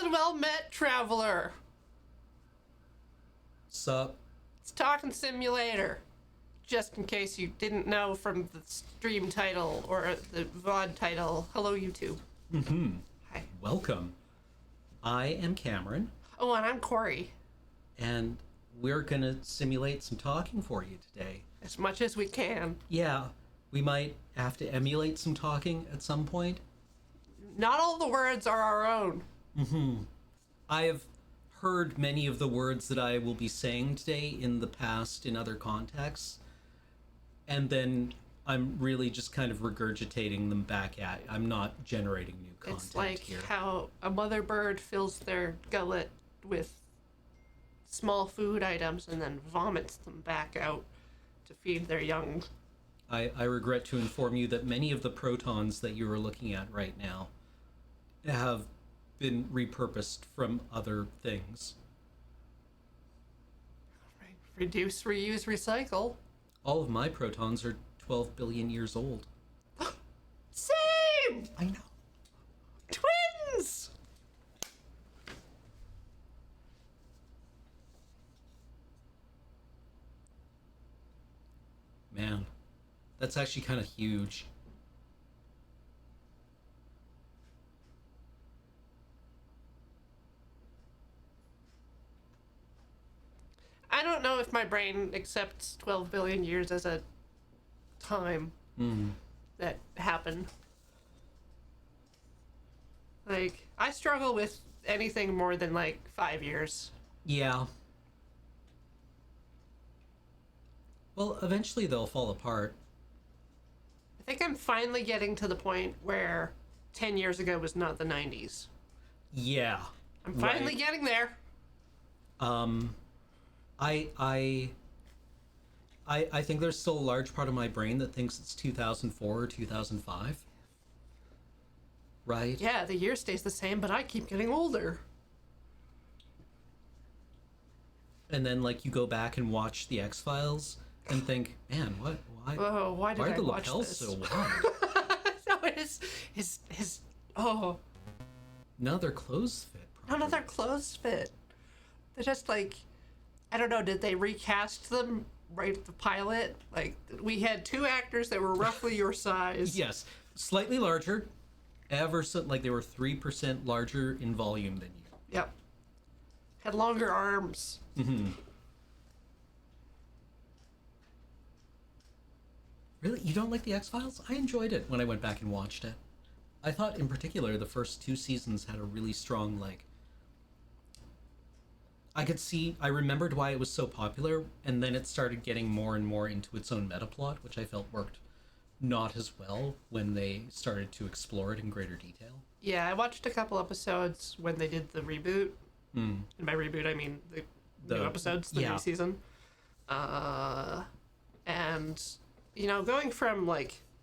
and well met, traveler. Sup? It's Talking Simulator. Just in case you didn't know from the stream title or the VOD title. Hello, YouTube. Mm-hmm. Hi. Welcome. I am Cameron. Oh, and I'm Corey. And we're gonna simulate some talking for you today. As much as we can. Yeah, we might have to emulate some talking at some point. Not all the words are our own. Mm-hmm. I have heard many of the words that I will be saying today in the past in other contexts, and then I'm really just kind of regurgitating them back at you. I'm not generating new content It's like here. how a mother bird fills their gullet with small food items and then vomits them back out to feed their young. I regret to inform you that many of the protons that you are looking at right now have been repurposed from other things. Right. Reduce, reuse, recycle. All of my protons are 12 billion years old. Same! I know. Twins! Man, that's actually kind of huge. I don't know if my brain accepts 12 billion years as a time that happened. Like, I struggle with anything more than, 5 years. Yeah. Well, eventually they'll fall apart. I think I'm finally getting to the point where 10 years ago was not the 90s. Yeah. I'm finally right. getting there. I think there's still a large part of my brain that thinks it's 2004 or 2005. Right? Yeah, the year stays the same, but I keep getting older. And then, you go back and watch the X-Files and think, man, what? Why? Oh, why did Why I are the watch lapels this? so wide? No, oh, None of their clothes fit properly. none of their clothes fit. They're just I don't know, did they recast them right at the pilot? We had two actors that were roughly your size. Yes, slightly larger. Ever so, they were 3% larger in volume than you. Yep. Had longer arms. Mm-hmm. Really? You don't like the X-Files? I enjoyed it when I went back and watched it. I thought, in particular, the first two seasons had a really strong, I remembered why it was so popular, and then it started getting more and more into its own meta plot, which I felt worked not as well when they started to explore it in greater detail. Yeah, I watched a couple episodes when they did the reboot. Mm. And by reboot, I mean the new episodes, the new season. And, going from,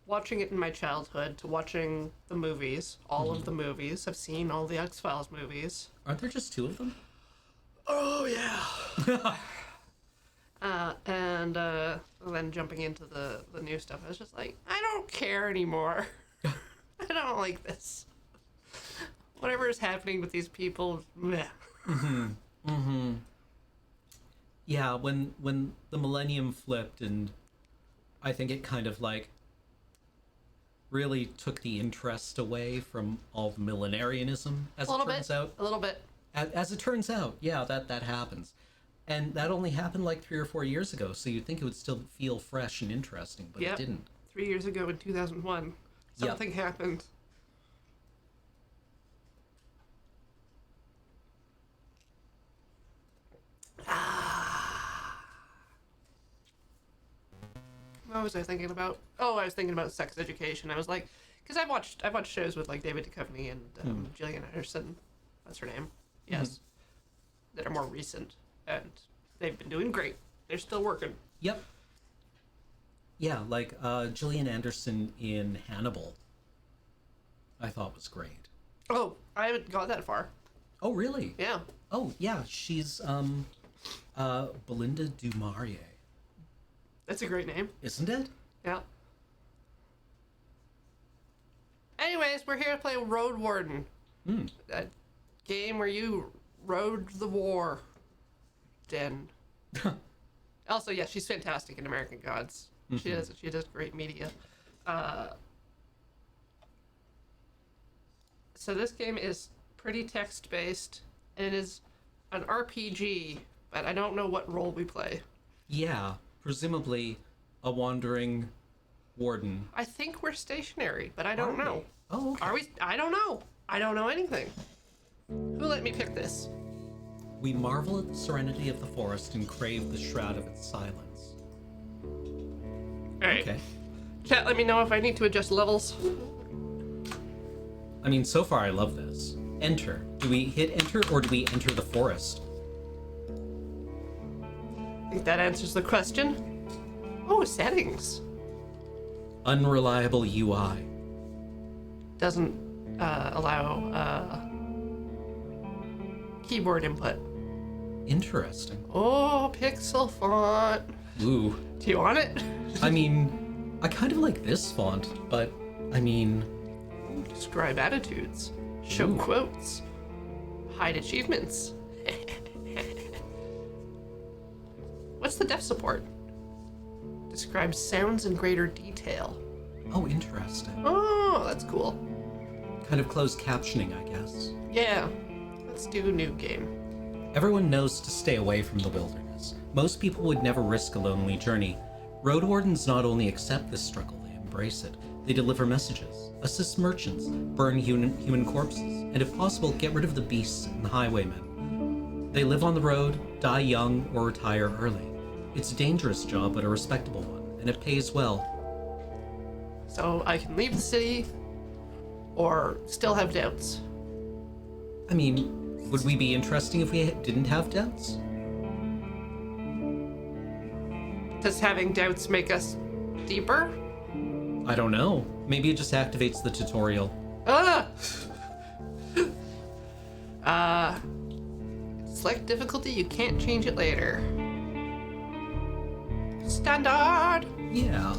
watching it in my childhood to watching the movies, all of the movies. I've seen all the X-Files movies. Aren't there just two of them? Oh, yeah. And then jumping into the new stuff, I was just like, I don't care anymore. I don't like this. Whatever is happening with these people, meh. Mm-hmm. Mm-hmm. Yeah, when the millennium flipped, and I think it kind of really took the interest away from all the millenarianism, as it turns out. A little bit. As it turns out, yeah, that happens. And that only happened 3 or 4 years ago, so you'd think it would still feel fresh and interesting, but it didn't. 3 years ago in 2001, something happened. What was I thinking about? Oh, I was thinking about sex education. I was like, because I've watched shows with David Duchovny and Gillian Anderson. That's her name. Yes, that are more recent, and they've been doing great. They're still working. Yep. Yeah, Gillian Anderson in Hannibal, I thought was great. Oh, I haven't got that far. Oh, really? Yeah. Oh, yeah, she's Belinda du Maurier. That's a great name. Isn't it? Yeah. Anyways, we're here to play Roadwarden. game where you rode the war. Den. Also, yeah, she's fantastic in American Gods. Mm-hmm. She does great media. So this game is pretty text-based, and it is an RPG, but I don't know what role we play. Yeah, presumably a wandering warden. I think we're stationary, but I don't know. Oh, okay. Are we? I don't know. I don't know anything. Who let me pick this? We marvel at the serenity of the forest and crave the shroud of its silence. Alright. Okay. Chat, let me know if I need to adjust levels. I mean, so far I love this. Enter. Do we hit enter or do we enter the forest? I think that answers the question. Oh, settings. Unreliable UI. Doesn't allow keyboard input. Interesting. Oh, pixel font. Ooh. Do you want it? I mean, I kind of like this font, but I mean... Describe attitudes. Show Ooh. quotes. Hide achievements. What's the def support? Describe sounds in greater detail. Oh, interesting. Oh, that's cool. Kind of closed captioning, I guess. Yeah. Let's do a new game. Everyone knows to stay away from the wilderness. Most people would never risk a lonely journey. Roadwardens not only accept this struggle, they embrace it. They deliver messages, assist merchants, burn human corpses, and if possible, get rid of the beasts and the highwaymen. They live on the road, die young, or retire early. It's a dangerous job, but a respectable one, and it pays well. So I can leave the city or still have doubts. I mean, would we be interesting if we didn't have doubts? Does having doubts make us deeper? I don't know. Maybe it just activates the tutorial. Ah! Select difficulty, you can't change it later. Standard! Yeah.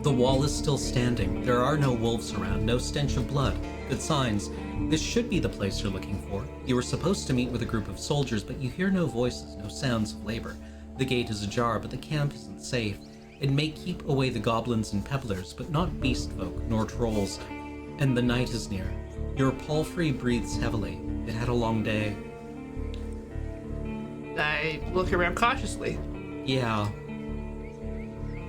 The wall is still standing. There are no wolves around, no stench of blood. Good signs. This should be the place you're looking for. You were supposed to meet with a group of soldiers, but you hear no voices, no sounds of labor. The gate is ajar, but the camp isn't safe. It may keep away the goblins and pebblers, but not beast folk, nor trolls. And the night is near. Your palfrey breathes heavily. It had a long day. I look around cautiously. Yeah.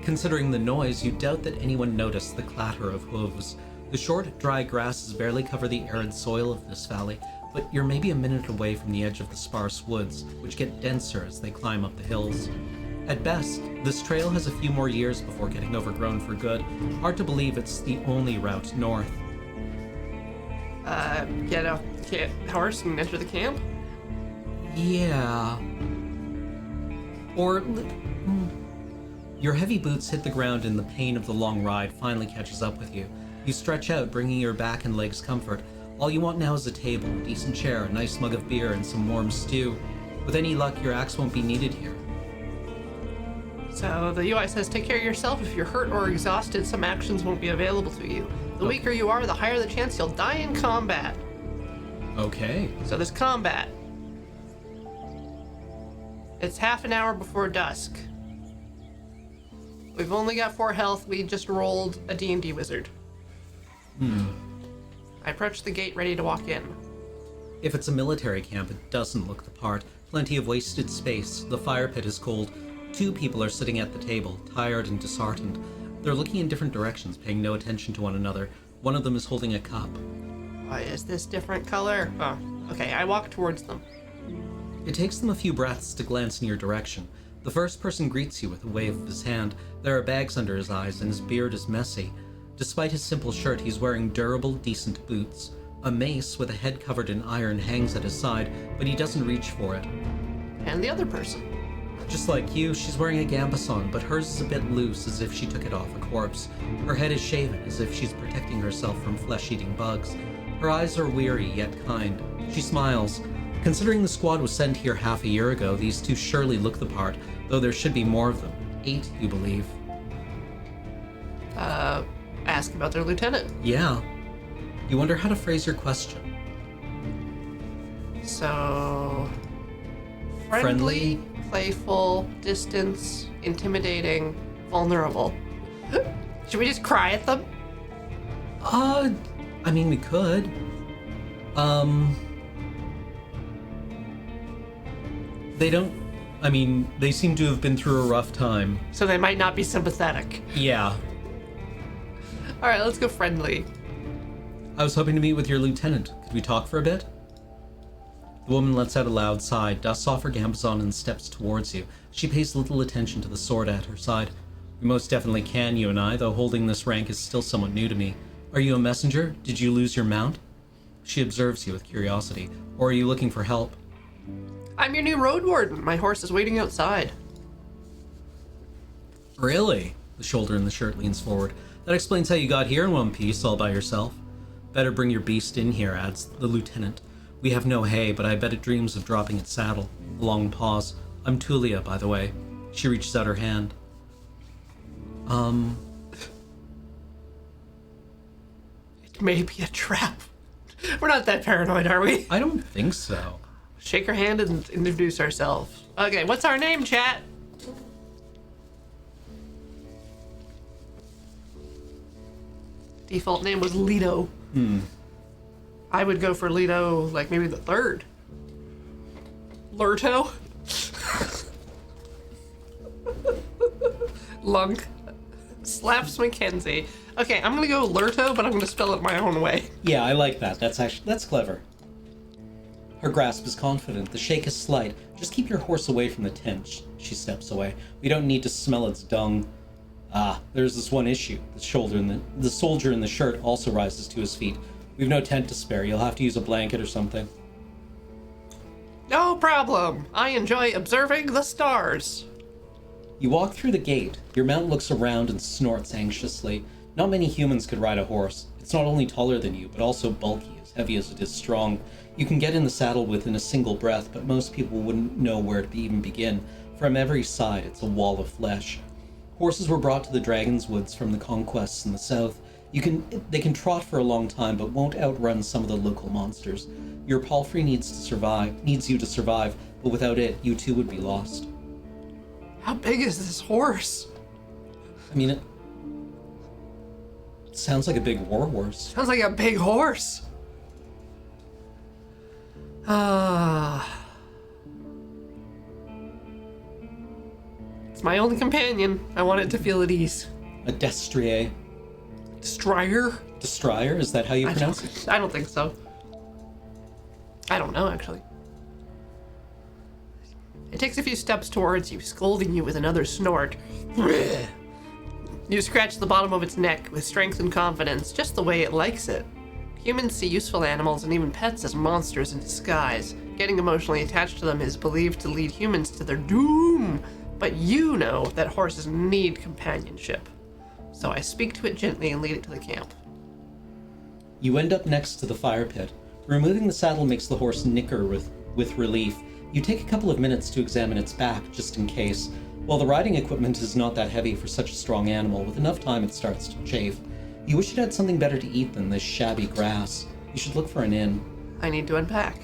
Considering the noise, you doubt that anyone noticed the clatter of hooves. The short, dry grasses barely cover the arid soil of this valley, but you're maybe a minute away from the edge of the sparse woods, which get denser as they climb up the hills. At best, this trail has a few more years before getting overgrown for good. Hard to believe it's the only route north. Get a horse and enter the camp? Yeah. Or... Your heavy boots hit the ground and the pain of the long ride finally catches up with you. You stretch out, bringing your back and legs comfort. All you want now is a table, a decent chair, a nice mug of beer, and some warm stew. With any luck, your axe won't be needed here. So the UI says take care of yourself. If you're hurt or exhausted, some actions won't be available to you. The weaker you are, the higher the chance you'll die in combat. Okay. So there's combat. It's half an hour before dusk. We've only got 4 health. We just rolled a D&D wizard. I approach the gate ready to walk in. If it's a military camp, it doesn't look the part. Plenty of wasted space. The fire pit is cold. 2 people are sitting at the table, tired and disheartened. They're looking in different directions, paying no attention to one another. One of them is holding a cup. Why is this different color? Oh, okay, I walk towards them. It takes them a few breaths to glance in your direction. The first person greets you with a wave of his hand. There are bags under his eyes, and his beard is messy. Despite his simple shirt, he's wearing durable, decent boots. A mace with a head covered in iron hangs at his side, but he doesn't reach for it. And the other person. Just like you, she's wearing a gambeson, but hers is a bit loose, as if she took it off a corpse. Her head is shaven, as if she's protecting herself from flesh-eating bugs. Her eyes are weary, yet kind. She smiles. Considering the squad was sent here half a year ago, these 2 surely look the part, though there should be more of them. 8, you believe. Ask about their lieutenant. Yeah. You wonder how to phrase your question. So... friendly, playful, distance, intimidating, vulnerable. Should we just cry at them? I mean, we could. They don't... I mean, they seem to have been through a rough time. So they might not be sympathetic. Yeah. Alright, let's go friendly. I was hoping to meet with your lieutenant. Could we talk for a bit? The woman lets out a loud sigh, dusts off her gambesson, and steps towards you. She pays little attention to the sword at her side. We most definitely can, you and I, though holding this rank is still somewhat new to me. Are you a messenger? Did you lose your mount? She observes you with curiosity. Or are you looking for help? I'm your new Roadwarden. My horse is waiting outside. Really? The shoulder in the shirt leans forward. That explains how you got here in one piece, all by yourself. Better bring your beast in here, adds the lieutenant. We have no hay, but I bet it dreams of dropping its saddle. A long pause. I'm Tulia, by the way. She reaches out her hand. It may be a trap. We're not that paranoid, are we? I don't think so. Shake her hand and introduce ourselves. Okay, what's our name, chat? Default name was Lido. I would go for Lido, like maybe the third. Lurto? Lunk. Slaps Mackenzie. Okay, I'm gonna go Lurto, but I'm gonna spell it my own way. Yeah, I like that. That's clever. Her grasp is confident. The shake is slight. Just keep your horse away from the tent. She steps away. We don't need to smell its dung. Ah, there's this one issue. The soldier in the shirt also rises to his feet. We've no tent to spare. You'll have to use a blanket or something. No problem. I enjoy observing the stars. You walk through the gate. Your mount looks around and snorts anxiously. Not many humans could ride a horse. It's not only taller than you, but also bulky, as heavy as it is strong. You can get in the saddle within a single breath, but most people wouldn't know where to even begin. From every side, it's a wall of flesh. Horses were brought to the Dragon's Woods from the conquests in the south. They can trot for a long time, but won't outrun some of the local monsters. Your palfrey needs you to survive, but without it, you too would be lost. How big is this horse? I mean, it sounds like a big war horse. Sounds like a big horse. It's my only companion. I want it to feel at ease. A destrier. Destrier? Destrier? Is that how you pronounce it? I don't think so. I don't know, actually. It takes a few steps towards you, scolding you with another snort. You scratch the bottom of its neck with strength and confidence, just the way it likes it. Humans see useful animals and even pets as monsters in disguise. Getting emotionally attached to them is believed to lead humans to their doom. But you know that horses need companionship. So I speak to it gently and lead it to the camp. You end up next to the fire pit. Removing the saddle makes the horse nicker with relief. You take a couple of minutes to examine its back, just in case. While the riding equipment is not that heavy for such a strong animal, with enough time it starts to chafe. You wish it had something better to eat than this shabby grass. You should look for an inn. I need to unpack.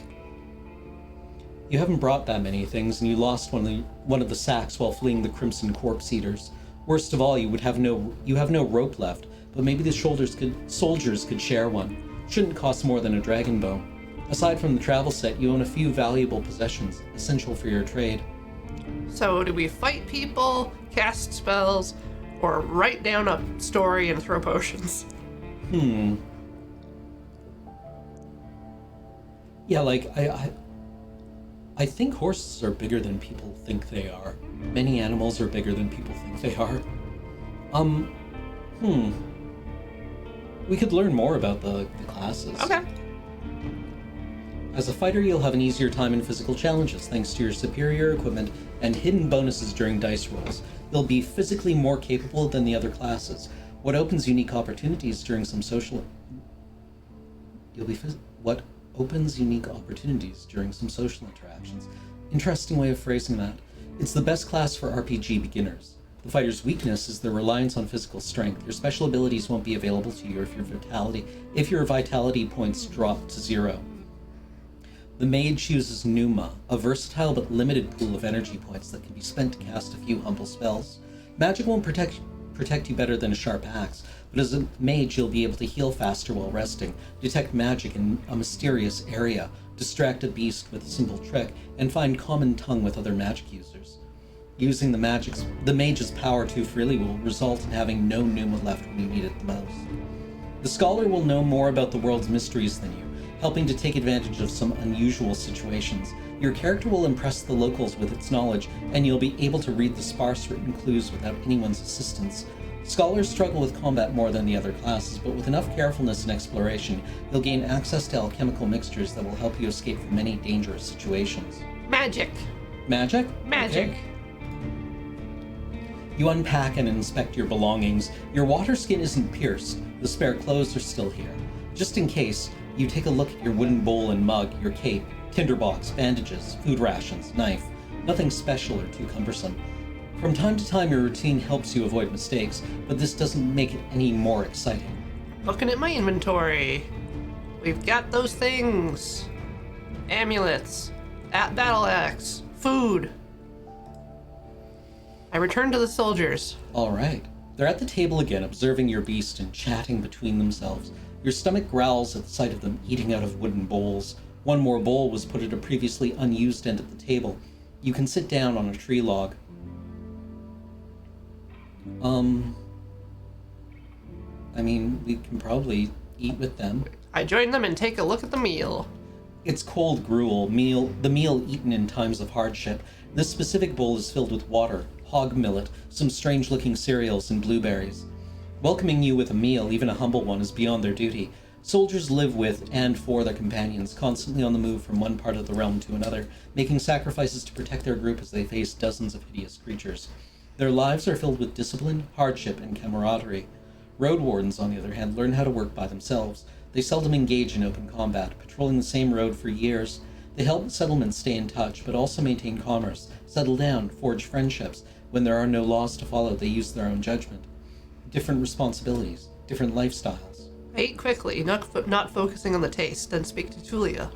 You haven't brought that many things, and you lost one of the sacks while fleeing the Crimson Corpse Eaters. Worst of all, you have no rope left, but maybe the soldiers could share one. Shouldn't cost more than a dragon bow. Aside from the travel set, you own a few valuable possessions, essential for your trade. So do we fight people, cast spells, or write down a story and throw potions? Yeah, like, I think horses are bigger than people think they are. Many animals are bigger than people think they are. We could learn more about the classes. Okay. As a fighter, you'll have an easier time in physical challenges thanks to your superior equipment and hidden bonuses during dice rolls. You'll be physically more capable than the other classes. What opens unique opportunities during some social interactions. Interesting way of phrasing that. It's the best class for RPG beginners. The fighter's weakness is their reliance on physical strength. Your special abilities won't be available to you if your vitality points drop to 0. The mage uses Pneuma, a versatile but limited pool of energy points that can be spent to cast a few humble spells. Magic won't protect you better than a sharp axe, but as a mage you'll be able to heal faster while resting, detect magic in a mysterious area, distract a beast with a simple trick, and find common tongue with other magic users. Using the mage's power too freely will result in having no Pneuma left when you need it the most. The scholar will know more about the world's mysteries than you, helping to take advantage of some unusual situations. Your character will impress the locals with its knowledge, and you'll be able to read the sparse written clues without anyone's assistance. Scholars struggle with combat more than the other classes, but with enough carefulness and exploration, you'll gain access to alchemical mixtures that will help you escape from many dangerous situations. Magic. Magic? Magic. Okay. You unpack and inspect your belongings. Your water skin isn't pierced. The spare clothes are still here. Just in case, you take a look at your wooden bowl and mug, your cape, tinderbox, bandages, food rations, knife. Nothing special or too cumbersome. From time to time, your routine helps you avoid mistakes, but this doesn't make it any more exciting. Looking at my inventory, we've got those things. Amulets, battle axe, food. I return to the soldiers. All right. They're at the table again, observing your beast and chatting between themselves. Your stomach growls at the sight of them eating out of wooden bowls. One more bowl was put at a previously unused end of the table. You can sit down on a tree log. I mean, we can probably eat with them. I join them and take a look at the meal. It's cold gruel, the meal eaten in times of hardship. This specific bowl is filled with water, hog millet, some strange-looking cereals, and blueberries. Welcoming you with a meal, even a humble one, is beyond their duty. Soldiers live with and for their companions, constantly on the move from one part of the realm to another, making sacrifices to protect their group as they face dozens of hideous creatures. Their lives are filled with discipline, hardship, and camaraderie. Roadwardens, on the other hand, learn how to work by themselves. They seldom engage in open combat, patrolling the same road for years. They help settlements stay in touch, but also maintain commerce, settle down, forge friendships. When there are no laws to follow, they use their own judgment. Different responsibilities, different lifestyles. I eat quickly, not focusing on the taste, then speak to Tulia.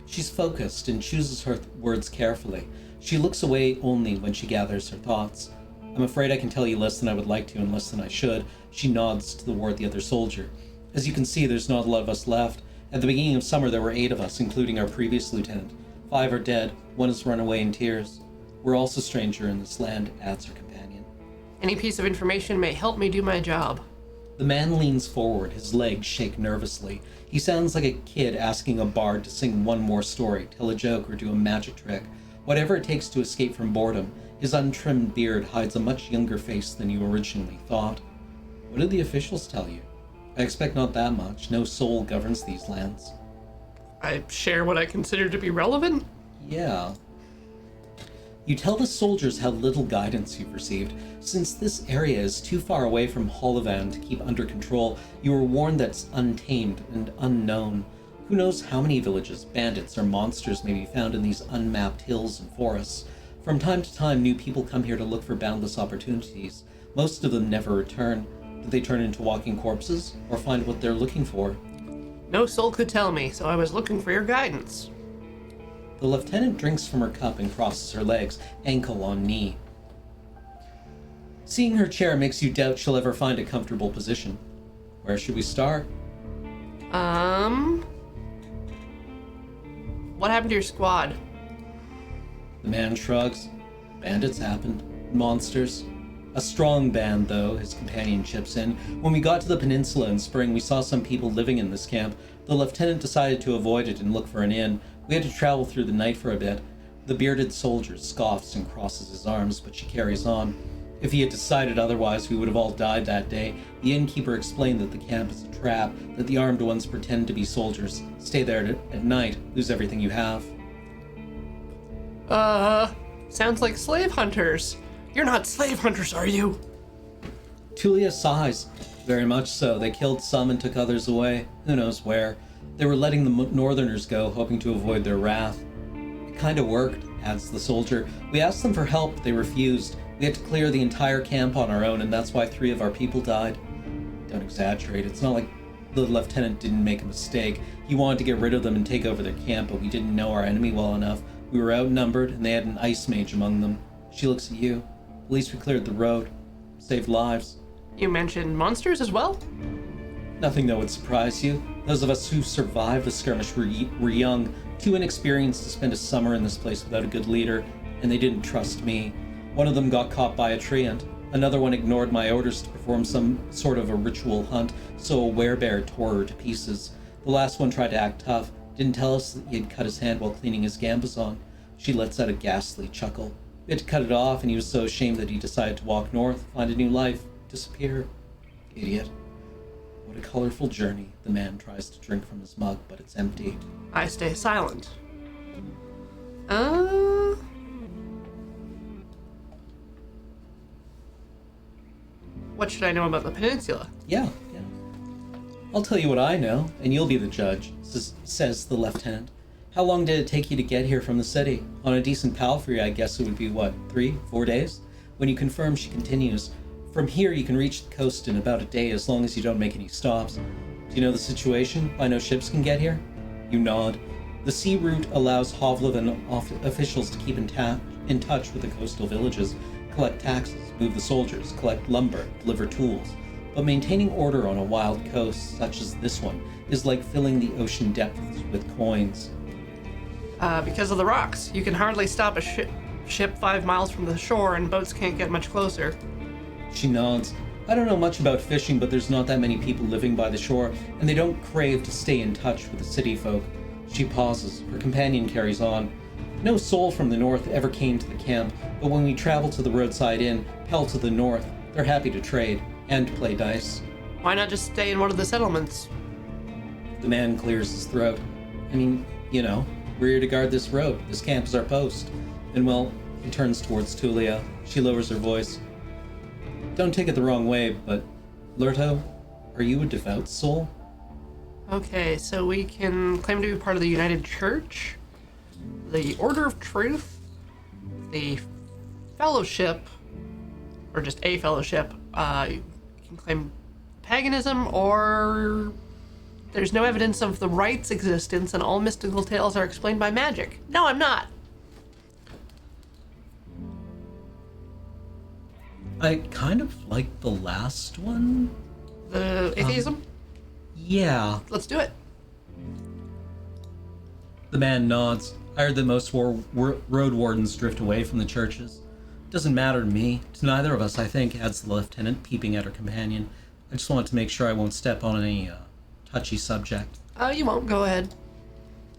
She's focused and chooses her words carefully. She looks away only when she gathers her thoughts. I'm afraid I can tell you less than I would like to and less than I should. She nods toward the other soldier. As you can see, there's not a lot of us left. At the beginning of summer, there were 8 of us, including our previous lieutenant. 5 are dead. 1 has run away in tears. We're also stranger in this land, adds her companion. Any piece of information may help me do my job. The man leans forward, his legs shake nervously. He sounds like a kid asking a bard to sing one more story, tell a joke, or do a magic trick. Whatever it takes to escape from boredom, his untrimmed beard hides a much younger face than you originally thought. What did the officials tell you? I expect not that much. No soul governs these lands. I share what I consider to be relevant? Yeah. You tell the soldiers how little guidance you've received. Since this area is too far away from Holovan to keep under control, you were warned that it's untamed and unknown. Who knows how many villages, bandits, or monsters may be found in these unmapped hills and forests. From time to time, new people come here to look for boundless opportunities. Most of them never return. Do they turn into walking corpses, or find what they're looking for? No soul could tell me, so I was looking for your guidance. The lieutenant drinks from her cup and crosses her legs, ankle on knee. Seeing her chair makes you doubt she'll ever find a comfortable position. Where should we start? What happened to your squad? The man shrugs. Bandits happened. Monsters. A strong band, though, his companion chips in. When we got to the peninsula in spring, we saw some people living in this camp. The lieutenant decided to avoid it and look for an inn. We had to travel through the night for a bit. The bearded soldier scoffs and crosses his arms, but she carries on. If he had decided otherwise, we would have all died that day. The innkeeper explained that the camp is a trap, that the armed ones pretend to be soldiers. Stay there at night, lose everything you have. Sounds like slave hunters. You're not slave hunters, are you? Tulia sighs. Very much so. They killed some and took others away. Who knows where. They were letting the northerners go, hoping to avoid their wrath. It kinda worked, adds the soldier. We asked them for help, they refused. We had to clear the entire camp on our own, and that's why 3 of our people died. Don't exaggerate. It's not like the lieutenant didn't make a mistake. He wanted to get rid of them and take over their camp, but we didn't know our enemy well enough. We were outnumbered, and they had an ice mage among them. She looks at you. At least we cleared the road. Saved lives. You mentioned monsters as well? Nothing that would surprise you. Those of us who survived the skirmish were young, too inexperienced to spend a summer in this place without a good leader, and they didn't trust me. One of them got caught by a treant. Another one ignored my orders to perform some sort of a ritual hunt, so a werebear tore her to pieces. The last one tried to act tough, didn't tell us that he had cut his hand while cleaning his gambazon. She lets out a ghastly chuckle. We had to cut it off, and he was so ashamed that he decided to walk north, find a new life, disappear. Idiot. What a colorful journey. The man tries to drink from his mug, but it's empty. I stay silent. What should I know about the peninsula? Yeah. I'll tell you what I know, and you'll be the judge, says the lieutenant. How long did it take you to get here from the city? On a decent palfrey, I guess it would be, 3-4 days? When you confirm, she continues. From here, you can reach the coast in about a day as long as you don't make any stops. Do you know the situation? Why no ships can get here? You nod. The sea route allows Hovlevan officials to keep in touch with the coastal villages, collect taxes, move the soldiers, collect lumber, deliver tools. But maintaining order on a wild coast such as this one is like filling the ocean depths with coins. Because of the rocks. You can hardly stop a ship 5 miles from the shore, and boats can't get much closer. She nods. I don't know much about fishing, but there's not that many people living by the shore, and they don't crave to stay in touch with the city folk. She pauses. Her companion carries on. No soul from the north ever came to the camp, but when we travel to the roadside inn, Pell to the north, they're happy to trade and play dice. Why not just stay in one of the settlements? The man clears his throat. I mean, we're here to guard this road. This camp is our post. And well, he turns towards Tulia. She lowers her voice. Don't take it the wrong way, but Lurto, are you a devout soul? Okay, so we can claim to be part of the United Church, the Order of Truth, the Fellowship, or just a fellowship. You can claim paganism, or there's no evidence of the right's existence, and all mystical tales are explained by magic. No, I'm not. I kind of like the last one. The atheism? Yeah. Let's do it. The man nods. I heard that most road wardens drift away from the churches. Doesn't matter to me. To neither of us, I think, adds the lieutenant, peeping at her companion. I just want to make sure I won't step on any touchy subject. You won't. Go ahead.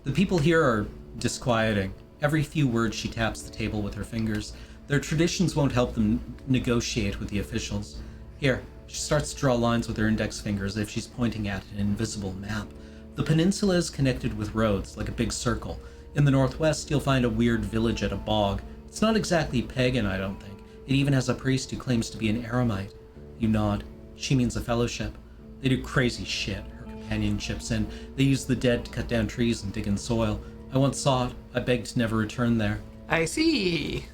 The people here are disquieting. Every few words she taps the table with her fingers. Their traditions won't help them negotiate with the officials. Here, she starts to draw lines with her index finger as if she's pointing at an invisible map. The peninsula is connected with roads, like a big circle. In the northwest, you'll find a weird village at a bog. It's not exactly pagan, I don't think. It even has a priest who claims to be an eremite. You nod. She means a fellowship. They do crazy shit, her companion chips in. They use the dead to cut down trees and dig in soil. I once saw it. I begged to never return there. I see.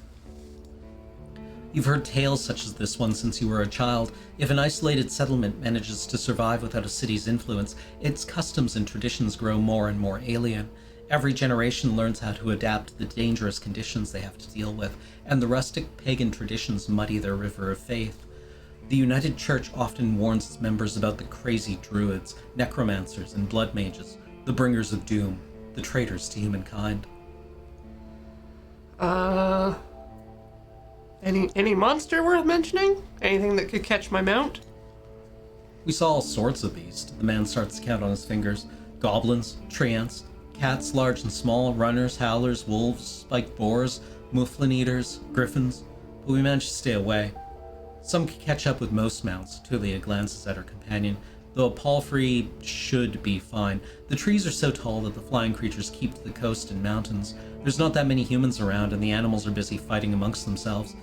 You've heard tales such as this one since you were a child. If an isolated settlement manages to survive without a city's influence, its customs and traditions grow more and more alien. Every generation learns how to adapt to the dangerous conditions they have to deal with, and the rustic pagan traditions muddy their river of faith. The United Church often warns its members about the crazy druids, necromancers, and blood mages, the bringers of doom, the traitors to humankind. Any monster worth mentioning? Anything that could catch my mount? We saw all sorts of beasts. The man starts to count on his fingers. Goblins, treants, cats large and small, runners, howlers, wolves, spiked boars, mufflin eaters, griffins, but we managed to stay away. Some could catch up with most mounts. Tulia glances at her companion, though a palfrey should be fine. The trees are so tall that the flying creatures keep to the coast and mountains. There's not that many humans around, and the animals are busy fighting amongst themselves.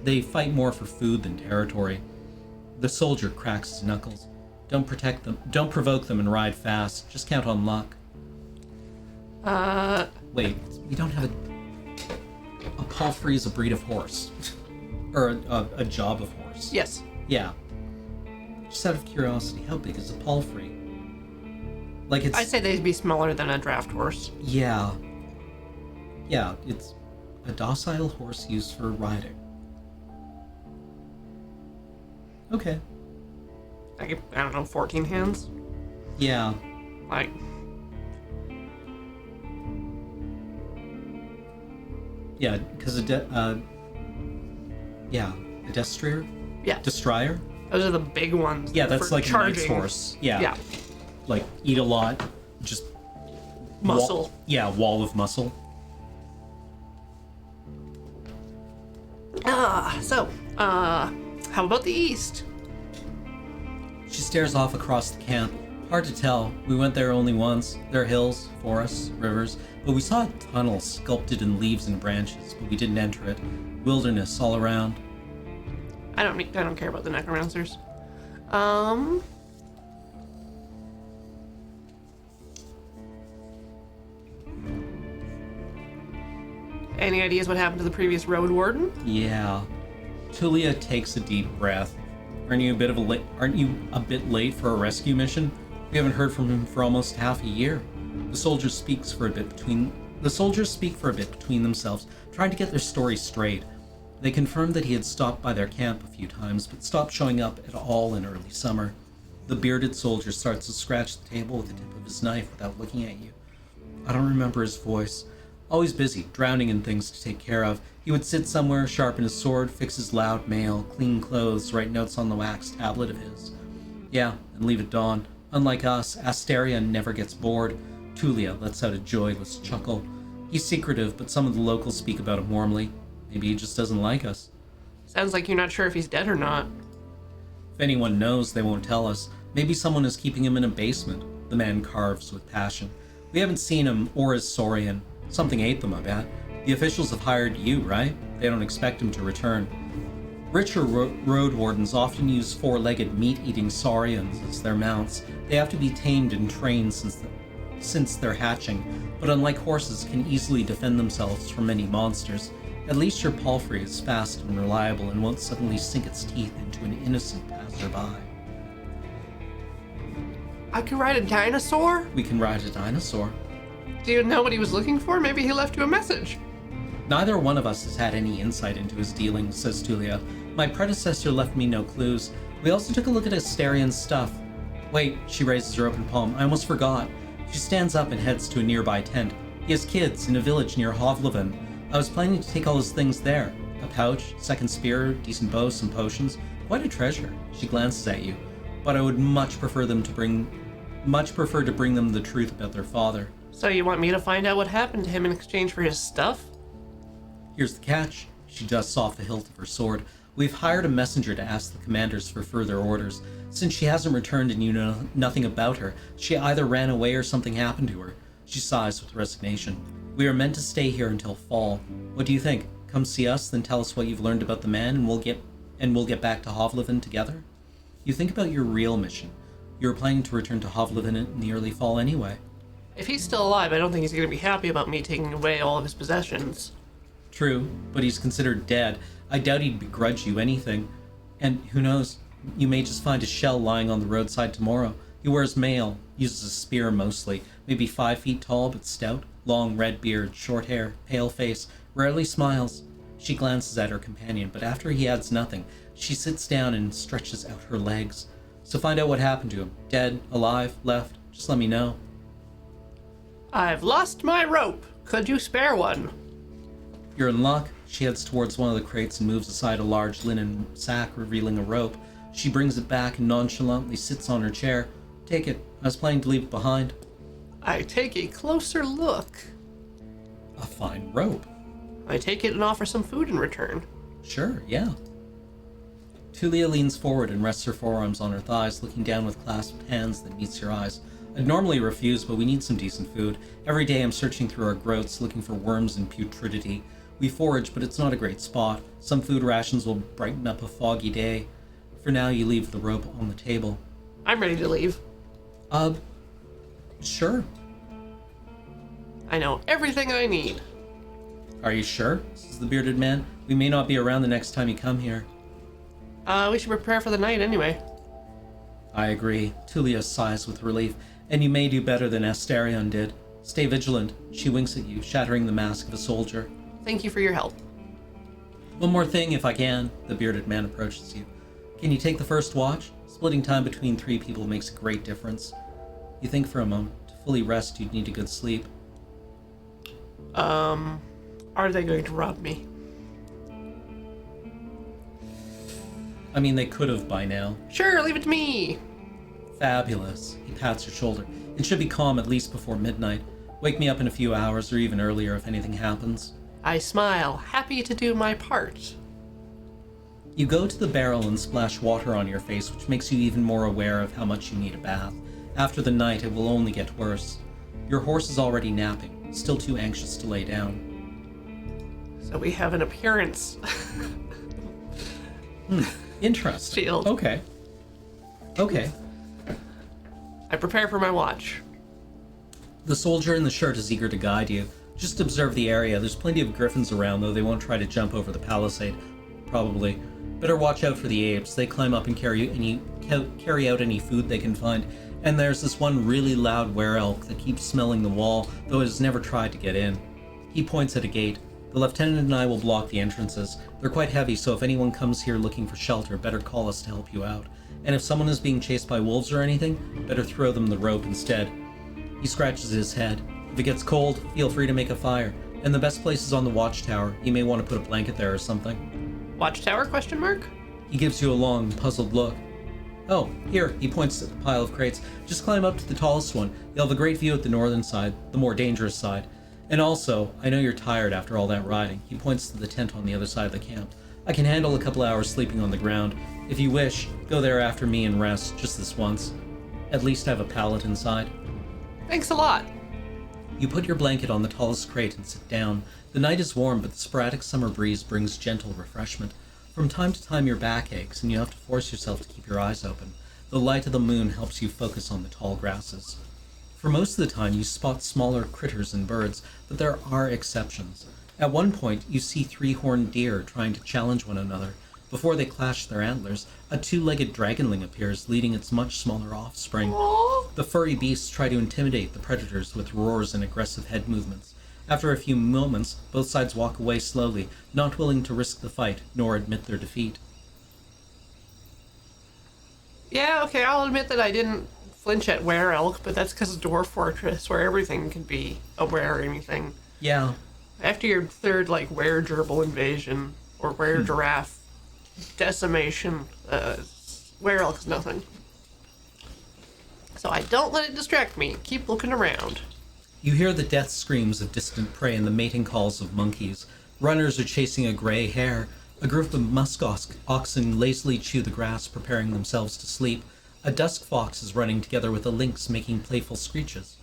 They fight more for food than territory. The soldier cracks his knuckles. Don't provoke them and ride fast. Just count on luck. Wait, we don't have a palfrey is a breed of horse. Or a job of horse. Yes. Yeah. Just out of curiosity, how big is a palfrey? Like it's... I'd say they'd be smaller than a draft horse. Yeah. Yeah, it's a docile horse used for riding. Okay. Like, I don't know, 14 hands? Yeah. Like... Yeah, because a destrier? Yeah. Destrier? Those are the big ones. Yeah, that's for like charging. a knight's horse. Yeah. Yeah. Like, eat a lot, just... Muscle. Wall of muscle. How about the east? She stares off across the camp. Hard to tell. We went there only once. There are hills, forests, rivers, but we saw a tunnel sculpted in leaves and branches, but we didn't enter it. Wilderness all around. I don't care about the necromancers. Any ideas what happened to the previous Roadwarden? Yeah. Tulia takes a deep breath. Aren't you a bit late for a rescue mission? We haven't heard from him for almost half a year. The soldiers speak for a bit between themselves, trying to get their story straight. They confirmed that he had stopped by their camp a few times, but stopped showing up at all in early summer. The bearded soldier starts to scratch the table with the tip of his knife without looking at you. I don't remember his voice. Always busy, drowning in things to take care of. He would sit somewhere, sharpen his sword, fix his loud mail, clean clothes, write notes on the wax tablet of his. Yeah, and leave at dawn. Unlike us, Asteria never gets bored. Tulia lets out a joyless chuckle. He's secretive, but some of the locals speak about him warmly. Maybe he just doesn't like us. Sounds like you're not sure if he's dead or not. If anyone knows, they won't tell us. Maybe someone is keeping him in a basement. The man carves with passion. We haven't seen him or his saurian. Something ate them, I bet. The officials have hired you, right? They don't expect him to return. Richer road wardens often use four-legged meat-eating saurians as their mounts. They have to be tamed and trained since they're hatching, but unlike horses, can easily defend themselves from many monsters. At least your palfrey is fast and reliable and won't suddenly sink its teeth into an innocent passerby. I could ride a dinosaur? We can ride a dinosaur. Do you know what he was looking for? Maybe he left you a message. Neither one of us has had any insight into his dealings, says Tulia. My predecessor left me no clues. We also took a look at Asterian's stuff. Wait, she raises her open palm. I almost forgot. She stands up and heads to a nearby tent. He has kids in a village near Hovleven. I was planning to take all his things there. A pouch, second spear, decent bow, some potions. Quite a treasure. She glances at you. But I would much prefer to bring them the truth about their father. So you want me to find out what happened to him in exchange for his stuff? Here's the catch. She dusts off the hilt of her sword. We've hired a messenger to ask the commanders for further orders. Since she hasn't returned and you know nothing about her, she either ran away or something happened to her. She sighs with resignation. We are meant to stay here until fall. What do you think? Come see us, then tell us what you've learned about the man, and we'll get back to Hovleven together? You think about your real mission. You were planning to return to Hovleven in the early fall anyway. If he's still alive, I don't think he's going to be happy about me taking away all of his possessions. True, but he's considered dead. I doubt he'd begrudge you anything. And who knows, you may just find a shell lying on the roadside tomorrow. He wears mail, uses a spear mostly, maybe 5 feet tall but stout, long red beard, short hair, pale face, rarely smiles. She glances at her companion, but after he adds nothing, she sits down and stretches out her legs. So find out what happened to him. Dead, alive, left, just let me know. I've lost my rope. Could you spare one? You're in luck. She heads towards one of the crates and moves aside a large linen sack revealing a rope. She brings it back and nonchalantly sits on her chair. Take it. I was planning to leave it behind. I take a closer look. A fine rope. I take it and offer some food in return. Sure, yeah. Tulia leans forward and rests her forearms on her thighs, looking down with clasped hands that meets your eyes. I'd normally refuse, but we need some decent food. Every day I'm searching through our groats, looking for worms and putridity. We forage, but it's not a great spot. Some food rations will brighten up a foggy day. For now, you leave the rope on the table. I'm ready to leave. Sure. I know everything I need. Are you sure? Says the bearded man. We may not be around the next time you come here. We should prepare for the night anyway. I agree. Tulia sighs with relief. And you may do better than Asterion did. Stay vigilant. She winks at you, shattering the mask of a soldier. Thank you for your help. One more thing, if I can. The bearded man approaches you. Can you take the first watch? Splitting time between 3 people makes a great difference. You think for a moment. To fully rest, you'd need a good sleep. Are they going to rob me? I mean, they could have by now. Sure, leave it to me. Fabulous. He pats your shoulder. It should be calm at least before midnight. Wake me up in a few hours or even earlier if anything happens. I smile, happy to do my part. You go to the barrel and splash water on your face, which makes you even more aware of how much you need a bath. After the night, it will only get worse. Your horse is already napping, still too anxious to lay down. So we have an appearance. Interesting. Shield. Okay. I prepare for my watch. The soldier in the shirt is eager to guide you. Just observe the area. There's plenty of griffins around, though they won't try to jump over the palisade. Probably. Better watch out for the apes. They climb up and carry out any food they can find. And there's this one really loud were-elk that keeps smelling the wall, though it has never tried to get in. He points at a gate. The lieutenant and I will block the entrances. They're quite heavy, so if anyone comes here looking for shelter, better call us to help you out. And if someone is being chased by wolves or anything, better throw them the rope instead. He scratches his head. If it gets cold, feel free to make a fire. And the best place is on the watchtower. You may want to put a blanket there or something. Watchtower, question mark? He gives you a long, puzzled look. Oh, here, he points at the pile of crates. Just climb up to the tallest one. You'll have a great view at the northern side, the more dangerous side. And also, I know you're tired after all that riding. He points to the tent on the other side of the camp. I can handle a couple hours sleeping on the ground. If you wish, go there after me and rest, just this once. At least have a pallet inside. Thanks a lot. You put your blanket on the tallest crate and sit down. The night is warm, but the sporadic summer breeze brings gentle refreshment. From time to time your back aches, and you have to force yourself to keep your eyes open. The light of the moon helps you focus on the tall grasses. For most of the time, you spot smaller critters and birds, but there are exceptions. At one point, you see 3-horned deer trying to challenge one another. Before they clash their antlers, a 2-legged dragonling appears, leading its much smaller offspring. Aww. The furry beasts try to intimidate the predators with roars and aggressive head movements. After a few moments, both sides walk away slowly, not willing to risk the fight, nor admit their defeat. Yeah, okay, I'll admit that I didn't flinch at were-elk, but that's because of Dwarf Fortress, where everything can be a were anything. Yeah. After your third, were-gerbil invasion, or were-giraffe decimation, were-elk is nothing. So I don't let it distract me. Keep looking around. You hear the death screams of distant prey and the mating calls of monkeys. Runners are chasing a gray hare. A group of musk oxen lazily chew the grass, preparing themselves to sleep. A dusk fox is running together with a lynx, making playful screeches.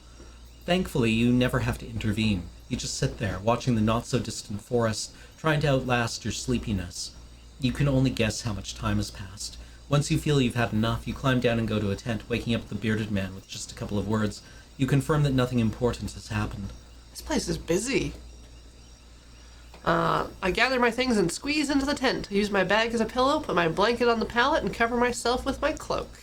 Thankfully, you never have to intervene. You just sit there, watching the not-so-distant forest, trying to outlast your sleepiness. You can only guess how much time has passed. Once you feel you've had enough, you climb down and go to a tent, waking up the bearded man with just a couple of words. You confirm that nothing important has happened. This place is busy. I gather my things and squeeze into the tent. I use my bag as a pillow, put my blanket on the pallet, and cover myself with my cloak.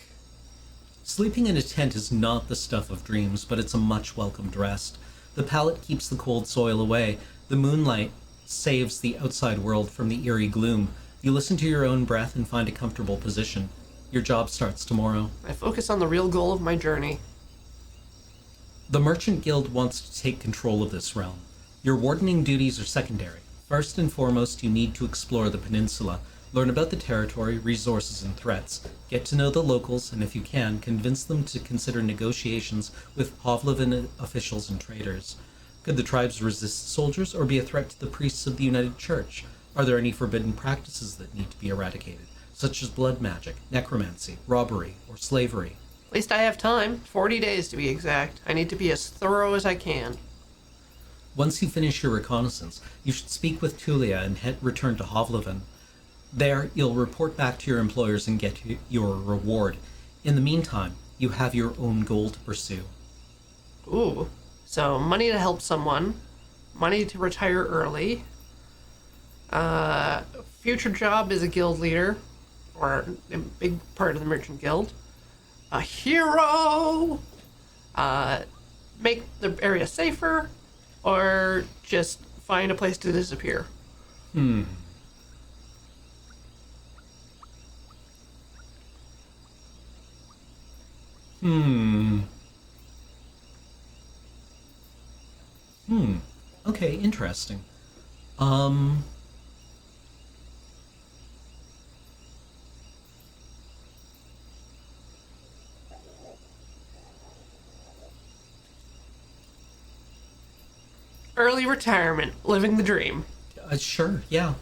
Sleeping in a tent is not the stuff of dreams, but it's a much welcomed rest. The pallet keeps the cold soil away. The moonlight saves the outside world from the eerie gloom. You listen to your own breath and find a comfortable position. Your job starts tomorrow. I focus on the real goal of my journey. The Merchant Guild wants to take control of this realm. Your wardening duties are secondary. First and foremost, you need to explore the peninsula, learn about the territory, resources, and threats, get to know the locals, and if you can, convince them to consider negotiations with Hovlevan officials and traders. Could the tribes resist soldiers or be a threat to the priests of the United Church? Are there any forbidden practices that need to be eradicated, such as blood magic, necromancy, robbery, or slavery? At least I have time. 40 days to be exact. I need to be as thorough as I can. Once you finish your reconnaissance, you should speak with Tulia and return to Hovlevan. There, you'll report back to your employers and get your reward. In the meantime, you have your own goal to pursue. Ooh. So, money to help someone, money to retire early. Future job is a guild leader, or a big part of the merchant guild. A hero. Make the area safer, or just find a place to disappear. Hmm. Okay, interesting. Um, Early retirement, living the dream. sure, yeah.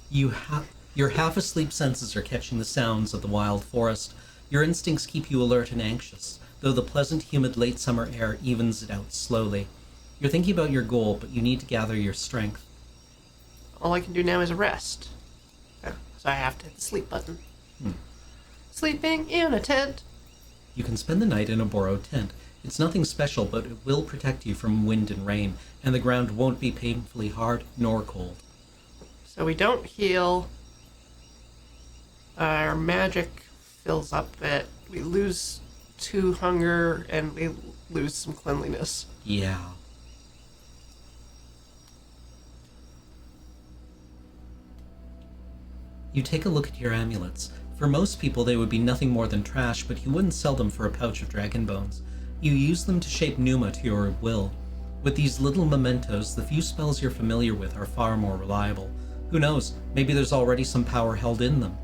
Your half asleep senses are catching the sounds of the wild forest. Your instincts keep you alert and anxious, though the pleasant, humid late summer air evens it out slowly. You're thinking about your goal, but you need to gather your strength. All I can do now is rest. So I have to hit the sleep button. Sleeping in a tent. You can spend the night in a borrowed tent. It's nothing special, but it will protect you from wind and rain, and the ground won't be painfully hard nor cold. So we don't heal. Our magic fills up a bit. We lose 2 hunger, and we lose some cleanliness. Yeah. You take a look at your amulets. For most people, they would be nothing more than trash, but you wouldn't sell them for a pouch of dragon bones. You use them to shape pneuma to your will. With these little mementos, the few spells you're familiar with are far more reliable. Who knows, maybe there's already some power held in them.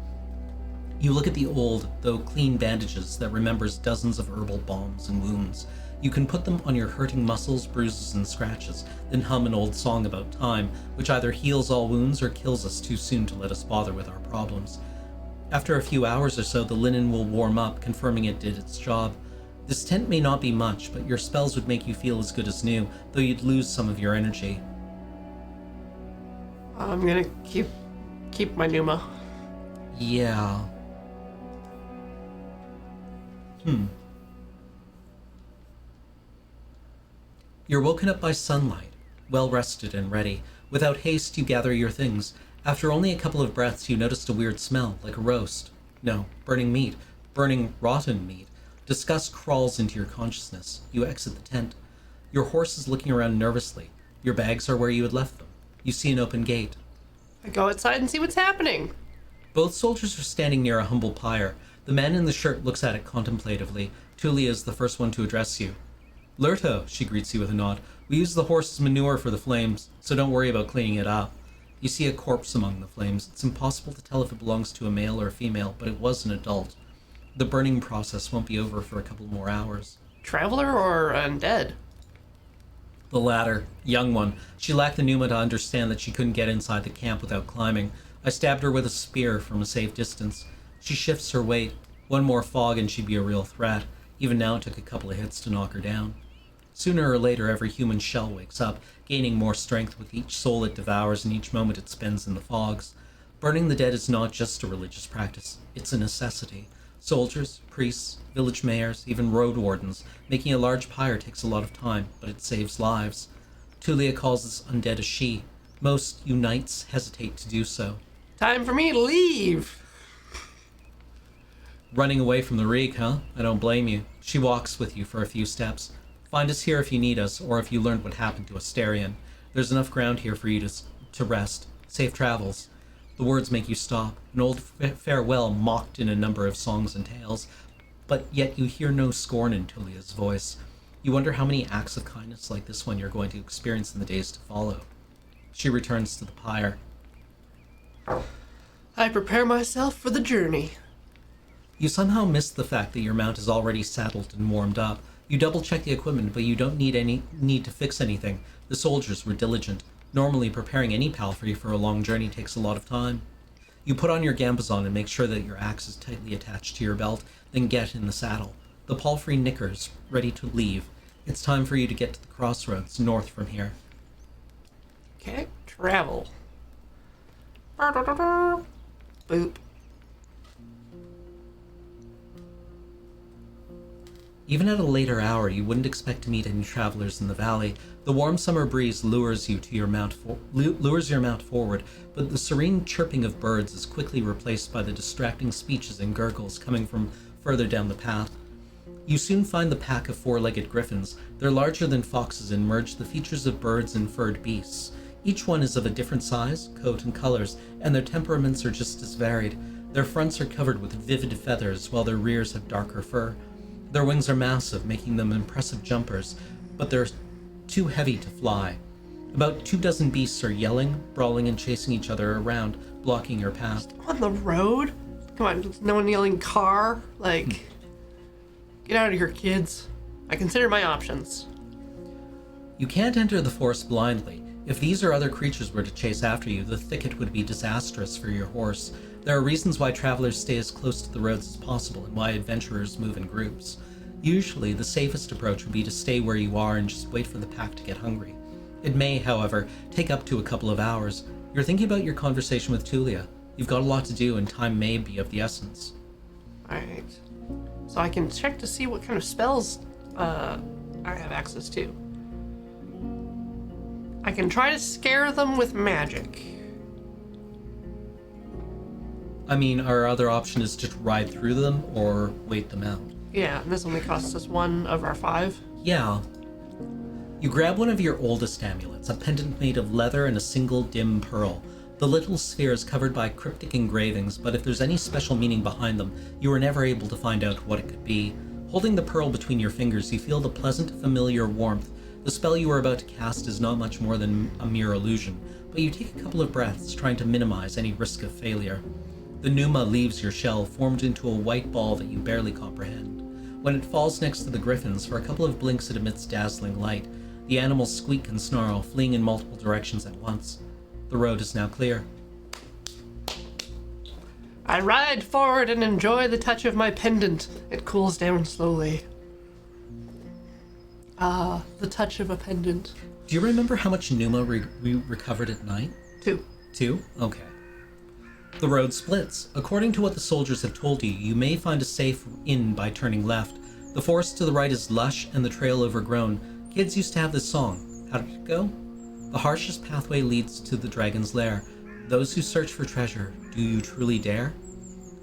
You look at the old, though clean bandages that remembers dozens of herbal balms and wounds. You can put them on your hurting muscles, bruises, and scratches, then hum an old song about time, which either heals all wounds or kills us too soon to let us bother with our problems. After a few hours or so, the linen will warm up, confirming it did its job. This tent may not be much, but your spells would make you feel as good as new, though you'd lose some of your energy. I'm gonna keep my pneuma. Yeah. You're woken up by sunlight, well rested and ready. Without haste, you gather your things. After only a couple of breaths, you noticed a weird smell, like a roast. No, burning meat. Burning rotten meat. Disgust crawls into your consciousness. You exit the tent. Your horse is looking around nervously. Your bags are where you had left them. You see an open gate. I go outside and see what's happening. Both soldiers are standing near a humble pyre. The man in the shirt looks at it contemplatively. Tulia is the first one to address you. Lurto, she greets you with a nod. We use the horse's manure for the flames, so don't worry about cleaning it up. You see a corpse among the flames. It's impossible to tell if it belongs to a male or a female, but it was an adult. The burning process won't be over for a couple more hours. Traveler or undead? The latter, young one. She lacked the pneuma to understand that she couldn't get inside the camp without climbing. I stabbed her with a spear from a safe distance. She shifts her weight. One more fog and she'd be a real threat. Even now it took a couple of hits to knock her down. Sooner or later, every human shell wakes up, gaining more strength with each soul it devours and each moment it spends in the fogs. Burning the dead is not just a religious practice, it's a necessity. Soldiers, priests, village mayors, even road wardens, making a large pyre takes a lot of time, but it saves lives. Tulia calls this undead a she. Most unites hesitate to do so. Time for me to leave. Running away from the reek, huh? I don't blame you. She walks with you for a few steps. Find us here if you need us, or if you learned what happened to Asterion. There's enough ground here for you to rest. Safe travels. The words make you stop. An old farewell mocked in a number of songs and tales, but yet you hear no scorn in Tulia's voice. You wonder how many acts of kindness like this one you're going to experience in the days to follow. She returns to the pyre. I prepare myself for the journey. You somehow miss the fact that your mount is already saddled and warmed up. You double-check the equipment, but you don't need to fix anything. The soldiers were diligent. Normally, preparing any palfrey for a long journey takes a lot of time. You put on your gambazon and make sure that your axe is tightly attached to your belt, then get in the saddle. The palfrey nickers, ready to leave. It's time for you to get to the crossroads, north from here. Okay, travel. Boop. Even at a later hour, you wouldn't expect to meet any travelers in the valley. The warm summer breeze lures your mount forward, but the serene chirping of birds is quickly replaced by the distracting speeches and gurgles coming from further down the path. You soon find the pack of four-legged griffins. They're larger than foxes and merge the features of birds and furred beasts. Each one is of a different size, coat, and colors, and their temperaments are just as varied. Their fronts are covered with vivid feathers, while their rears have darker fur. Their wings are massive, making them impressive jumpers, but they're too heavy to fly. About 24 beasts are yelling, brawling, and chasing each other around, blocking your path. On the road? Come on, no one yelling car? Like, get out of here, kids. I consider my options. You can't enter the forest blindly. If these or other creatures were to chase after you, the thicket would be disastrous for your horse. There are reasons why travelers stay as close to the roads as possible and why adventurers move in groups. Usually, the safest approach would be to stay where you are and just wait for the pack to get hungry. It may, however, take up to a couple of hours. You're thinking about your conversation with Tulia. You've got a lot to do and time may be of the essence. Alright. So I can check to see what kind of spells I have access to. I can try to scare them with magic. I mean, our other option is to ride through them or wait them out. Yeah, and this only costs us 1 of our 5. Yeah. You grab one of your oldest amulets, a pendant made of leather and a single dim pearl. The little sphere is covered by cryptic engravings, but if there's any special meaning behind them, you are never able to find out what it could be. Holding the pearl between your fingers, you feel the pleasant, familiar warmth. The spell you are about to cast is not much more than a mere illusion, but you take a couple of breaths, trying to minimize any risk of failure. The pneuma leaves your shell, formed into a white ball that you barely comprehend. When it falls next to the griffins, for a couple of blinks it emits dazzling light. The animals squeak and snarl, fleeing in multiple directions at once. The road is now clear. I ride forward and enjoy the touch of my pendant. It cools down slowly. Ah, the touch of a pendant. Do you remember how much pneuma we recovered at night? 2. 2? Okay. The road splits. According to what the soldiers have told you, you may find a safe inn by turning left. The forest to the right is lush and the trail overgrown. Kids used to have this song. How did it go? The harshest pathway leads to the dragon's lair. Those who search for treasure, do you truly dare?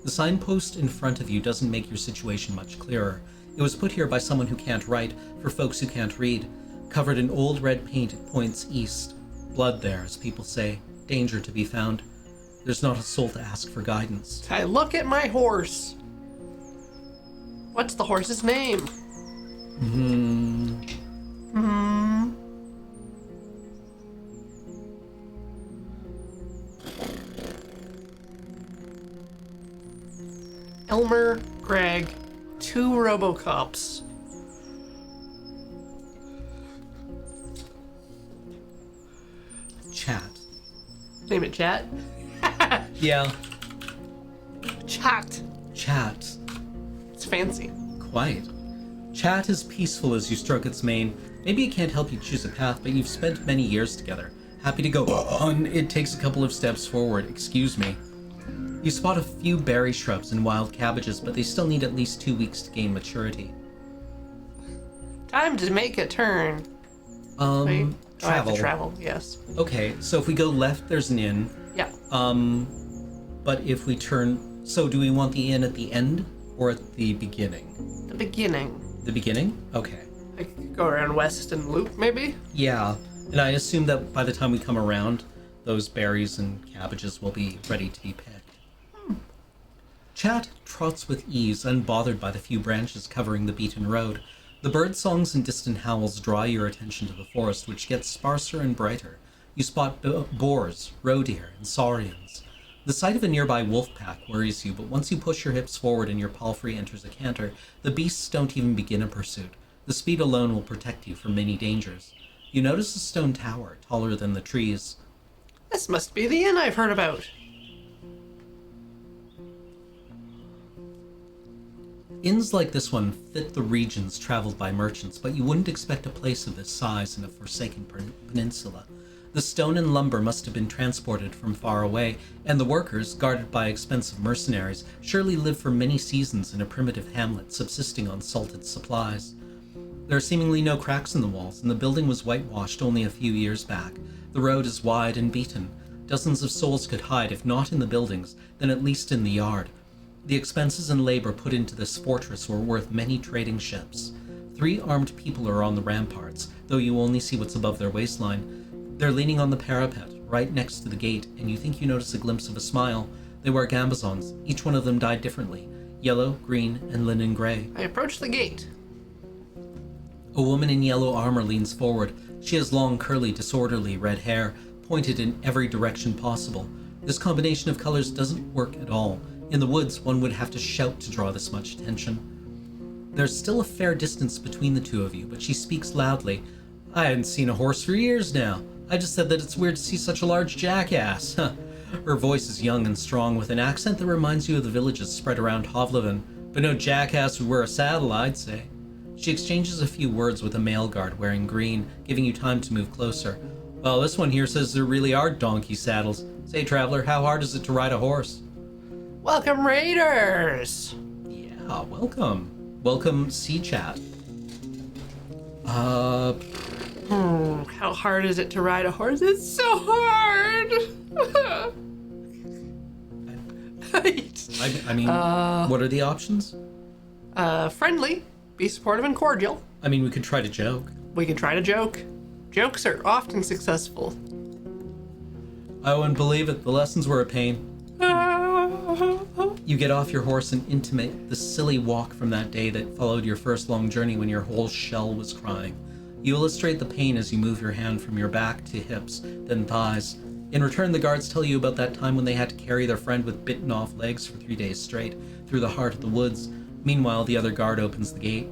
The signpost in front of you doesn't make your situation much clearer. It was put here by someone who can't write, for folks who can't read. Covered in old red paint, it points east. Blood there, as people say. Danger to be found. There's not a soul to ask for guidance. I look at my horse. What's the horse's name? Elmer, Greg, 2 Robocops. Chat. Name it Chat? Yeah. Chat. Chat. It's fancy. Quite. Chat is peaceful as you stroke its mane. Maybe it can't help you choose a path, but you've spent many years together. Happy to go on, it takes a couple of steps forward. Excuse me. You spot a few berry shrubs and wild cabbages, but they still need at least 2 weeks to gain maturity. Time to make a turn. Wait. Oh, I have to travel, yes. Okay, so if we go left, there's an inn. Yeah. But if we turn... So do we want the inn at the end or at the beginning? The beginning. The beginning? Okay. I could go around west and loop, maybe? Yeah, and I assume that by the time we come around, those berries and cabbages will be ready to be picked. Chat trots with ease, unbothered by the few branches covering the beaten road. The bird songs and distant howls draw your attention to the forest, which gets sparser and brighter. You spot boars, roe deer, and saurians. The sight of a nearby wolf pack worries you, but once you push your hips forward and your palfrey enters a canter, the beasts don't even begin a pursuit. The speed alone will protect you from many dangers. You notice a stone tower, taller than the trees. This must be the inn I've heard about. Inns like this one fit the regions traveled by merchants, but you wouldn't expect a place of this size in a forsaken peninsula. The stone and lumber must have been transported from far away, and the workers, guarded by expensive mercenaries, surely lived for many seasons in a primitive hamlet subsisting on salted supplies. There are seemingly no cracks in the walls, and the building was whitewashed only a few years back. The road is wide and beaten. Dozens of souls could hide, if not in the buildings, then at least in the yard. The expenses and labor put into this fortress were worth many trading ships. 3 armed people are on the ramparts, though you only see what's above their waistline. They're leaning on the parapet, right next to the gate, and you think you notice a glimpse of a smile. They wear gambazons. Each one of them died differently. Yellow, green, and linen gray. I approach the gate. A woman in yellow armor leans forward. She has long, curly, disorderly red hair, pointed in every direction possible. This combination of colors doesn't work at all. In the woods, one would have to shout to draw this much attention. There's still a fair distance between the two of you, but she speaks loudly. I hadn't seen a horse for years now. I just said that it's weird to see such a large jackass. Her voice is young and strong, with an accent that reminds you of the villages spread around Hovleven, but no jackass would wear a saddle, I'd say. She exchanges a few words with a male guard wearing green, giving you time to move closer. Well, this one here says there really are donkey saddles. Say, traveler, how hard is it to ride a horse? Welcome, raiders! Yeah, welcome. Welcome, Sea Chat. How hard is it to ride a horse? It's so hard! I mean, what are the options? Friendly, be supportive and cordial. I mean, we could try to joke. We can try to joke. Jokes are often successful. I wouldn't believe it. The lessons were a pain. You get off your horse and intimate the silly walk from that day that followed your first long journey when your whole shell was crying. You illustrate the pain as you move your hand from your back to hips, then thighs. In return, the guards tell you about that time when they had to carry their friend with bitten off legs for 3 days straight through the heart of the woods. Meanwhile, the other guard opens the gate.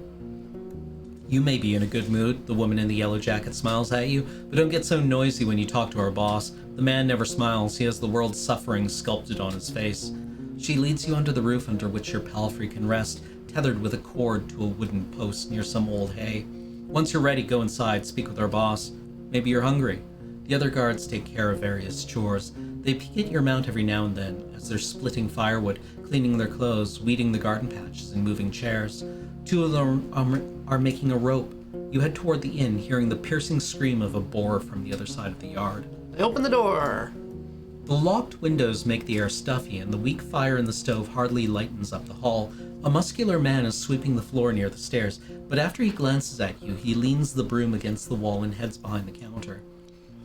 You may be in a good mood. The woman in the yellow jacket smiles at you, but don't get so noisy when you talk to our boss. The man never smiles. He has the world's suffering sculpted on his face. She leads you under the roof under which your palfrey can rest, tethered with a cord to a wooden post near some old hay. Once you're ready, go inside, speak with our boss. Maybe you're hungry. The other guards take care of various chores. They peek at your mount every now and then as they're splitting firewood, cleaning their clothes, weeding the garden patches, and moving chairs. 2 of them are making a rope. You head toward the inn, hearing the piercing scream of a boar from the other side of the yard. I open the door. The locked windows make the air stuffy, and the weak fire in the stove hardly lightens up the hall. A muscular man is sweeping the floor near the stairs, but after he glances at you, he leans the broom against the wall and heads behind the counter.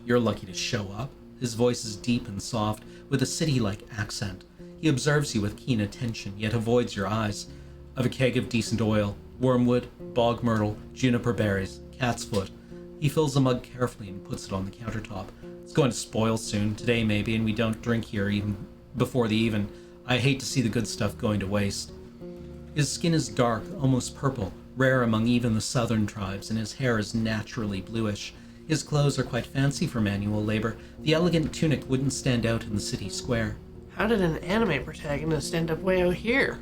You're lucky to show up. His voice is deep and soft, with a city-like accent. He observes you with keen attention, yet avoids your eyes. I've a keg of decent oil, wormwood, bog myrtle, juniper berries, cat's foot. He fills the mug carefully and puts it on the countertop. It's going to spoil soon, today maybe, and we don't drink here even before the even. I hate to see the good stuff going to waste. His skin is dark, almost purple, rare among even the southern tribes, and his hair is naturally bluish. His clothes are quite fancy for manual labor. The elegant tunic wouldn't stand out in the city square. How did an anime protagonist end up way out here?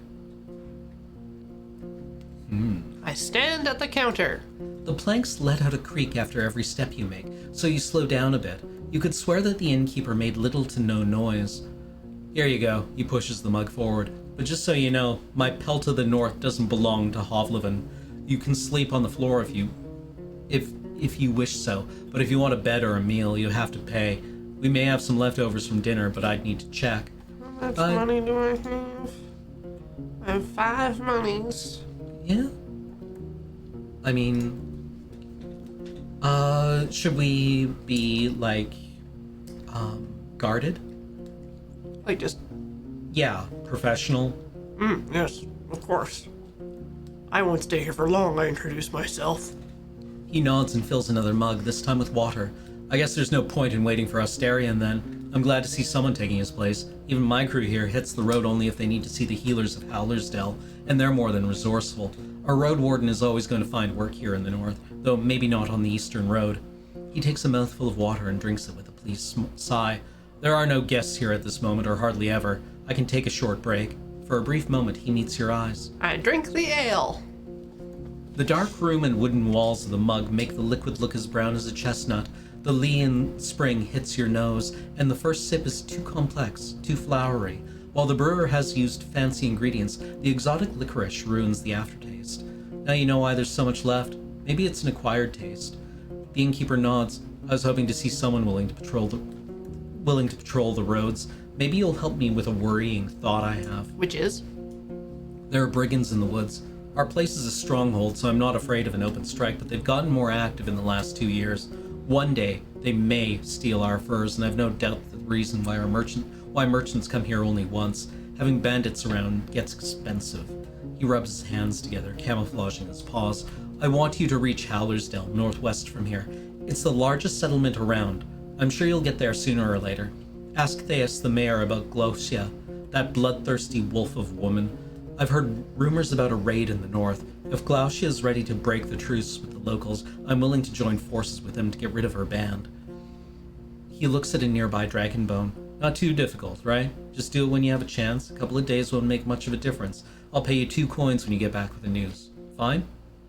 I stand at the counter. The planks let out a creak after every step you make, so you slow down a bit. You could swear that the innkeeper made little to no noise. Here you go, he pushes the mug forward. But just so you know, my pelt of the north doesn't belong to Hovleven. You can sleep on the floor if you wish so, but if you want a bed or a meal, you have to pay. We may have some leftovers from dinner, but I'd need to check. How much money do I have? I have 5 monies. Yeah? I mean, should we be, like, guarded? Like just... Yeah, professional. Yes, of course. I won't stay here for long, I introduce myself. He nods and fills another mug, this time with water. I guess there's no point in waiting for Asterion then. I'm glad to see someone taking his place. Even my crew here hits the road only if they need to see the healers of Howlersdale, and they're more than resourceful. Our Roadwarden is always going to find work here in the north, though maybe not on the eastern road. He takes a mouthful of water and drinks it with a pleased sigh. There are no guests here at this moment, or hardly ever. I can take a short break. For a brief moment, he meets your eyes. I drink the ale. The dark room and wooden walls of the mug make the liquid look as brown as a chestnut. The lean spring hits your nose, and the first sip is too complex, too flowery. While the brewer has used fancy ingredients, the exotic licorice ruins the aftertaste. Now you know why there's so much left. Maybe it's an acquired taste. The innkeeper nods. I was hoping to see someone willing to patrol the roads. Maybe you'll help me with a worrying thought I have. Which is? There are brigands in the woods. Our place is a stronghold, so I'm not afraid of an open strike, but they've gotten more active in the last 2 years. One day, they may steal our furs, and I've no doubt that the reason why merchants come here only once. Having bandits around gets expensive. He rubs his hands together, camouflaging his paws. I want you to reach Howlersdale, northwest from here. It's the largest settlement around. I'm sure you'll get there sooner or later. Ask Theus the mayor about Glaucia, that bloodthirsty wolf of woman. I've heard rumors about a raid in the north. If Glaucia is ready to break the truce with the locals, I'm willing to join forces with them to get rid of her band. He looks at a nearby dragon bone. Not too difficult, right? Just do it when you have a chance. A couple of days won't make much of a difference. I'll pay you 2 coins when you get back with the news. Fine?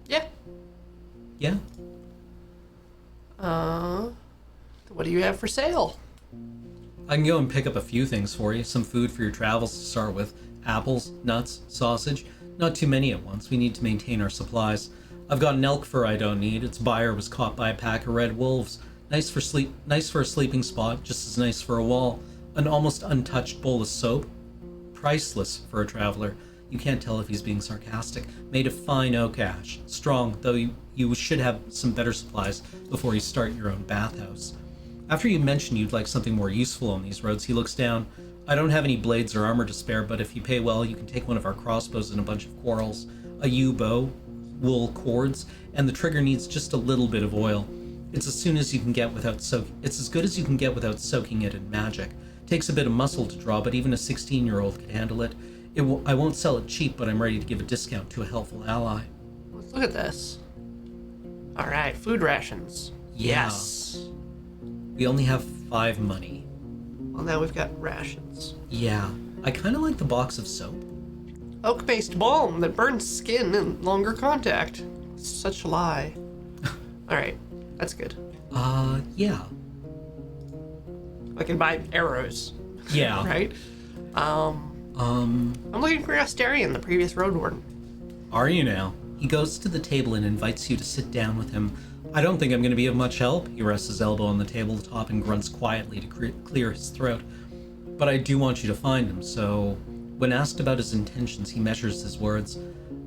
Yeah. Yeah? What do you have for sale? I can go and pick up a few things for you. Some food for your travels to start with. Apples, nuts, sausage. Not too many at once. We need to maintain our supplies. I've got an elk fur I don't need. Its buyer was caught by a pack of red wolves. Nice for a sleeping spot, just as nice for a wall. An almost untouched bowl of soap. Priceless for a traveler. You can't tell if he's being sarcastic. Made of fine oak ash. Strong, though you should have some better supplies before you start your own bathhouse. After you mention you'd like something more useful on these roads, he looks down. I don't have any blades or armor to spare, but if you pay well, you can take one of our crossbows and a bunch of quarrels, a yew bow, wool cords, and the trigger needs just a little bit of oil. It's as good as you can get without soaking it in magic. Takes a bit of muscle to draw, but even a 16-year-old could handle it. I won't sell it cheap, but I'm ready to give a discount to a helpful ally. Let's look at this. All right, food rations. Yeah. Yes. We only have 5 money. Well, now we've got rations. Yeah. I kind of like the box of soap. Oak-based balm that burns skin in longer contact. Such a lie. All right, that's good. Yeah. I can buy arrows. Yeah. Right? I'm looking for Asterion, the previous Roadwarden. Are you now? He goes to the table and invites you to sit down with him. I don't think I'm going to be of much help. He rests his elbow on the tabletop and grunts quietly to clear his throat. But I do want you to find him, so... When asked about his intentions, he measures his words.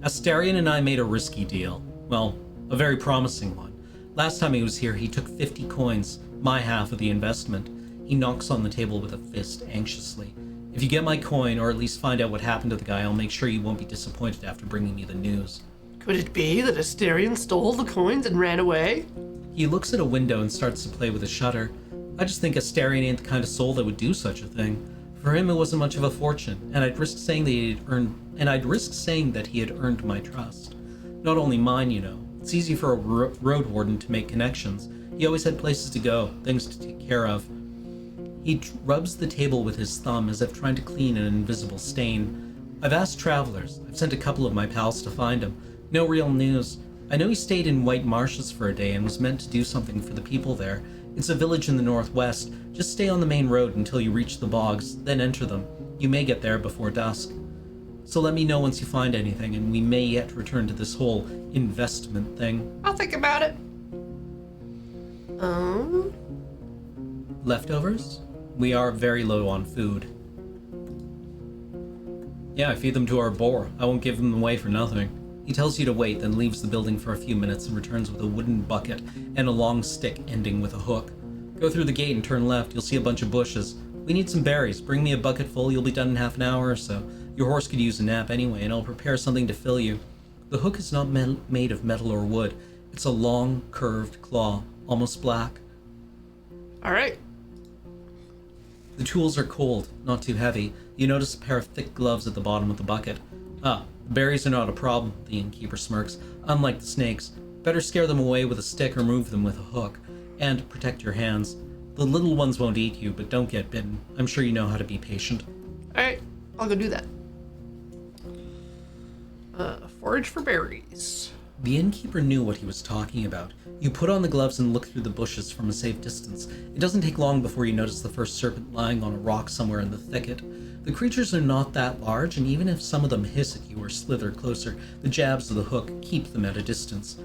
Asterion and I made a risky deal. Well, a very promising one. Last time he was here, he took 50 coins, my half of the investment. He knocks on the table with a fist, anxiously. If you get my coin, or at least find out what happened to the guy, I'll make sure you won't be disappointed after bringing me the news. Could it be that Asterion stole the coins and ran away? He looks at a window and starts to play with a shutter. I just think Asterion ain't the kind of soul that would do such a thing. For him, it wasn't much of a fortune, and I'd risk saying that he had earned my trust. Not only mine, you know. It's easy for a Roadwarden to make connections. He always had places to go, things to take care of. He rubs the table with his thumb as if trying to clean an invisible stain. I've asked travelers. I've sent a couple of my pals to find him. No real news. I know he stayed in White Marshes for a day and was meant to do something for the people there. It's a village in the northwest. Just stay on the main road until you reach the bogs, then enter them. You may get there before dusk. So let me know once you find anything, and we may yet return to this whole investment thing. I'll think about it. Leftovers? We are very low on food. Yeah, I feed them to our boar. I won't give them away for nothing. He tells you to wait, then leaves the building for a few minutes and returns with a wooden bucket and a long stick ending with a hook. Go through the gate and turn left. You'll see a bunch of bushes. We need some berries. Bring me a bucket full. You'll be done in half an hour or so. Your horse could use a nap anyway, and I'll prepare something to fill you. The hook is not made of metal or wood. It's a long, curved claw, almost black. All right. The tools are cold, not too heavy. You notice a pair of thick gloves at the bottom of the bucket. Ah, the berries are not a problem, the innkeeper smirks. Unlike the snakes, better scare them away with a stick or move them with a hook. And protect your hands. The little ones won't eat you, but don't get bitten. I'm sure you know how to be patient. All right, I'll go do that. Forage for berries. The innkeeper knew what he was talking about. You put on the gloves and look through the bushes from a safe distance. It doesn't take long before you notice the first serpent lying on a rock somewhere in the thicket. The creatures are not that large, and even if some of them hiss at you or slither closer, the jabs of the hook keep them at a distance.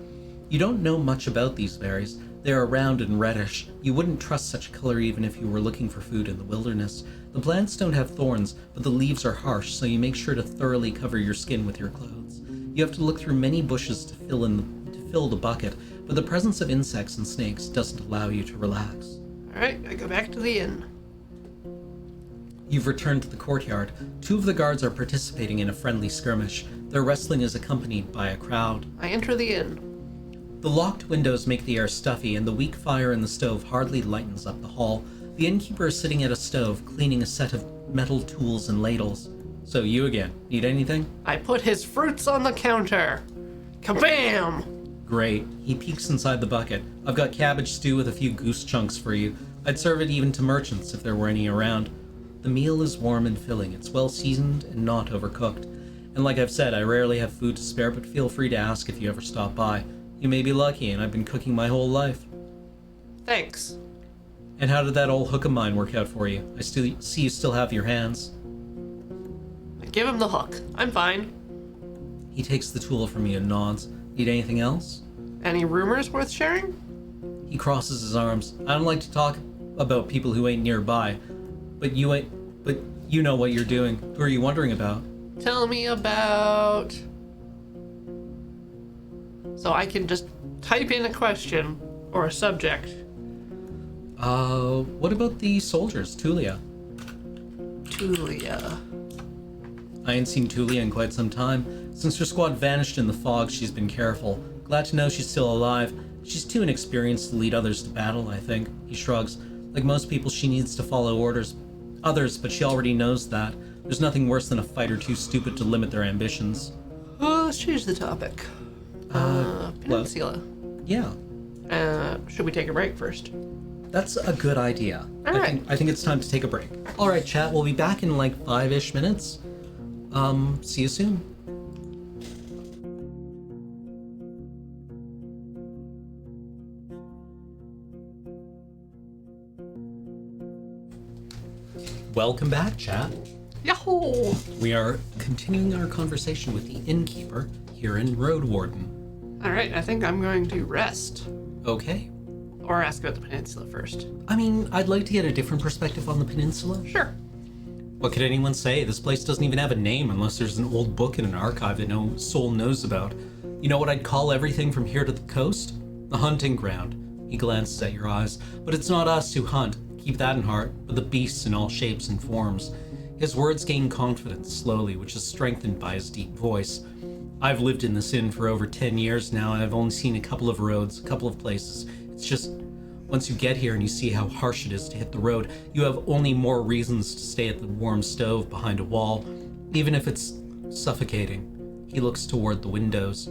You don't know much about these berries. They are round and reddish. You wouldn't trust such color even if you were looking for food in the wilderness. The plants don't have thorns, but the leaves are harsh, so you make sure to thoroughly cover your skin with your clothes. You have to look through many bushes to fill the bucket, but the presence of insects and snakes doesn't allow you to relax. Alright, I go back to the inn. You've returned to the courtyard. 2 of the guards are participating in a friendly skirmish. Their wrestling is accompanied by a crowd. I enter the inn. The locked windows make the air stuffy, and the weak fire in the stove hardly lightens up the hall. The innkeeper is sitting at a stove, cleaning a set of metal tools and ladles. So, you again. Need anything? I put his fruits on the counter. Kabam! Great. He peeks inside the bucket. I've got cabbage stew with a few goose chunks for you. I'd serve it even to merchants if there were any around. The meal is warm and filling. It's well seasoned and not overcooked. And like I've said, I rarely have food to spare, but feel free to ask if you ever stop by. You may be lucky, and I've been cooking my whole life. Thanks. And how did that old hook of mine work out for you? I see you still have your hands. Give him the hook. I'm fine. He takes the tool from you and nods. Need anything else? Any rumors worth sharing? He crosses his arms. I don't like to talk about people who ain't nearby, but you know what you're doing. Who are you wondering about? Tell me about... So I can just type in a question or a subject. What about the soldiers, Tulia? Tulia. I ain't seen Tulia in quite some time. Since her squad vanished in the fog, she's been careful. Glad to know she's still alive. She's too inexperienced to lead others to battle, I think. He shrugs. Like most people, she needs to follow others, but she already knows that. There's nothing worse than a fighter too stupid to limit their ambitions. Let's change the topic. Peninsula. Well, yeah. Should we take a break first? That's a good idea. All right. I think it's time to take a break. All right, chat. We'll be back in like 5-ish minutes. See you soon. Welcome back, chat. Yahoo! We are continuing our conversation with the innkeeper here in Roadwarden. Alright, I think I'm going to rest. Okay. Or ask about the peninsula first. I mean, I'd like to get a different perspective on the peninsula. Sure. What could anyone say? This place doesn't even have a name unless there's an old book in an archive that no soul knows about. You know what I'd call everything from here to the coast? The hunting ground. He glances at your eyes. But it's not us who hunt. Keep that in heart, but the beasts in all shapes and forms. His words gain confidence slowly, which is strengthened by his deep voice. I've lived in this inn for over 10 years now, and I've only seen a couple of roads, a couple of places. It's just, once you get here and you see how harsh it is to hit the road, you have only more reasons to stay at the warm stove behind a wall, even if it's suffocating. He looks toward the windows.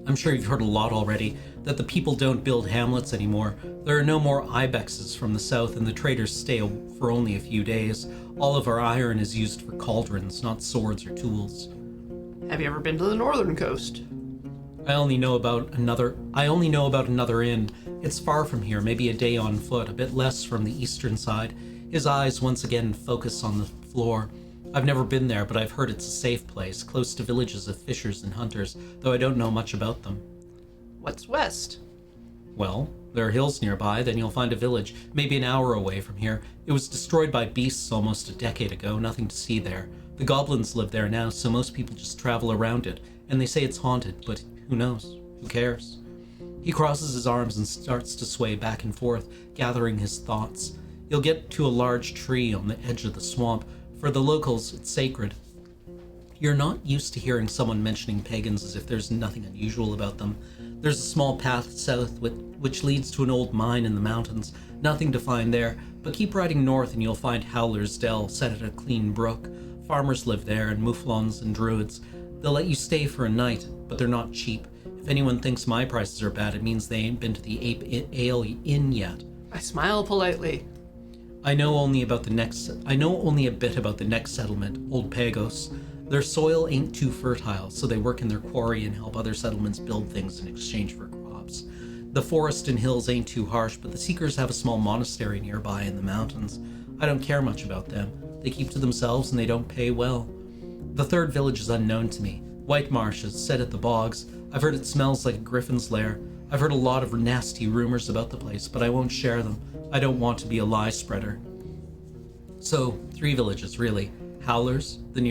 I'm sure you've heard a lot already, that the people don't build hamlets anymore. There are no more ibexes from the south, and the traders stay for only a few days. All of our iron is used for cauldrons, not swords or tools. Have you ever been to the northern coast? I only know about another inn. It's far from here, maybe a day on foot, a bit less from the eastern side. His eyes once again focus on the floor. I've never been there, but I've heard it's a safe place, close to villages of fishers and hunters, though I don't know much about them. What's west? Well, there are hills nearby, then you'll find a village, maybe an hour away from here. It was destroyed by beasts almost a decade ago, nothing to see there. The goblins live there now, so most people just travel around it, and they say it's haunted, but who knows? Who cares? He crosses his arms and starts to sway back and forth, gathering his thoughts. You'll get to a large tree on the edge of the swamp. For the locals, it's sacred. You're not used to hearing someone mentioning pagans as if there's nothing unusual about them. There's a small path south which leads to an old mine in the mountains. Nothing to find there, but keep riding north and you'll find Howler's Dell set at a clean brook. Farmers live there, and mouflons and druids. They'll let you stay for a night, but they're not cheap. If anyone thinks my prices are bad, it means they ain't been to the Ape Ale Inn yet. I smile politely. I know only a bit about the next settlement, Old Pagos. Their soil ain't too fertile, so they work in their quarry and help other settlements build things in exchange for crops. The forest and hills ain't too harsh, but the Seekers have a small monastery nearby in the mountains. I don't care much about them. They keep to themselves and they don't pay well. The third village is unknown to me. White marshes, set at the bogs. I've heard it smells like a griffin's lair. I've heard a lot of nasty rumors about the place, but I won't share them. I don't want to be a lie spreader. So, 3 villages, really. Howlers, the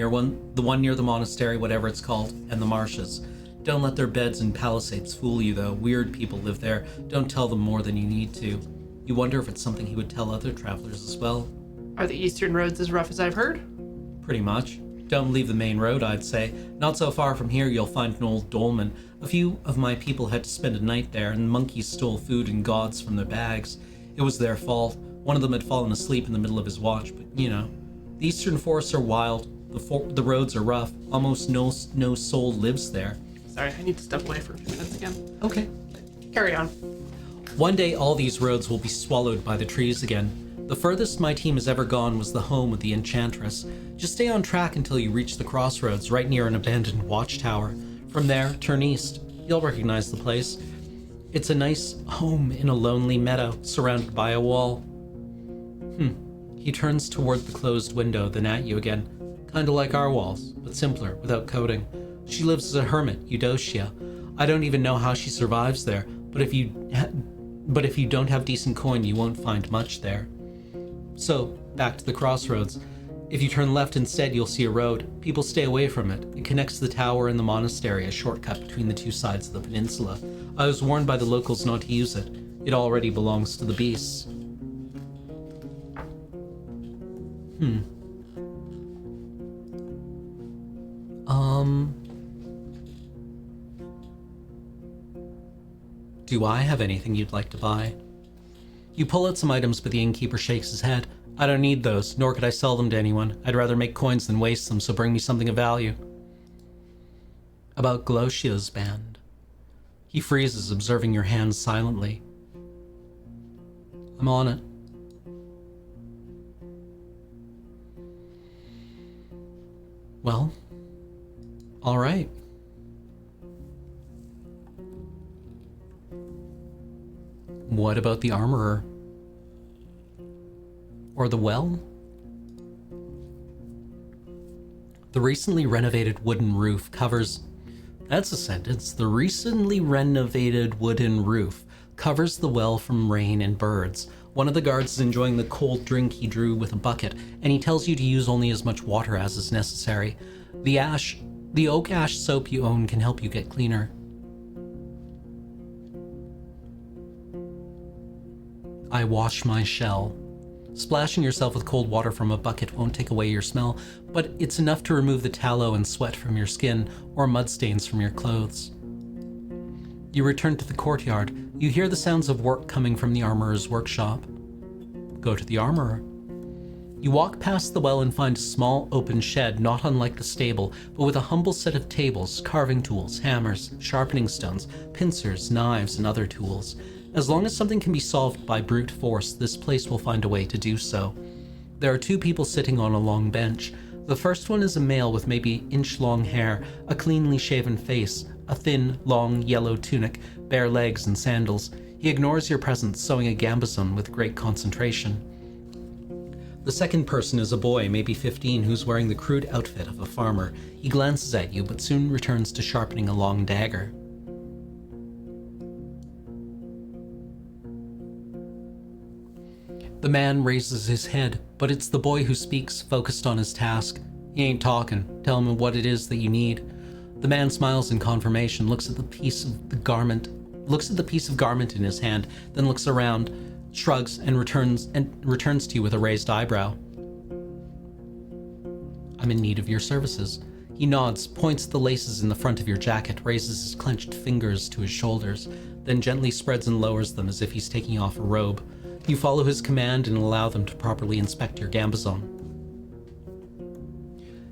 one near the monastery, whatever it's called, and the marshes. Don't let their beds and palisades fool you, though. Weird people live there. Don't tell them more than you need to. You wonder if it's something he would tell other travelers as well. Are the eastern roads as rough as I've heard? Pretty much. Don't leave the main road, I'd say. Not so far from here you'll find an old dolmen. A few of my people had to spend a night there, and monkeys stole food and gods from their bags. It was their fault. One of them had fallen asleep in the middle of his watch, but you know. The eastern forests are wild. The roads are rough. Almost no soul lives there. Sorry, I need to step away for a few minutes again. Okay. Carry on. One day all these roads will be swallowed by the trees again. The furthest my team has ever gone was the home of the Enchantress. Just stay on track until you reach the crossroads right near an abandoned watchtower. From there, turn east. You'll recognize the place. It's a nice home in a lonely meadow, surrounded by a wall. He turns toward the closed window, then at you again. Kinda like our walls, but simpler, without coating. She lives as a hermit, Eudocia. I don't even know how she survives there, but if you don't have decent coin, you won't find much there. So, back to the crossroads. If you turn left instead, you'll see a road. People stay away from it. It connects the tower and the monastery, a shortcut between the 2 sides of the peninsula. I was warned by the locals not to use it. It already belongs to the beasts. Do I have anything you'd like to buy? You pull out some items, but the innkeeper shakes his head. I don't need those, nor could I sell them to anyone. I'd rather make coins than waste them, so bring me something of value. About Glocia's band. He freezes, observing your hands silently. I'm on it. Well, all right. What about the armorer? Or the well? The recently renovated wooden roof covers... That's a sentence. The recently renovated wooden roof covers the well from rain and birds. One of the guards is enjoying the cold drink he drew with a bucket, and he tells you to use only as much water as is necessary. The oak ash soap you own can help you get cleaner. I wash my shell. Splashing yourself with cold water from a bucket won't take away your smell, but it's enough to remove the tallow and sweat from your skin or mud stains from your clothes. You return to the courtyard. You hear the sounds of work coming from the armorer's workshop. Go to the armorer. You walk past the well and find a small open shed not unlike the stable, but with a humble set of tables, carving tools, hammers, sharpening stones, pincers, knives, and other tools. As long as something can be solved by brute force, this place will find a way to do so. There are 2 people sitting on a long bench. The first one is a male with maybe inch-long hair, a cleanly shaven face, a thin, long, yellow tunic, bare legs, and sandals. He ignores your presence, sewing a gambesson with great concentration. The second person is a boy, maybe 15, who's wearing the crude outfit of a farmer. He glances at you, but soon returns to sharpening a long dagger. The man raises his head, but it's the boy who speaks, focused on his task. He ain't talking. Tell him what it is that you need. The man smiles in confirmation, looks at the piece of garment in his hand, then looks around, shrugs, and returns to you with a raised eyebrow. I'm in need of your services. He nods, points at the laces in the front of your jacket, raises his clenched fingers to his shoulders, then gently spreads and lowers them as if he's taking off a robe. You follow his command and allow them to properly inspect your gambesson.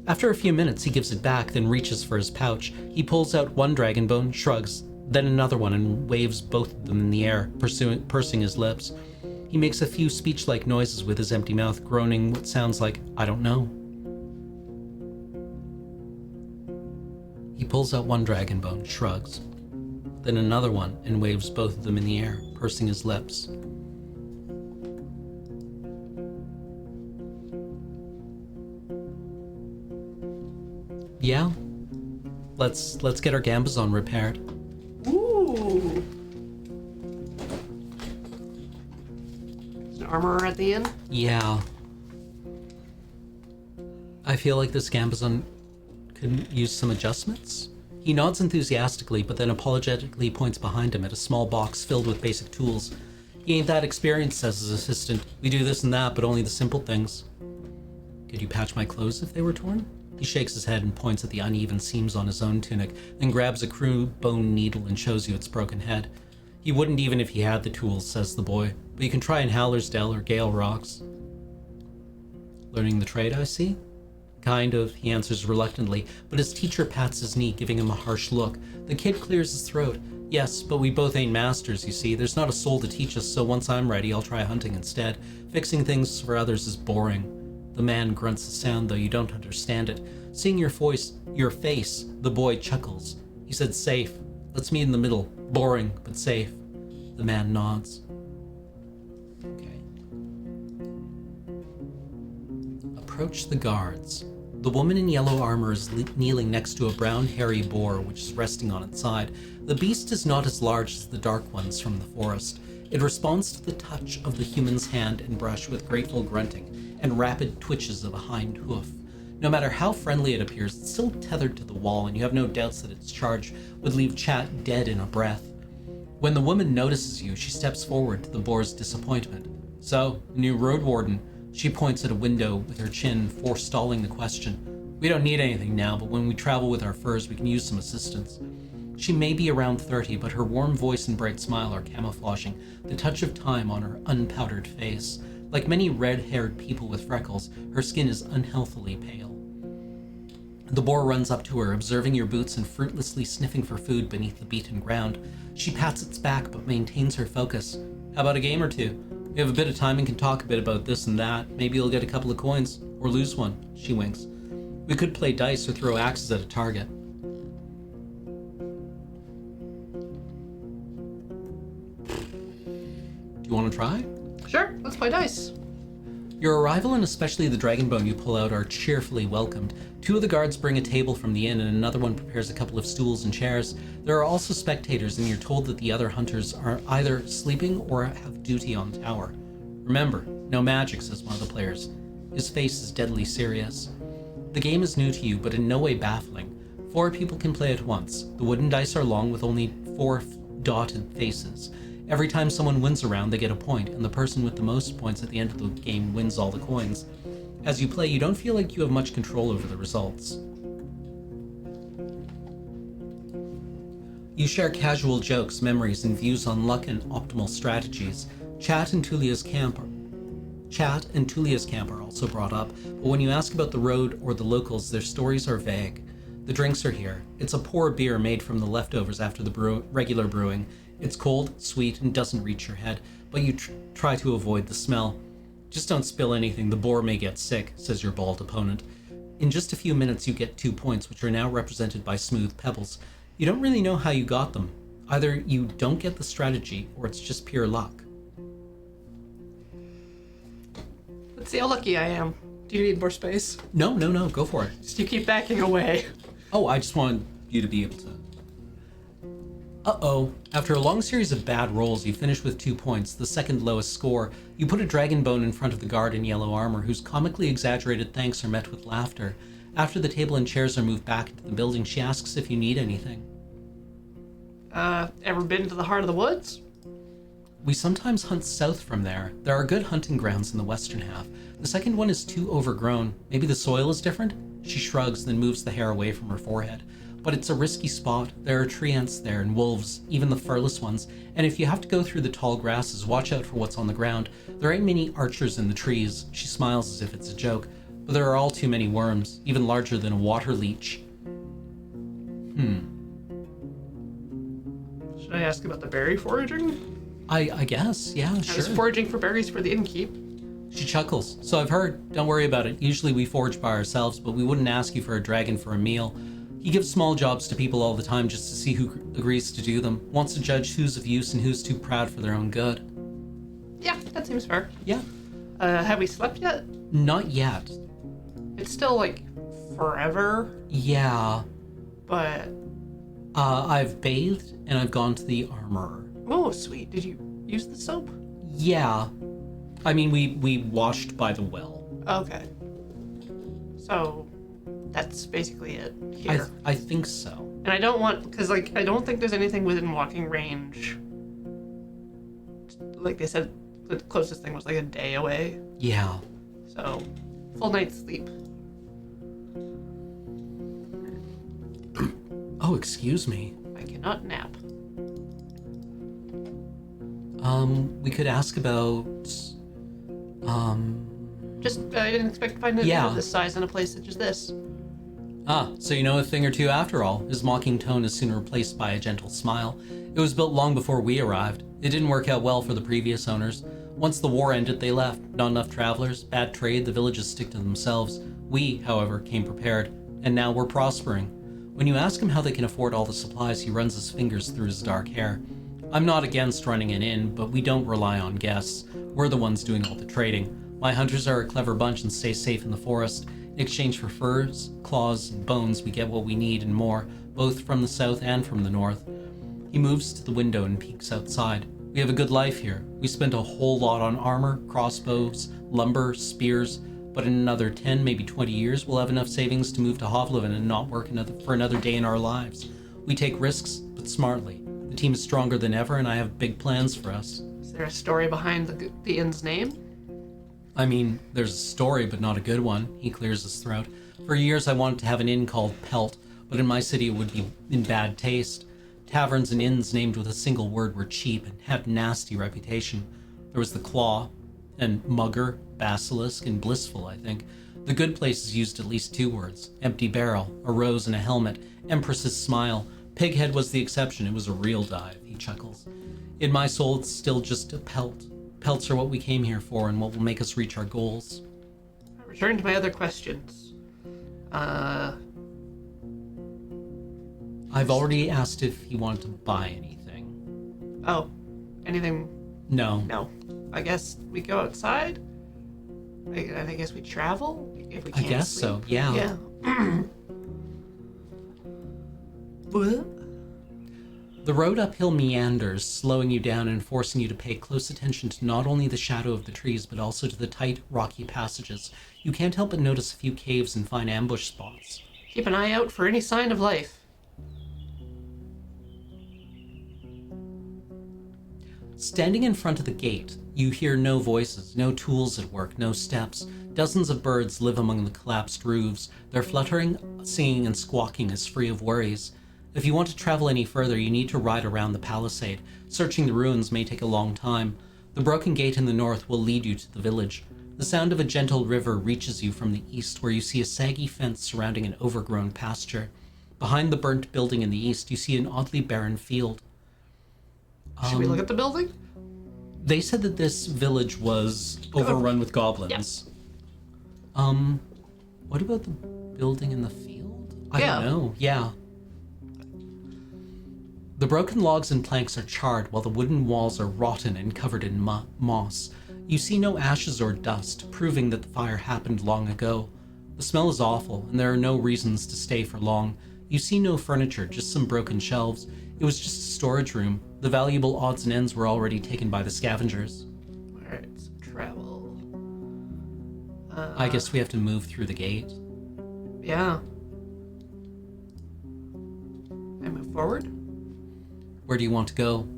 After a few minutes, he gives it back, then reaches for his pouch. He pulls out one dragon bone, shrugs, then another one, and waves both of them in the air, pursing his lips. He makes a few speech-like noises with his empty mouth, groaning what sounds like, I don't know. He pulls out one dragon bone, shrugs, then another one, and waves both of them in the air, pursing his lips. Yeah, let's get our Gambazon repaired. Ooh. Is an armorer at the inn? Yeah. I feel like this Gambazon could use some adjustments. He nods enthusiastically, but then apologetically points behind him at a small box filled with basic tools. He ain't that experienced, says his assistant. We do this and that, but only the simple things. Could you patch my clothes if they were torn? He shakes his head and points at the uneven seams on his own tunic, then grabs a crude bone needle and shows you its broken head. He wouldn't even if he had the tools, says the boy, but you can try in Hallersdale or Gale Rocks. Learning the trade, I see? Kind of, he answers reluctantly, but his teacher pats his knee, giving him a harsh look. The kid clears his throat. Yes, but we both ain't masters, you see. There's not a soul to teach us, so once I'm ready, I'll try hunting instead. Fixing things for others is boring. The man grunts a sound, though you don't understand it. Seeing your face, the boy chuckles. He said safe. Let's meet in the middle. Boring, but safe. The man nods. Okay. Approach the guards. The woman in yellow armor is kneeling next to a brown hairy boar which is resting on its side. The beast is not as large as the dark ones from the forest. It responds to the touch of the human's hand and brush with grateful grunting and rapid twitches of a hind hoof. No matter how friendly it appears, it's still tethered to the wall, and you have no doubts that its charge would leave Chat dead in a breath. When the woman notices you, she steps forward to the boar's disappointment. So, new Roadwarden. She points at a window with her chin, forestalling the question. We don't need anything now, but when we travel with our furs, we can use some assistance. She may be around 30, but her warm voice and bright smile are camouflaging the touch of time on her unpowdered face. Like many red-haired people with freckles, her skin is unhealthily pale. The boar runs up to her, observing your boots and fruitlessly sniffing for food beneath the beaten ground. She pats its back, but maintains her focus. How about a game or two? We have a bit of time and can talk a bit about this and that. Maybe you'll get a couple of coins, or lose one. She winks. We could play dice or throw axes at a target. Do you want to try? Sure, let's play dice. Your arrival and especially the dragonbone you pull out are cheerfully welcomed. Two of the guards bring a table from the inn and another one prepares a couple of stools and chairs. There are also spectators and you're told that the other hunters are either sleeping or have duty on the tower. Remember, no magic, says one of the players. His face is deadly serious. The game is new to you, but in no way baffling. 4 people can play at once. The wooden dice are long with only 4 dotted faces. Every time someone wins a round, they get a point, and the person with the most points at the end of the game wins all the coins. As you play, you don't feel like you have much control over the results. You share casual jokes, memories, and views on luck and optimal strategies. Chat and Tulia's camp are also brought up, but when you ask about the road or the locals, their stories are vague. The drinks are here. It's a poor beer made from the leftovers after the regular brewing. It's cold, sweet, and doesn't reach your head, but you try to avoid the smell. Just don't spill anything, the boar may get sick, says your bald opponent. In just a few minutes you get 2 points, which are now represented by smooth pebbles. You don't really know how you got them. Either you don't get the strategy, or it's just pure luck. Let's see how lucky I am. Do you need more space? No, go for it. Just you keep backing away. Oh, I just wanted you to be able to... Uh-oh. After a long series of bad rolls, you finish with 2 points, the second lowest score. You put a dragon bone in front of the guard in yellow armor, whose comically exaggerated thanks are met with laughter. After the table and chairs are moved back into the building, she asks if you need anything. Ever been to the heart of the woods? We sometimes hunt south from there. There are good hunting grounds in the western half. The second one is too overgrown. Maybe the soil is different? She shrugs, then moves the hair away from her forehead. But it's a risky spot. There are tree ants there and wolves, even the furless ones. And if you have to go through the tall grasses, watch out for what's on the ground. There ain't many archers in the trees. She smiles as if it's a joke. But there are all too many worms, even larger than a water leech. Should I ask about the berry foraging? I guess, yeah, sure. I was foraging for berries for the innkeep. She chuckles. So I've heard. Don't worry about it. Usually we forage by ourselves, but we wouldn't ask you for a dragon for a meal. He gives small jobs to people all the time just to see who agrees to do them. Wants to judge who's of use and who's too proud for their own good. Yeah, that seems fair. Yeah. Have we slept yet? Not yet. It's still, like, forever, Yeah. but... I've bathed and I've gone to the armorer. Oh, sweet. Did you use the soap? Yeah. I mean, we washed by the well. Okay. So, that's basically it here. I think so. And I don't want... Because, like, I don't think there's anything within walking range. Like they said, the closest thing was, like, a day away. Yeah. So, full night's sleep. Oh, excuse me. I cannot nap. We could ask about, Just, I didn't expect to find it Yeah. of this size in a place such as this. So you know a thing or two after all. His mocking tone is soon replaced by a gentle smile. It was built long before we arrived. It didn't work out well for the previous owners. Once the war ended, they left. Not enough travelers, bad trade, the villages stick to themselves. We, however, came prepared, and now we're prospering. When you ask him how they can afford all the supplies, he runs his fingers through his dark hair. I'm not against running an inn, but we don't rely on guests. We're the ones doing all the trading. My hunters are a clever bunch and stay safe in the forest. In exchange for furs, claws, and bones, we get what we need and more, both from the south and from the north. He moves to the window and peeks outside. We have a good life here. We spent a whole lot on armor, crossbows, lumber, spears, but in another 10, maybe 20 years, we'll have enough savings to move to Hovlevin and not work for another day in our lives. We take risks, but smartly. The team is stronger than ever, and I have big plans for us. Is there a story behind the inn's name? I mean, there's a story, but not a good one. He clears his throat. For years, I wanted to have an inn called Pelt, but in my city it would be in bad taste. Taverns and inns named with a single word were cheap and had nasty reputation. There was the Claw, and Mugger, Basilisk, and Blissful, I think. The good places used at least 2 words. Empty barrel, a rose and a helmet, Empress's smile. Pighead was the exception. It was a real dive, he chuckles. In my soul, it's still just a pelt. Pelts are what we came here for and what will make us reach our goals. I return to my other questions. I've already asked if he wanted to buy anything. Oh, anything? No. No. I guess we go outside? I guess we travel? If we I can't guess sleep. so, yeah. Yeah. What? The road uphill meanders, slowing you down and forcing you to pay close attention to not only the shadow of the trees, but also to the tight, rocky passages. You can't help but notice a few caves and fine ambush spots. Keep an eye out for any sign of life. Standing in front of the gate, you hear no voices, no tools at work, no steps. Dozens of birds live among the collapsed roofs. Their fluttering, singing, and squawking is free of worries. If you want to travel any further, you need to ride around the palisade. Searching the ruins may take a long time. The broken gate in the north will lead you to the village. The sound of a gentle river reaches you from the east, where you see a saggy fence surrounding an overgrown pasture. Behind the burnt building in the east, you see an oddly barren field. Should we look at the building? They said that this village was overrun with goblins. What about the building in the field? I don't know. Yeah. The broken logs and planks are charred, while the wooden walls are rotten and covered in moss. You see no ashes or dust, proving that the fire happened long ago. The smell is awful, and there are no reasons to stay for long. You see no furniture, just some broken shelves. It was just a storage room. The valuable odds and ends were already taken by the scavengers. Alright, so travel. I guess we have to move through the gate. Yeah. I move forward? Where do you want to go?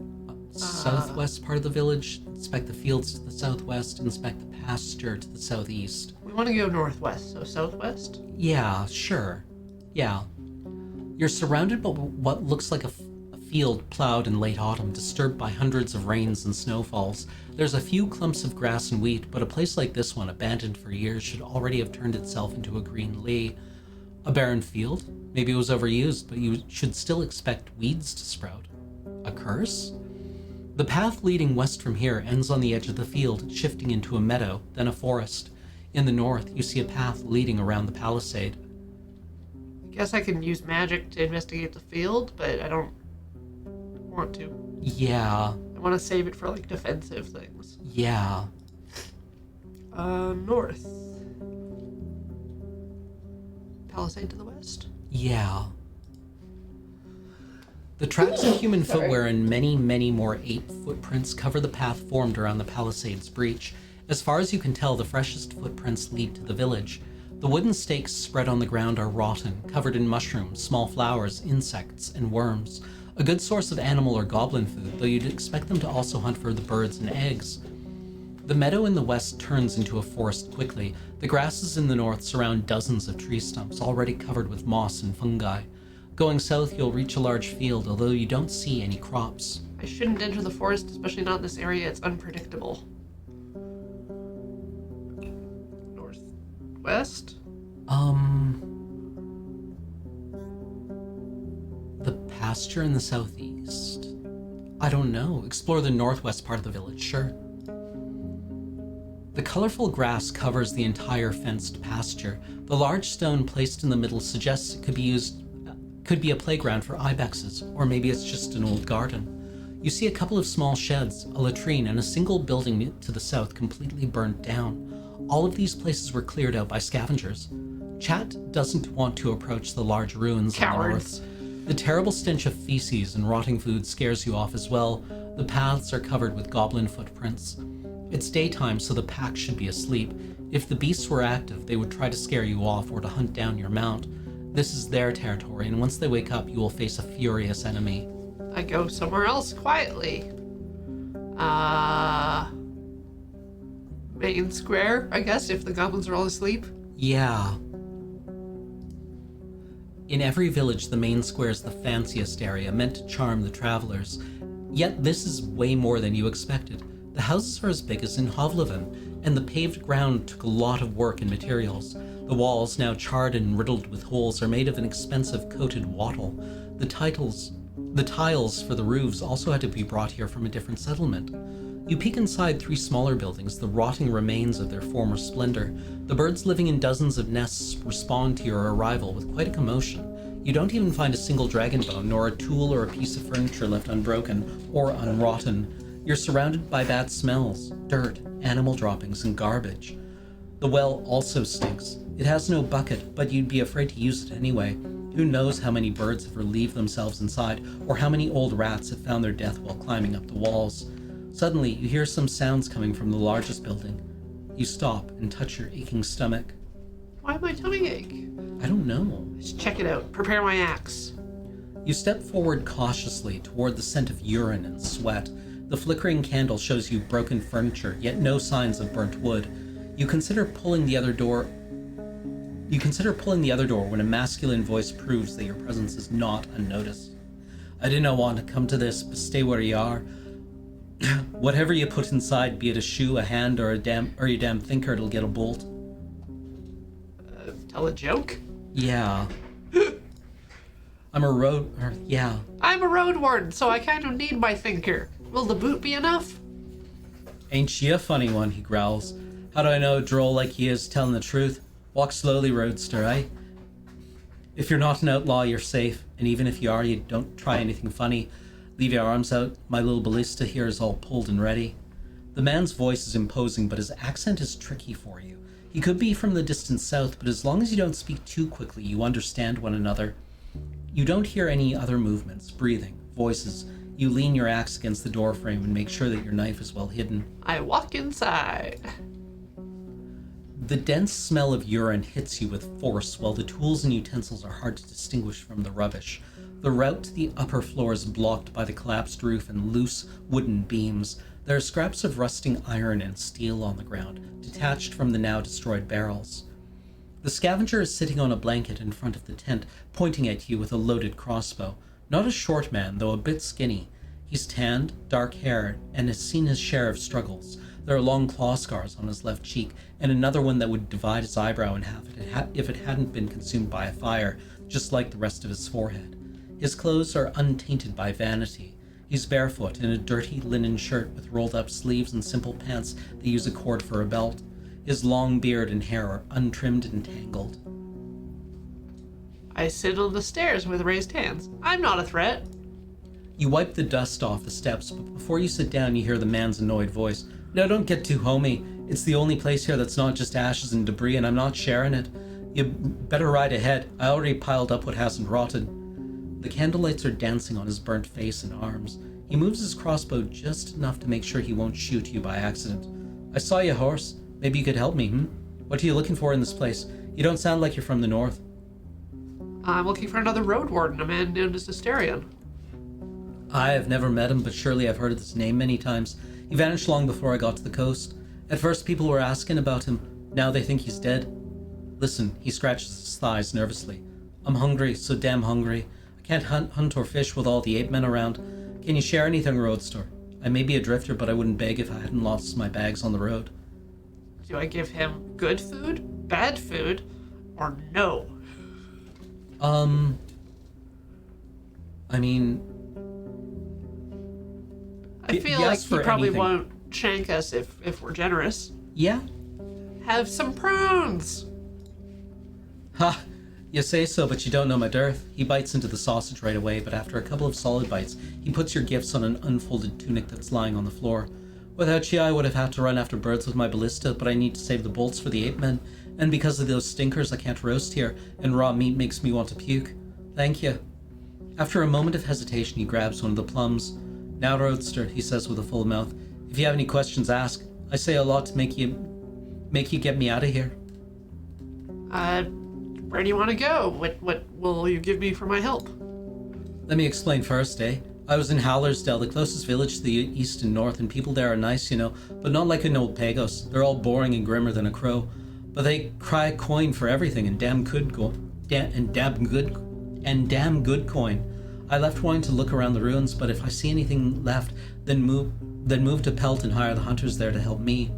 Southwest part of the village, inspect the fields to the southwest, inspect the pasture to the southeast. We want to go northwest, so southwest? Yeah, sure. Yeah. You're surrounded by what looks like a field plowed in late autumn, disturbed by hundreds of rains and snowfalls. There's a few clumps of grass and wheat, but a place like this one, abandoned for years, should already have turned itself into a green lea. A barren field? Maybe it was overused, but you should still expect weeds to sprout. A curse? The path leading west from here ends on the edge of the field, shifting into a meadow, then a forest. In the north, you see a path leading around the palisade. guess I can use magic to investigate the field, but I don't want to. Yeah. I want to save it for, like, defensive things. Yeah. North. Palisade to the west. Yeah. The tracks of human footwear and many, many more ape footprints cover the path formed around the palisade's breach. As far as you can tell, the freshest footprints lead to the village. The wooden stakes spread on the ground are rotten, covered in mushrooms, small flowers, insects, and worms. A good source of animal or goblin food, though you'd expect them to also hunt for the birds and eggs. The meadow in the west turns into a forest quickly. The grasses in the north surround dozens of tree stumps, already covered with moss and fungi. Going south, you'll reach a large field, although you don't see any crops. I shouldn't enter the forest, especially not in this area. It's unpredictable. Northwest? The pasture in the southeast? I don't know. Explore the northwest part of the village, sure. The colorful grass covers the entire fenced pasture. The large stone placed in the middle suggests it could be a playground for ibexes, or maybe it's just an old garden. You see a couple of small sheds, a latrine, and a single building to the south completely burnt down. All of these places were cleared out by scavengers. Chat doesn't want to approach the large ruins in the north. The terrible stench of feces and rotting food scares you off as well. The paths are covered with goblin footprints. It's daytime, so the pack should be asleep. If the beasts were active, they would try to scare you off or to hunt down your mount. This is their territory, and once they wake up, you will face a furious enemy. I go somewhere else quietly. Main square, I guess, if the goblins are all asleep. Yeah. In every village, the main square is the fanciest area, meant to charm the travelers. Yet this is way more than you expected. The houses are as big as in Hovleven, and the paved ground took a lot of work and materials. The walls, now charred and riddled with holes, are made of an expensive coated wattle. The tiles for the roofs also had to be brought here from a different settlement. You peek inside 3 smaller buildings, the rotting remains of their former splendor. The birds living in dozens of nests respond to your arrival with quite a commotion. You don't even find a single dragon bone, nor a tool or a piece of furniture left unbroken or unrotten. You're surrounded by bad smells, dirt, animal droppings, and garbage. The well also stinks. It has no bucket, but you'd be afraid to use it anyway. Who knows how many birds have relieved themselves inside, or how many old rats have found their death while climbing up the walls. Suddenly, you hear some sounds coming from the largest building. You stop and touch your aching stomach. Why my tummy ache? I don't know. Let's check it out. Prepare my axe. You step forward cautiously toward the scent of urine and sweat. The flickering candle shows you broken furniture, yet no signs of burnt wood. You consider pulling the other door when a masculine voice proves that your presence is not unnoticed. I did not want to come to this, but stay where you are. Whatever you put inside, be it a shoe, a hand, or your damn thinker, it'll get a bolt. Tell a joke? Yeah. I'm a Roadwarden, so I kind of need my thinker. Will the boot be enough? Ain't she a funny one, he growls. How do I know a droll like he is telling the truth? Walk slowly, roadster, eh? If you're not an outlaw, you're safe, and even if you are, you don't try anything funny. Leave your arms out. My little ballista here is all pulled and ready. The man's voice is imposing, but his accent is tricky for you. He could be from the distant south, but as long as you don't speak too quickly, you understand one another. You don't hear any other movements, breathing, voices. You lean your axe against the doorframe and make sure that your knife is well hidden. I walk inside. The dense smell of urine hits you with force, while the tools and utensils are hard to distinguish from the rubbish. The route to the upper floor is blocked by the collapsed roof and loose wooden beams. There are scraps of rusting iron and steel on the ground, detached from the now destroyed barrels. The scavenger is sitting on a blanket in front of the tent, pointing at you with a loaded crossbow. Not a short man, though a bit skinny. He's tanned, dark-haired, and has seen his share of struggles. There are long claw scars on his left cheek, and another one that would divide his eyebrow in half if it hadn't been consumed by a fire, just like the rest of his forehead. His clothes are untainted by vanity. He's barefoot in a dirty linen shirt with rolled-up sleeves and simple pants that use a cord for a belt. His long beard and hair are untrimmed and tangled. I sit on the stairs with raised hands. I'm not a threat. You wipe the dust off the steps, but before you sit down, you hear the man's annoyed voice. No, don't get too homey. It's the only place here that's not just ashes and debris, and I'm not sharing it. You better ride ahead. I already piled up what hasn't rotted. The candlelights are dancing on his burnt face and arms. He moves his crossbow just enough to make sure he won't shoot you by accident. I saw your horse. Maybe you could help me, What are you looking for in this place? You don't sound like you're from the north. I'm looking for another Roadwarden, a man known as Asterion. I have never met him, but surely I've heard of his name many times. He vanished long before I got to the coast. At first people were asking about him. Now they think he's dead. Listen, he scratches his thighs nervously. I'm hungry, so damn hungry. I can't hunt or fish with all the ape men around. Can you share anything, Roadster? I may be a drifter, but I wouldn't beg if I hadn't lost my bags on the road. Do I give him good food, bad food, or no? I mean... I feel like he probably won't shank us if we're generous. Yeah? Have some prawns! Ha! You say so, but you don't know my dearth. He bites into the sausage right away, but after a couple of solid bites, he puts your gifts on an unfolded tunic that's lying on the floor. Without you, I would have had to run after birds with my ballista, but I need to save the bolts for the ape men, and because of those stinkers, I can't roast here, and raw meat makes me want to puke. Thank you. After a moment of hesitation, he grabs one of the plums. Now, Roadster, he says with a full mouth, if you have any questions, ask. I say a lot to make you get me out of here. Where do you want to go? What will you give me for my help? Let me explain first, I was in Hallersdale, the closest village to the east and north, and people there are nice, but not like in old Pagos. They're all boring and grimmer than a crow. But they cry coin for everything, and damn good coin. I left wanting to look around the ruins, but if I see anything left, then move to Pelt and hire the hunters there to help me.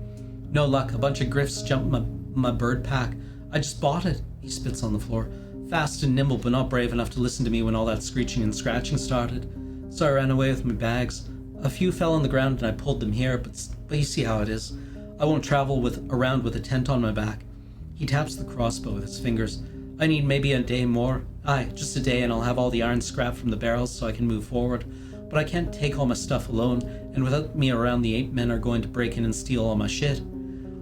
No luck. A bunch of griffs jumped my bird pack. I just bought it. He spits on the floor. Fast and nimble, but not brave enough to listen to me when all that screeching and scratching started. So I ran away with my bags. A few fell on the ground and I pulled them here, but you see how it is. I won't travel around with a tent on my back. He taps the crossbow with his fingers. I need maybe a day more. Aye, just a day, and I'll have all the iron scrap from the barrels so I can move forward. But I can't take all my stuff alone, and without me around, the ape men are going to break in and steal all my shit.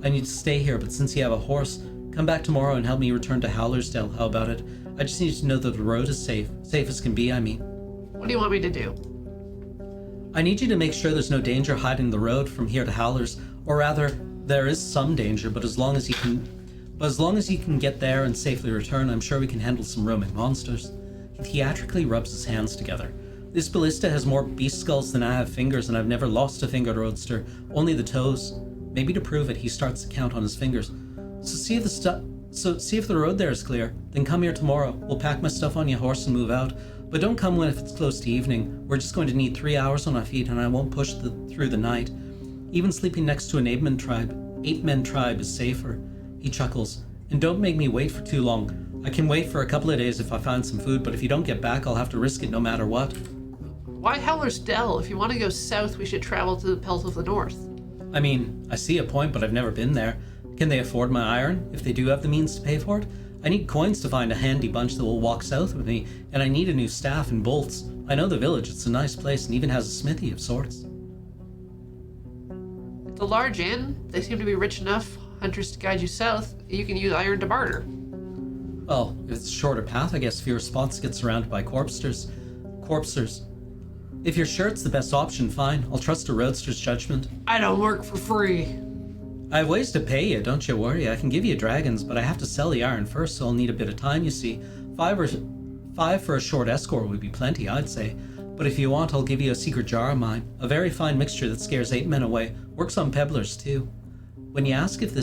I need to stay here, but since you have a horse, come back tomorrow and help me return to Hallersdale. How about it? I just need to know that the road is safe. Safe as can be, I mean. What do you want me to do? I need you to make sure there's no danger hiding the road from here to Howlers, or rather, there is some danger, but as long as you can get there and safely return, I'm sure we can handle some roaming monsters. He theatrically rubs his hands together. This ballista has more beast skulls than I have fingers, and I've never lost a finger, Roadster, only the toes. Maybe to prove it, he starts to count on his fingers. So see if the road there is clear. Then come here tomorrow. We'll pack my stuff on your horse and move out. But don't come when if it's close to evening. We're just going to need 3 hours on our feet, and I won't push through the night. Even sleeping next to an ape men tribe is safer. He chuckles. And don't make me wait for too long. I can wait for a couple of days if I find some food, but if you don't get back, I'll have to risk it no matter what. Why Hallersdale? If you want to go south, we should travel to the Pelt of the North. I mean, I see a point, but I've never been there. Can they afford my iron, if they do have the means to pay for it? I need coins to find a handy bunch that will walk south with me, and I need a new staff and bolts. I know the village, it's a nice place, and even has a smithy of sorts. It's a large inn. They seem to be rich enough hunters to guide you south. You can use iron to barter. Well, if it's a shorter path, I guess fewer spots to get surrounded by corpsers. If you're sure it's the best option, fine. I'll trust a roadster's judgment. I don't work for free. I have ways to pay you, don't you worry. I can give you dragons, but I have to sell the iron first, so I'll need a bit of time, you see. Five for a short escort would be plenty, I'd say. But if you want, I'll give you a secret jar of mine. A very fine mixture that scares ape men away. Works on pebblers, too. When you ask if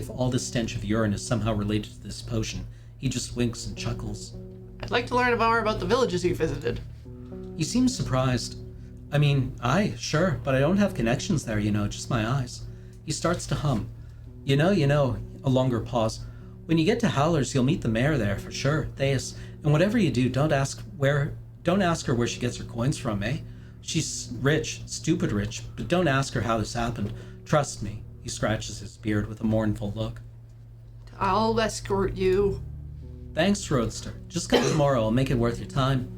all this stench of urine is somehow related to this potion, he just winks and chuckles. I'd like to learn more about the villages you visited. He seems surprised. I mean, aye, sure, but I don't have connections there, just my eyes. He starts to hum. You know, a longer pause. When you get to Howlers, you'll meet the mayor there, for sure, Theus. And whatever you do, don't ask her where she gets her coins from, eh? She's rich, stupid rich, but don't ask her how this happened. Trust me. He scratches his beard with a mournful look. I'll escort you. Thanks, Roadster. Just come tomorrow. I'll make it worth your time.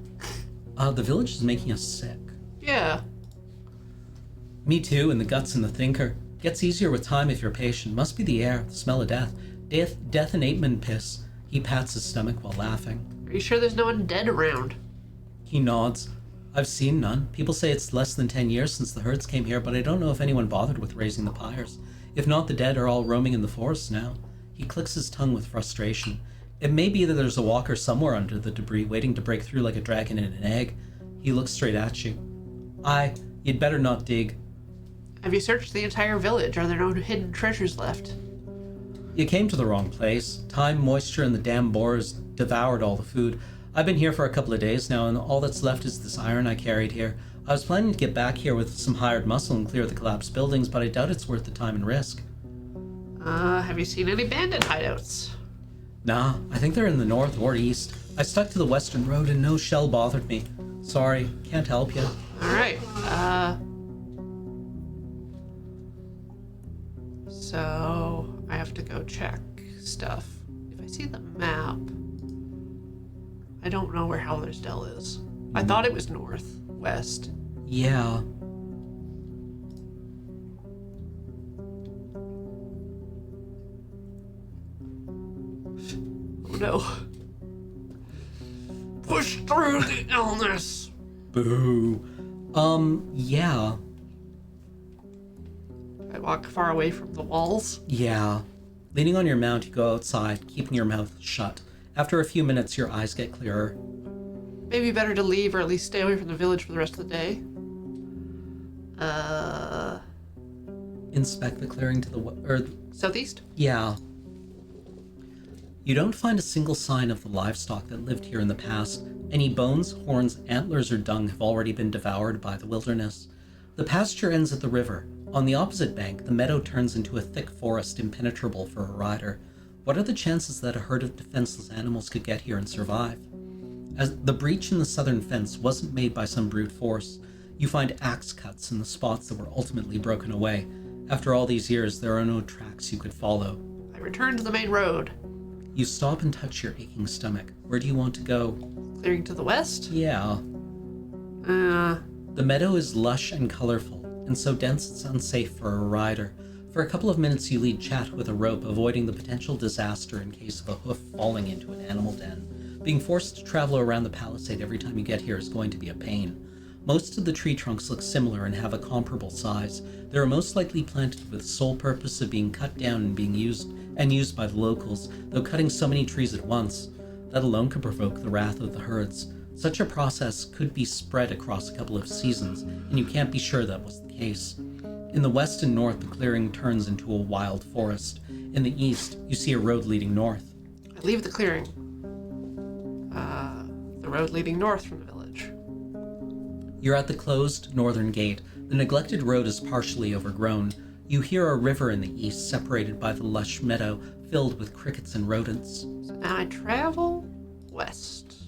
The village is making us sick. Yeah. Me too, and the guts and the thinker. Gets easier with time if you're patient. Must be the air, the smell of death. Death and ape-man piss. He pats his stomach while laughing. Are you sure there's no one dead around? He nods. I've seen none. People say it's less than 10 years since the herds came here, but I don't know if anyone bothered with raising the pyres. If not, the dead are all roaming in the forest now. He clicks his tongue with frustration. It may be that there's a walker somewhere under the debris, waiting to break through like a dragon in an egg. He looks straight at you. You'd better not dig. Have you searched the entire village? Are there no hidden treasures left? You came to the wrong place. Time, moisture, and the damn boars devoured all the food. I've been here for a couple of days now, and all that's left is this iron I carried here. I was planning to get back here with some hired muscle and clear the collapsed buildings, but I doubt it's worth the time and risk. Have you seen any bandit hideouts? Nah, I think they're in the north or east. I stuck to the western road and no shell bothered me. Sorry, can't help you. Alright, so I have to go check stuff. If I see the map, I don't know where Howler's Dell is. I thought it was north, west. Yeah. Oh no. Push through the illness. Boo. Yeah. I walk far away from the walls. Yeah. Leaning on your mount, you go outside, keeping your mouth shut. After a few minutes, your eyes get clearer. Maybe better to leave or at least stay away from the village for the rest of the day. Inspect the clearing to the Southeast? Yeah. You don't find a single sign of the livestock that lived here in the past. Any bones, horns, antlers, or dung have already been devoured by the wilderness. The pasture ends at the river. On the opposite bank, the meadow turns into a thick forest impenetrable for a rider. What are the chances that a herd of defenseless animals could get here and survive? As the breach in the southern fence wasn't made by some brute force, you find axe cuts in the spots that were ultimately broken away. After all these years, there are no tracks you could follow. I return to the main road. You stop and touch your aching stomach. Where do you want to go? Clearing to the west? Yeah. The meadow is lush and colorful, and so dense it's unsafe for a rider. For a couple of minutes you lead chat with a rope, avoiding the potential disaster in case of a hoof falling into an animal den. Being forced to travel around the palisade every time you get here is going to be a pain. Most of the tree trunks look similar and have a comparable size. They are most likely planted with the sole purpose of being cut down and being used by the locals, though cutting so many trees at once, that alone could provoke the wrath of the herds. Such a process could be spread across a couple of seasons, and you can't be sure that was the case. In the west and north, the clearing turns into a wild forest. In the east, you see a road leading north. I leave the clearing. The road leading north from the village. You're at the closed northern gate. The neglected road is partially overgrown. You hear a river in the east, separated by the lush meadow, filled with crickets and rodents. So now I travel west.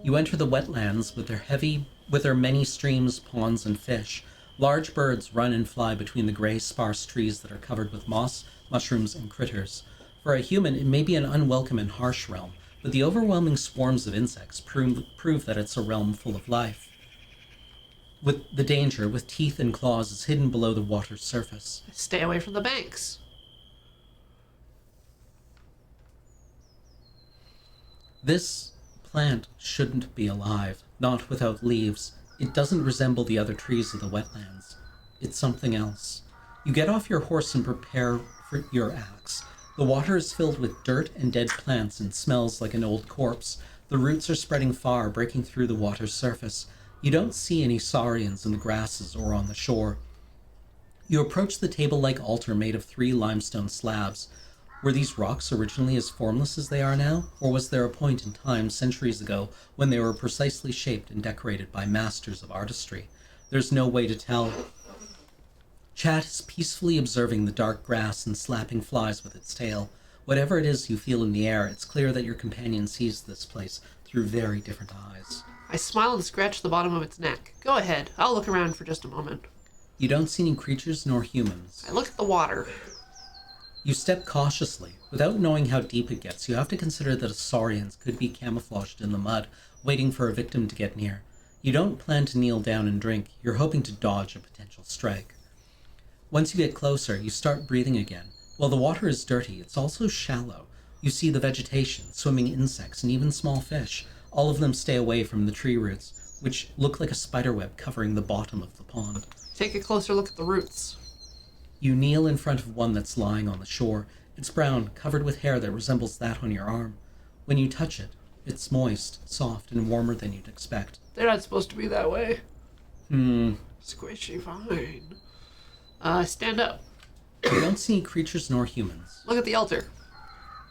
You enter the wetlands with their many streams, ponds, and fish. Large birds run and fly between the gray, sparse trees that are covered with moss, mushrooms, and critters. For a human, it may be an unwelcome and harsh realm, but the overwhelming swarms of insects prove that it's a realm full of life. With the danger, with teeth and claws, is hidden below the water's surface. Stay away from the banks. This plant shouldn't be alive, not without leaves. It doesn't resemble the other trees of the wetlands. It's something else. You get off your horse and prepare for your axe. The water is filled with dirt and dead plants and smells like an old corpse. The roots are spreading far, breaking through the water's surface. You don't see any saurians in the grasses or on the shore. You approach the table-like altar made of 3 limestone slabs. Were these rocks originally as formless as they are now, or was there a point in time centuries ago when they were precisely shaped and decorated by masters of artistry? There's no way to tell. Chat is peacefully observing the dark grass and slapping flies with its tail. Whatever it is you feel in the air, it's clear that your companion sees this place through very different eyes. I smile and scratch the bottom of its neck. Go ahead. I'll look around for just a moment. You don't see any creatures nor humans. I look at the water. You step cautiously. Without knowing how deep it gets, you have to consider that a saurians could be camouflaged in the mud, waiting for a victim to get near. You don't plan to kneel down and drink. You're hoping to dodge a potential strike. Once you get closer, you start breathing again. While the water is dirty, it's also shallow. You see the vegetation, swimming insects, and even small fish. All of them stay away from the tree roots, which look like a spiderweb covering the bottom of the pond. Take a closer look at the roots. You kneel in front of one that's lying on the shore. It's brown, covered with hair that resembles that on your arm. When you touch it, it's moist, soft, and warmer than you'd expect. They're not supposed to be that way. Squishy, fine. Stand up. You don't see creatures nor humans. Look at the altar.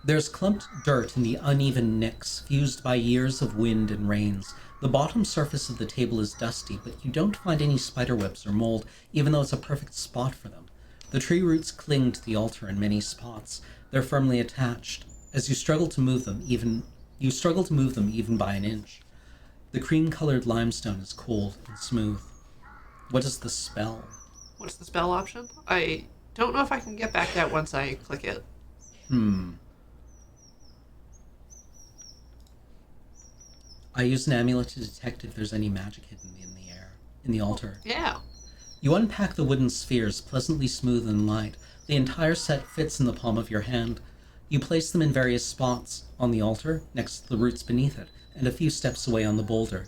There's clumped dirt in the uneven nicks, fused by years of wind and rains. The bottom surface of the table is dusty, but you don't find any spiderwebs or mold, even though it's a perfect spot for them. The tree roots cling to the altar in many spots. They're firmly attached. As you struggle to move them even by an inch. The cream-colored limestone is cold and smooth. What is the spell? What's the spell option? I don't know if I can get back that once I click it. I use an amulet to detect if there's any magic hidden in the altar. Yeah. You unpack the wooden spheres, pleasantly smooth and light. The entire set fits in the palm of your hand. You place them in various spots, on the altar, next to the roots beneath it, and a few steps away on the boulder.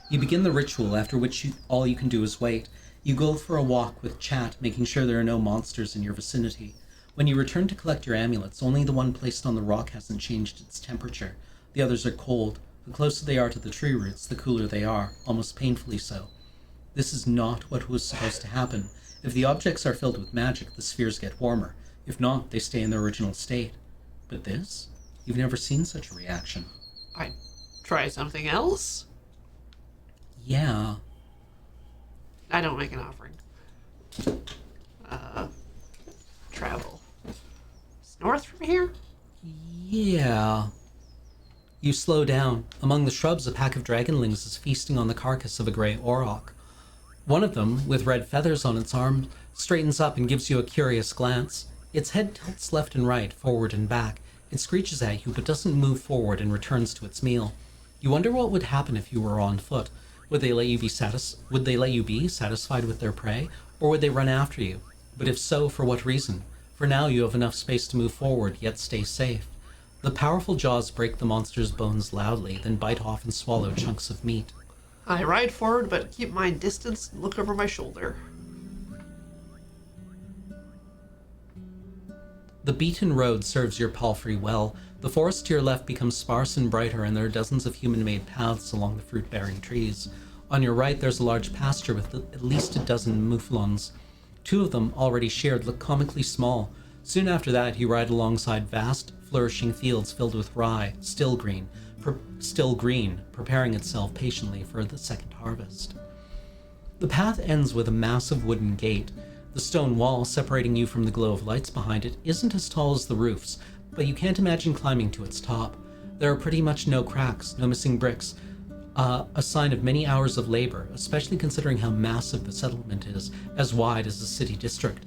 You begin the ritual, after which all you can do is wait. You go for a walk with Chat, making sure there are no monsters in your vicinity. When you return to collect your amulets, only the one placed on the rock hasn't changed its temperature. The others are cold. The closer they are to the tree roots, the cooler they are, almost painfully so. This is not what was supposed to happen. If the objects are filled with magic, the spheres get warmer. If not, they stay in their original state. But this? You've never seen such a reaction. I'd try something else? Yeah. I don't make an offering. Travel. It's north from here? Yeah. You slow down. Among the shrubs, a pack of dragonlings is feasting on the carcass of a grey auroch. One of them, with red feathers on its arm, straightens up and gives you a curious glance. Its head tilts left and right, forward and back. It screeches at you, but doesn't move forward and returns to its meal. You wonder what would happen if you were on foot. Would they let you be satisfied with their prey, or would they run after you? But if so, for what reason? For now, you have enough space to move forward, yet stay safe. The powerful jaws break the monster's bones loudly, then bite off and swallow chunks of meat. I ride forward, but keep my distance and look over my shoulder. The beaten road serves your palfrey well. The forest to your left becomes sparse and brighter, and there are dozens of human-made paths along the fruit-bearing trees. On your right, there's a large pasture with at least a dozen mouflons. 2 of them, already sheared, look comically small. Soon after that, you ride alongside vast, flourishing fields filled with rye, still green, preparing itself patiently for the second harvest. The path ends with a massive wooden gate. The stone wall, separating you from the glow of lights behind it, isn't as tall as the roofs, but you can't imagine climbing to its top. There are pretty much no cracks, no missing bricks, a sign of many hours of labor, especially considering how massive the settlement is, as wide as the city district.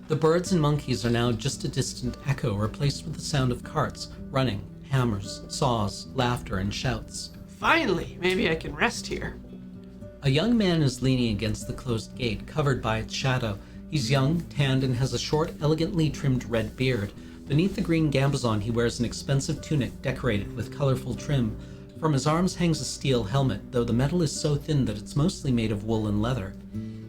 The birds and monkeys are now just a distant echo, replaced with the sound of carts, running, hammers, saws, laughter, and shouts. Finally, maybe I can rest here. A young man is leaning against the closed gate, covered by its shadow. He's young, tanned, and has a short, elegantly trimmed red beard. Beneath the green gambazon, he wears an expensive tunic decorated with colorful trim. From his arms hangs a steel helmet, though the metal is so thin that it's mostly made of wool and leather.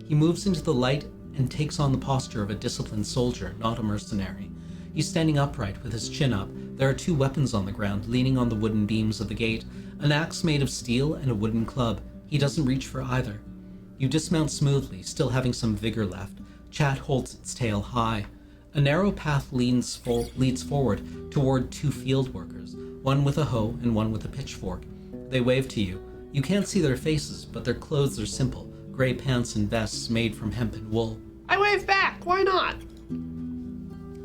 He moves into the light and takes on the posture of a disciplined soldier, not a mercenary. He's standing upright with his chin up. There are 2 weapons on the ground, leaning on the wooden beams of the gate, an axe made of steel and a wooden club. He doesn't reach for either. You dismount smoothly, still having some vigor left. Chat holds its tail high. A narrow path leads forward toward 2 field workers, one with a hoe and one with a pitchfork. They wave to you. You can't see their faces, but their clothes are simple, gray pants and vests made from hemp and wool. I wave back, why not?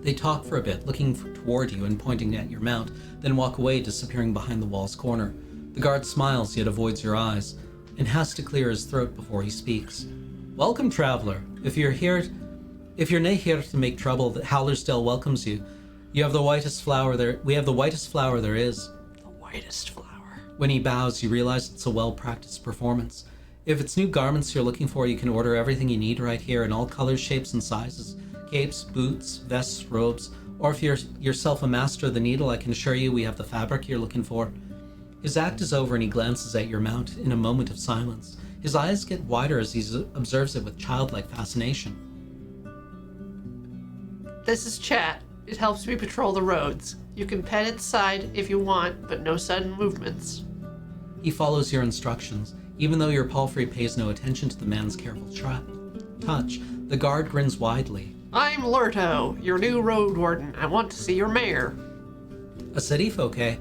They talk for a bit, looking toward you and pointing at your mount, then walk away, disappearing behind the wall's corner. The guard smiles, yet avoids your eyes, and has to clear his throat before he speaks. Welcome, traveler. If you're here If you're nae here to make trouble, the Hallersdale welcomes you. You have the whitest flower there. We have the whitest flower there is. The whitest flower. When he bows, you realize it's a well-practiced performance. If it's new garments you're looking for, you can order everything you need right here in all colors, shapes, and sizes. Capes, boots, vests, robes. Or if you're yourself a master of the needle, I can assure you we have the fabric you're looking for. His act is over and he glances at your mount in a moment of silence. His eyes get wider as he observes it with childlike fascination. This is Chat. It helps me patrol the roads. You can pet its side if you want, but no sudden movements. He follows your instructions. Even though your palfrey pays no attention to the man's careful touch, the guard grins widely. I'm Lurto, your new Roadwarden. I want to see your mayor. A city folk, eh?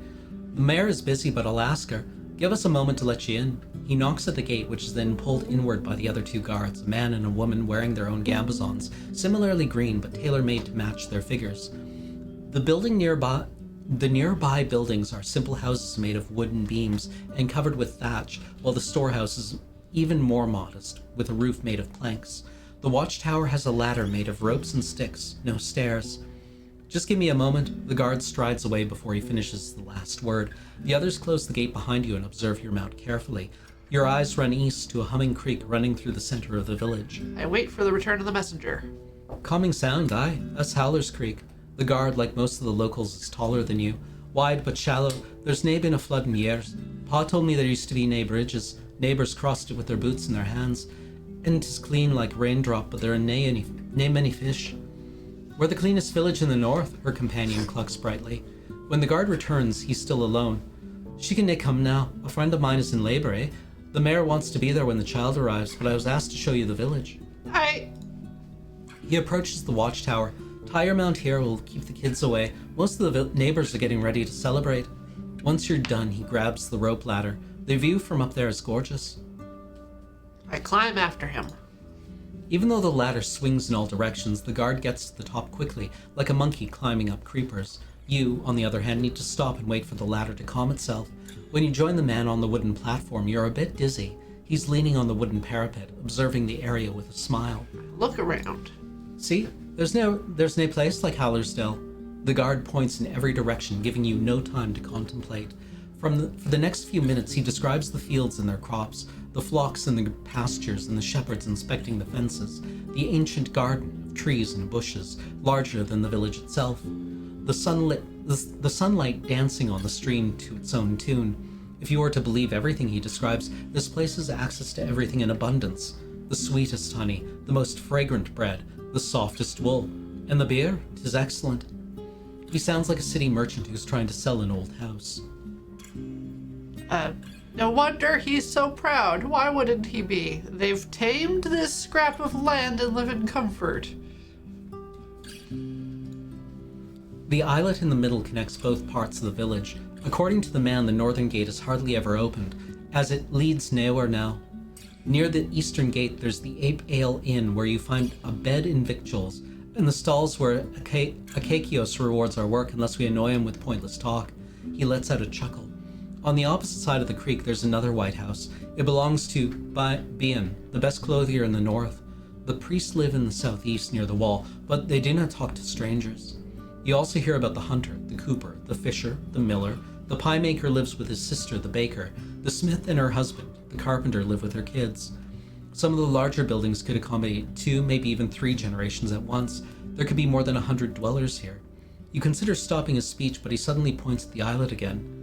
The mayor is busy, but I'll ask her. Give us a moment to let you in. He knocks at the gate, which is then pulled inward by the other two guards, a man and a woman wearing their own gambesons, similarly green but tailor-made to match their figures. The nearby buildings are simple houses made of wooden beams and covered with thatch, while the storehouse is even more modest, with a roof made of planks. The watchtower has a ladder made of ropes and sticks, no stairs. Just give me a moment. The guard strides away before he finishes the last word. The others close the gate behind you and observe your mount carefully. Your eyes run east to a humming creek running through the center of the village. I wait for the return of the messenger. Calming sound, aye. That's Howler's Creek. The guard, like most of the locals, is taller than you. Wide but shallow. There's nae been a flood in years. Pa told me there used to be nae bridges. Neighbors crossed it with their boots in their hands. And 'tis clean like raindrop, but there are nae many fish. We're the cleanest village in the north, her companion clucks brightly. When the guard returns, he's still alone. She can nae come now. A friend of mine is in labor, eh? The mayor wants to be there when the child arrives, but I was asked to show you the village. He approaches the watchtower. Tie your mount here, will keep the kids away. Most of the neighbors are getting ready to celebrate. Once you're done, he grabs the rope ladder. The view from up there is gorgeous. I climb after him. Even though the ladder swings in all directions, the guard gets to the top quickly, like a monkey climbing up creepers. You, on the other hand, need to stop and wait for the ladder to calm itself. When you join the man on the wooden platform, you're a bit dizzy. He's leaning on the wooden parapet, observing the area with a smile. Look around. See? There's no place like Hallersdale. The guard points in every direction, giving you no time to contemplate. For the next few minutes, he describes the fields and their crops, the flocks in the pastures, and the shepherds inspecting the fences, the ancient garden of trees and bushes, larger than the village itself. The sunlight dancing on the stream to its own tune. If you were to believe everything he describes, this place has access to everything in abundance. The sweetest honey, the most fragrant bread, the softest wool. And the beer? 'Tis excellent. He sounds like a city merchant who's trying to sell an old house. No wonder he's so proud. Why wouldn't he be? They've tamed this scrap of land and live in comfort. The islet in the middle connects both parts of the village. According to the man, the northern gate is hardly ever opened, as it leads nowhere now. Near the eastern gate, there's the Ape Ale Inn, where you find a bed and victuals, and the stalls where Akakios rewards our work unless we annoy him with pointless talk. He lets out a chuckle. On the opposite side of the creek, there's another white house. It belongs to Bian, the best clothier in the north. The priests live in the southeast near the wall, but they do not talk to strangers. You also hear about the hunter, the cooper, the fisher, the miller. The pie maker lives with his sister, the baker. The smith and her husband, the carpenter, live with their kids. Some of the larger buildings could accommodate 2, maybe even 3 generations at once. There could be more than 100 dwellers here. You consider stopping his speech, but he suddenly points at the islet again.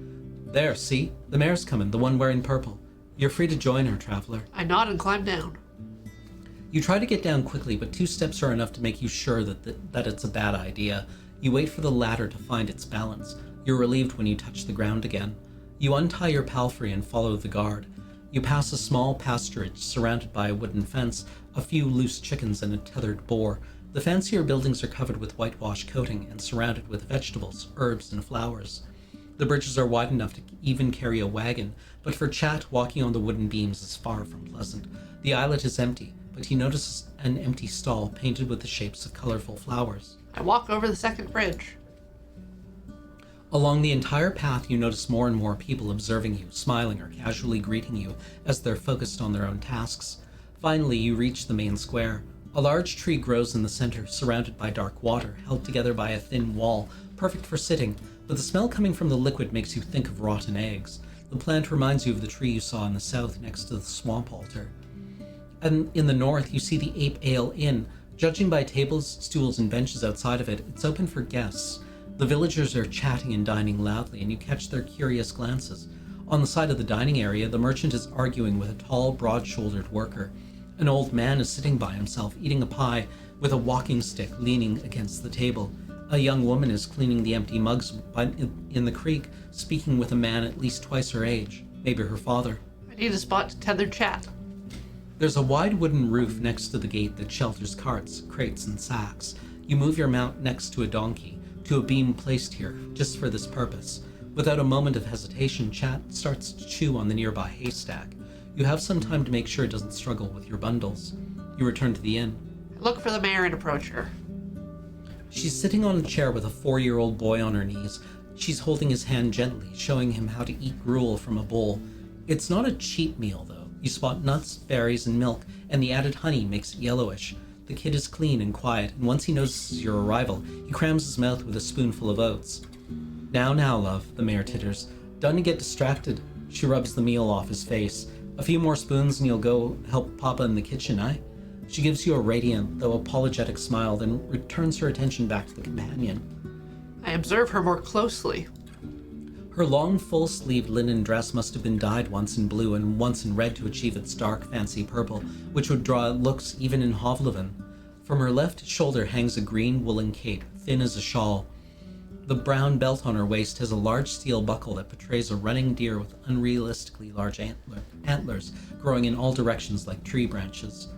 There, see? The mare's coming, the one wearing purple. You're free to join her, traveler. I nod and climb down. You try to get down quickly, but 2 steps are enough to make you sure that it's a bad idea. You wait for the ladder to find its balance. You're relieved when you touch the ground again. You untie your palfrey and follow the guard. You pass a small pasturage surrounded by a wooden fence, a few loose chickens, and a tethered boar. The fancier buildings are covered with whitewash coating and surrounded with vegetables, herbs, and flowers. The bridges are wide enough to even carry a wagon, but for Chat, walking on the wooden beams is far from pleasant. The islet is empty, but he notices an empty stall painted with the shapes of colorful flowers. I walk over the second bridge. Along the entire path, you notice more and more people observing you, smiling or casually greeting you as they're focused on their own tasks. Finally, you reach the main square. A large tree grows in the center, surrounded by dark water, held together by a thin wall, perfect for sitting, but the smell coming from the liquid makes you think of rotten eggs. The plant reminds you of the tree you saw in the south next to the swamp altar. And in the north, you see the Ape Ale Inn. Judging by tables, stools, and benches outside of it, it's open for guests. The villagers are chatting and dining loudly, and you catch their curious glances. On the side of the dining area, the merchant is arguing with a tall, broad-shouldered worker. An old man is sitting by himself, eating a pie, with a walking stick leaning against the table. A young woman is cleaning the empty mugs in the creek, speaking with a man at least twice her age, maybe her father. I need a spot to tether chat. There's a wide wooden roof next to the gate that shelters carts, crates, and sacks. You move your mount next to a donkey, to a beam placed here, just for this purpose. Without a moment of hesitation, Chat starts to chew on the nearby haystack. You have some time to make sure it doesn't struggle with your bundles. You return to the inn. I look for the mare and approach her. She's sitting on a chair with a 4-year-old boy on her knees. She's holding his hand gently, showing him how to eat gruel from a bowl. It's not a cheap meal, though. You spot nuts, berries, and milk, and the added honey makes it yellowish. The kid is clean and quiet, and once he notices your arrival, he crams his mouth with a spoonful of oats. Now, love, the mare titters. Don't you get distracted. She rubs the meal off his face. A few more spoons and you'll go help Papa in the kitchen, eh? She gives you a radiant, though apologetic smile, then returns her attention back to the companion. I observe her more closely. Her long, full-sleeved linen dress must have been dyed once in blue and once in red to achieve its dark, fancy purple, which would draw looks even in Hovleven. From her left shoulder hangs a green woolen cape, thin as a shawl. The brown belt on her waist has a large steel buckle that portrays a running deer with unrealistically large antlers growing in all directions like tree branches.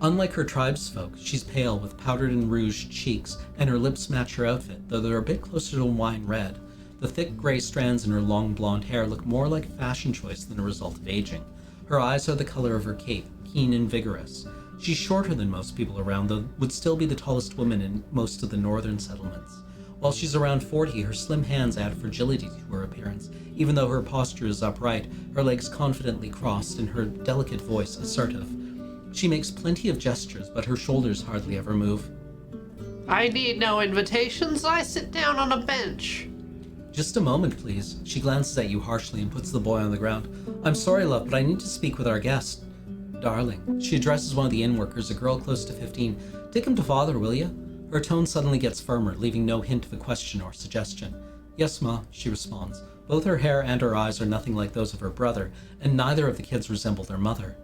Unlike her tribesfolk, she's pale with powdered and rouged cheeks, and her lips match her outfit, though they're a bit closer to wine red. The thick gray strands in her long blonde hair look more like a fashion choice than a result of aging. Her eyes are the color of her cape, keen and vigorous. She's shorter than most people around, though would still be the tallest woman in most of the northern settlements. While she's around 40, her slim hands add fragility to her appearance, even though her posture is upright, her legs confidently crossed, and her delicate voice assertive. She makes plenty of gestures, but her shoulders hardly ever move. I need no invitations. I sit down on a bench. Just a moment, please. She glances at you harshly and puts the boy on the ground. I'm sorry, love, but I need to speak with our guest. Darling. She addresses one of the inn workers, a girl close to 15. Take him to father, will you? Her tone suddenly gets firmer, leaving no hint of a question or suggestion. Yes, Ma, she responds. Both her hair and her eyes are nothing like those of her brother, and neither of the kids resemble their mother.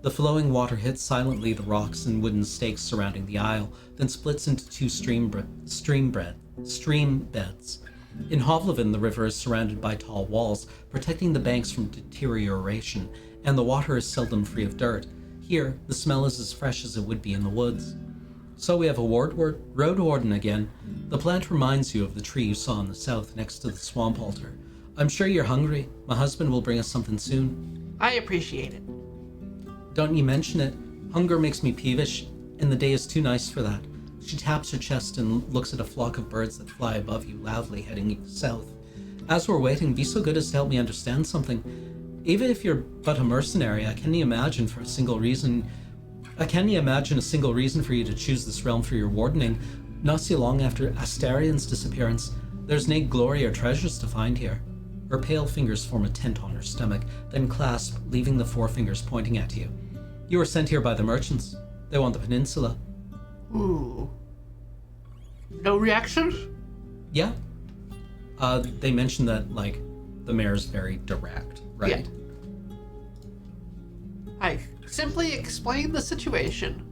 The flowing water hits silently the rocks and wooden stakes surrounding the aisle, then splits into two stream beds. In Hovleven, the river is surrounded by tall walls, protecting the banks from deterioration, and the water is seldom free of dirt. Here, the smell is as fresh as it would be in the woods. So we have a Roadwarden again. The plant reminds you of the tree you saw in the south next to the swamp altar. I'm sure you're hungry. My husband will bring us something soon. I appreciate it. Don't you mention it. Hunger makes me peevish, and the day is too nice for that. She taps her chest and looks at a flock of birds that fly above you loudly, heading south. As we're waiting, be so good as to help me understand something. Even if you're but a mercenary, I can't imagine a single reason for you to choose this realm for your wardening. Not so long after Astarion's disappearance, there's nae glory or treasures to find here. Her pale fingers form a tent on her stomach, then clasp, leaving the forefingers pointing at you. You were sent here by the merchants. They want the peninsula. Ooh. No reaction? Yeah. They mentioned that, the mayor's very direct, right? Yeah. I simply explain the situation.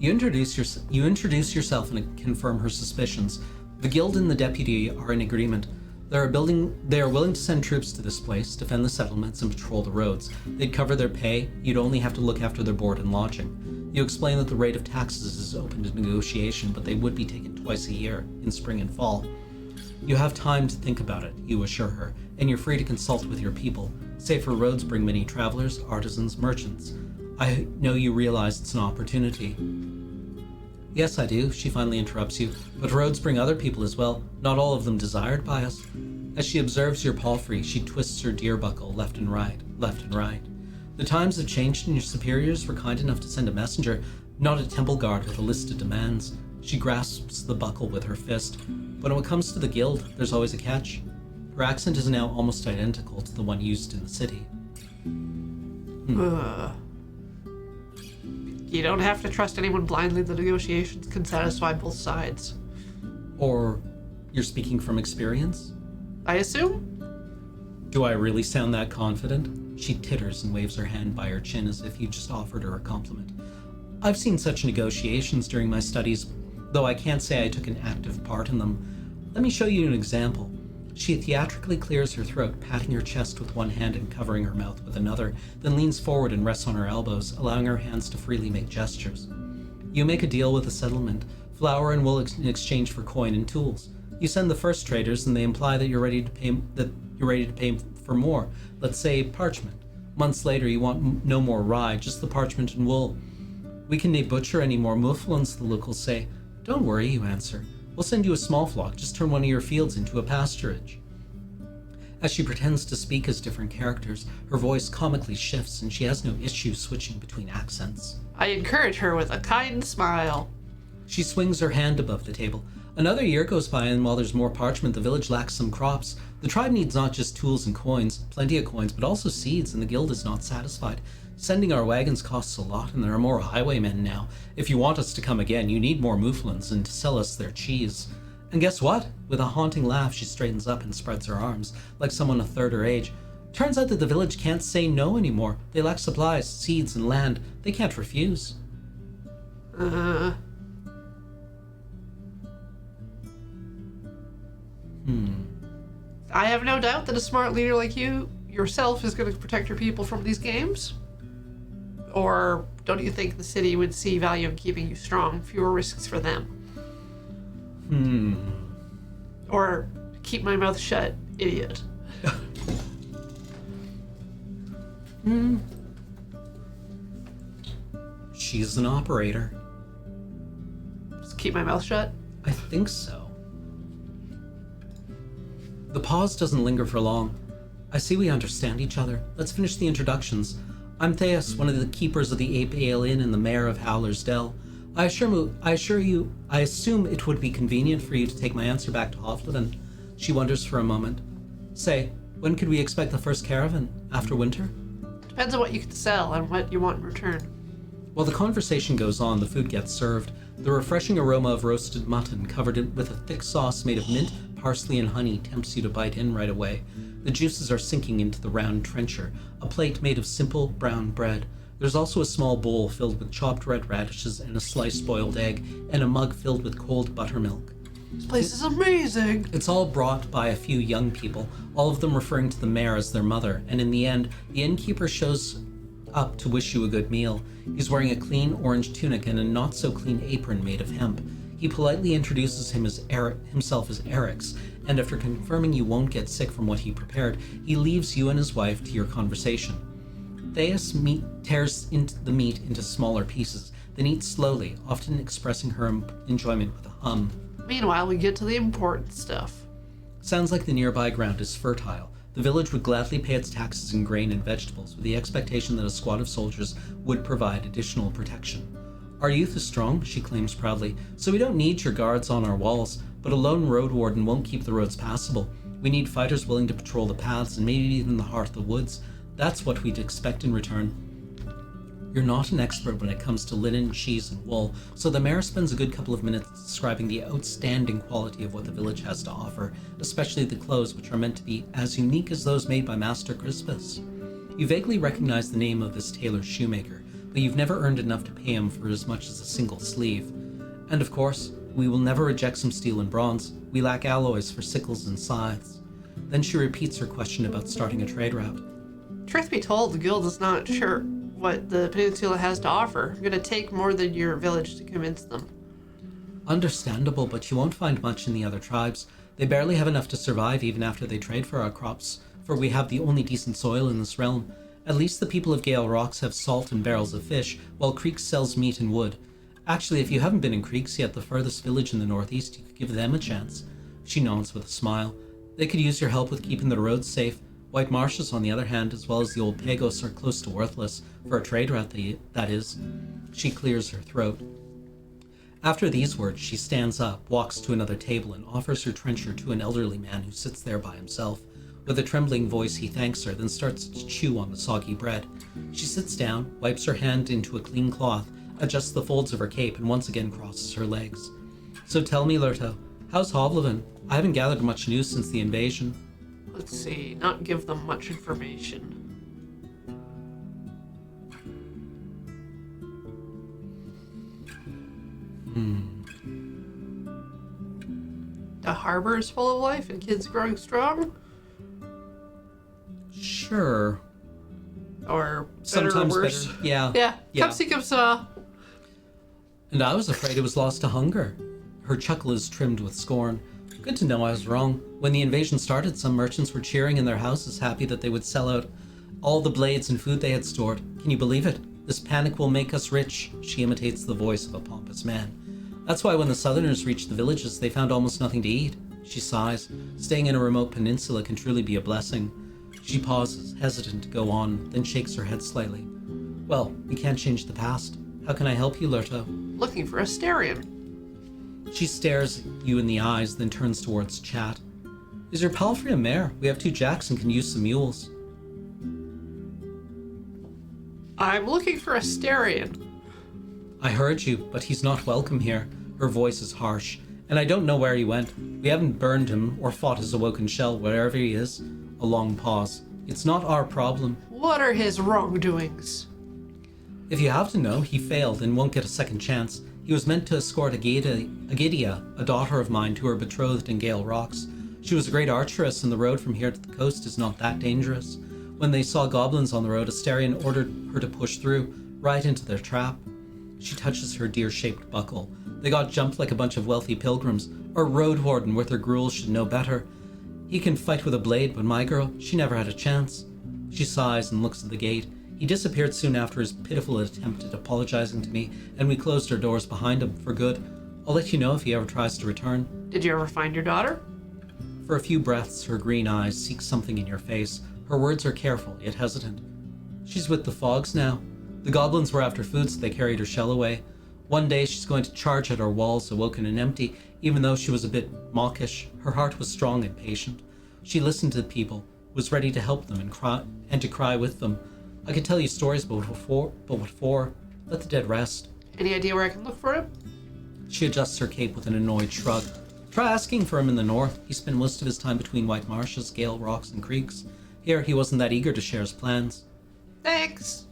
You introduce yourself and confirm her suspicions. The guild and the deputy are in agreement. They are willing to send troops to this place, defend the settlements, and patrol the roads. They'd cover their pay. You'd only have to look after their board and lodging. You explain that the rate of taxes is open to negotiation, but they would be taken twice a year, in spring and fall. You have time to think about it, you assure her, and you're free to consult with your people. Safer roads bring many travelers, artisans, merchants. I know you realize it's an opportunity. Yes, I do, she finally interrupts you, but roads bring other people as well, not all of them desired by us. As she observes your palfrey, she twists her deer buckle left and right. The times have changed and your superiors were kind enough to send a messenger, Not a temple guard with a list of demands. She grasps the buckle with her fist. But when it comes to the guild, there's always a catch. Her accent is now almost identical to the one used in the city. You don't have to trust anyone blindly. The negotiations can satisfy both sides. Or you're speaking from experience? I assume? Do I really sound that confident? She titters and waves her hand by her chin as if you just offered her a compliment. I've seen such negotiations during my studies, though I can't say I took an active part in them. Let me show you an example. She theatrically clears her throat, patting her chest with one hand and covering her mouth with another, then leans forward and rests on her elbows, allowing her hands to freely make gestures. You make a deal with a settlement, flour and wool in exchange for coin and tools. You send the first traders and they imply that you're ready to pay for more, let's say parchment. Months later you want no more rye, just the parchment and wool. We can nae butcher any more mufflins, the locals say. Don't worry, you answer. We'll send you a small flock, just turn one of your fields into a pasturage. As she pretends to speak as different characters, her voice comically shifts and she has no issue switching between accents. I encourage her with a kind smile. She swings her hand above the table. Another year goes by and while there's more parchment, the village lacks some crops. The tribe needs not just tools and coins, plenty of coins, but also seeds, and the guild is not satisfied. Sending our wagons costs a lot, and there are more highwaymen now. If you want us to come again, you need more mouflons and to sell us their cheese. And guess what? With a haunting laugh, she straightens up and spreads her arms, like someone a third her age. Turns out that the village can't say no anymore. They lack supplies, seeds, and land. They can't refuse. I have no doubt that a smart leader like you yourself is going to protect your people from these games. Or don't you think the city would see value in keeping you strong, fewer risks for them? Or keep my mouth shut, idiot. She's an operator. Just keep my mouth shut? I think so. The pause doesn't linger for long. I see we understand each other. Let's finish the introductions. I'm Theus, one of the keepers of the Ape Ale Inn and the mayor of Howler's Dell. I assume it would be convenient for you to take my answer back to Hofleden. She wonders for a moment. Say, when could we expect the first caravan? After winter? Depends on what you can sell and what you want in return. While the conversation goes on, the food gets served. The refreshing aroma of roasted mutton covered with a thick sauce made of mint, parsley, and honey tempts you to bite in right away. The juices are sinking into the round trencher, a plate made of simple brown bread. There's also a small bowl filled with chopped red radishes and a sliced boiled egg, and a mug filled with cold buttermilk. This place is amazing! It's all brought by a few young people, all of them referring to the mare as their mother, and in the end, the innkeeper shows up to wish you a good meal. He's wearing a clean orange tunic and a not-so-clean apron made of hemp. He politely introduces himself as Eric's, and after confirming you won't get sick from what he prepared, he leaves you and his wife to your conversation. Theus tears the meat into smaller pieces, then eats slowly, often expressing her enjoyment with a hum. Meanwhile, we get to the important stuff. Sounds like the nearby ground is fertile. The village would gladly pay its taxes in grain and vegetables with the expectation that a squad of soldiers would provide additional protection. Our youth is strong, she claims proudly, so we don't need your guards on our walls, but a lone Roadwarden won't keep the roads passable. We need fighters willing to patrol the paths and maybe even the heart of the woods. That's what we'd expect in return. You're not an expert when it comes to linen, cheese, and wool, so the mayor spends a good couple of minutes describing the outstanding quality of what the village has to offer, especially the clothes, which are meant to be as unique as those made by Master Crispus. You vaguely recognize the name of this tailor shoemaker, but you've never earned enough to pay him for as much as a single sleeve. And of course, we will never reject some steel and bronze. We lack alloys for sickles and scythes. Then she repeats her question about starting a trade route. Truth be told, the guild is not sure what the peninsula has to offer. It's gonna take more than your village to convince them. Understandable, but you won't find much in the other tribes. They barely have enough to survive even after they trade for our crops, for we have the only decent soil in this realm. At least the people of Gale Rocks have salt and barrels of fish, while Creeks sells meat and wood. Actually, if you haven't been in Creeks yet, the furthest village in the northeast, you could give them a chance. She nods with a smile. They could use your help with keeping the roads safe. White Marshes, on the other hand, as well as the old Pagos, are close to worthless, for a trade route, that is. She clears her throat. After these words, she stands up, walks to another table, and offers her trencher to an elderly man who sits there by himself. With a trembling voice, he thanks her, then starts to chew on the soggy bread. She sits down, wipes her hand into a clean cloth, adjusts the folds of her cape, and once again crosses her legs. So tell me, Lurto, how's Hovlevin? I haven't gathered much news since the invasion. Let's see, not give them much information. The harbor is full of life and kids growing strong? Sure. Or better Sometimes or worse? better. Yeah. Yeah. Yeah. Kapsa. And I was afraid it was lost to hunger. Her chuckle is trimmed with scorn. Good to know I was wrong. When the invasion started, some merchants were cheering in their houses, happy that they would sell out all the blades and food they had stored. Can you believe it? This panic will make us rich. She imitates the voice of a pompous man. That's why when the Southerners reached the villages, they found almost nothing to eat. She sighs. Staying in a remote peninsula can truly be a blessing. She pauses, hesitant to go on, then shakes her head slightly. Well, we can't change the past. How can I help you, Lurto? Looking for a Asterion. She stares you in the eyes, then turns towards Chat. Is your palfrey a mare? We have 2 jacks and can use some mules. I'm looking for a Asterion. I heard you, but he's not welcome here. Her voice is harsh. And I don't know where he went. We haven't burned him or fought his awoken shell, wherever he is. A long pause. It's not our problem. What are his wrongdoings? If you have to know, he failed and won't get a second chance. He was meant to escort Agidia, a daughter of mine, to her betrothed in Gale Rocks. She was a great archeress, and the road from here to the coast is not that dangerous. When they saw goblins on the road, Asterion ordered her to push through, right into their trap. She touches her deer-shaped buckle. They got jumped like a bunch of wealthy pilgrims. Our Roadwarden with her gruel should know better. He can fight with a blade, but my girl, she never had a chance. She sighs and looks at the gate. He disappeared soon after his pitiful attempt at apologizing to me, and we closed our doors behind him for good. I'll let you know if he ever tries to return. Did you ever find your daughter? For a few breaths, her green eyes seek something in your face. Her words are careful, yet hesitant. She's with the Fogs now. The goblins were after food, so they carried her shell away. One day she's going to charge at our walls, awoken and empty. Even though she was a bit mawkish, her heart was strong and patient. She listened to the people, was ready to help them and to cry with them. I could tell you stories, but what for? Let the dead rest. Any idea where I can look for him? She adjusts her cape with an annoyed shrug. Try asking for him in the north. He spent most of his time between White Marshes, Gale Rocks, and Creeks. Here, he wasn't that eager to share his plans. Thanks.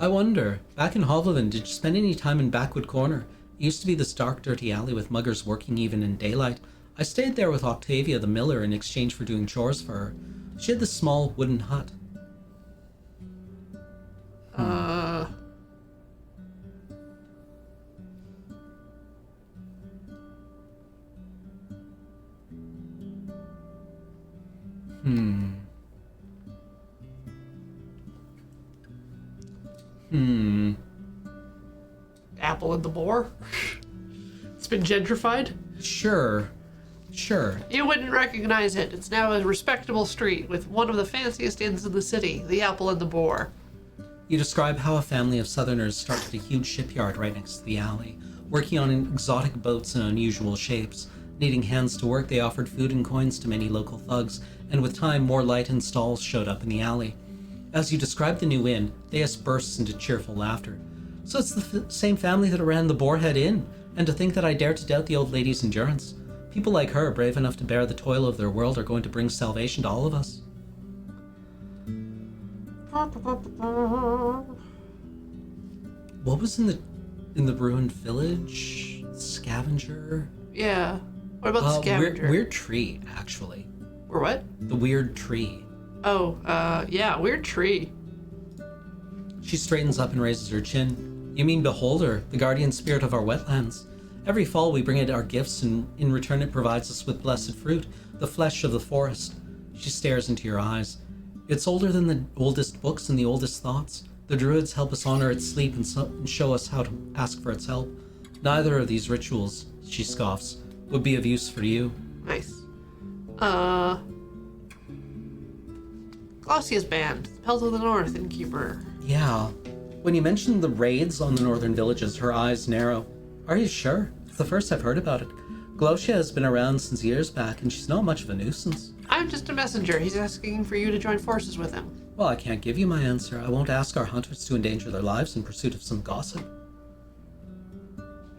I wonder, back in Hovlevin, did you spend any time in Backwood Corner? It used to be this dark, dirty alley with muggers working even in daylight. I stayed there with Octavia the miller in exchange for doing chores for her. She had this small wooden hut. Apple and the Boar? It's been gentrified? Sure. You wouldn't recognize it. It's now a respectable street with one of the fanciest inns in the city, the Apple and the Boar. You describe how a family of Southerners started a huge shipyard right next to the alley, working on exotic boats in unusual shapes. Needing hands to work, they offered food and coins to many local thugs, and with time, more light and stalls showed up in the alley. As you describe the new inn, Deus bursts into cheerful laughter. So it's the same family that ran the Boarhead Inn, and to think that I dare to doubt the old lady's endurance. People like her, brave enough to bear the toil of their world, are going to bring salvation to all of us. What was in the ruined village? Scavenger? Yeah. What about the scavenger? Weird tree, actually. Or what? The weird tree. Oh, yeah, weird tree. She straightens up and raises her chin. You mean Beholder, the guardian spirit of our wetlands. Every fall we bring it our gifts, and in return it provides us with blessed fruit, the flesh of the forest. She stares into your eyes. It's older than the oldest books and the oldest thoughts. The druids help us honor its sleep and show us how to ask for its help. Neither of these rituals, she scoffs, would be of use for you. Nice. Glossia's band, the Pelt of the North innkeeper. Yeah. When you mentioned the raids on the northern villages, her eyes narrow. Are you sure? It's the first I've heard about it. Glosia has been around since years back, and she's not much of a nuisance. I'm just a messenger. He's asking for you to join forces with him. Well, I can't give you my answer. I won't ask our hunters to endanger their lives in pursuit of some gossip.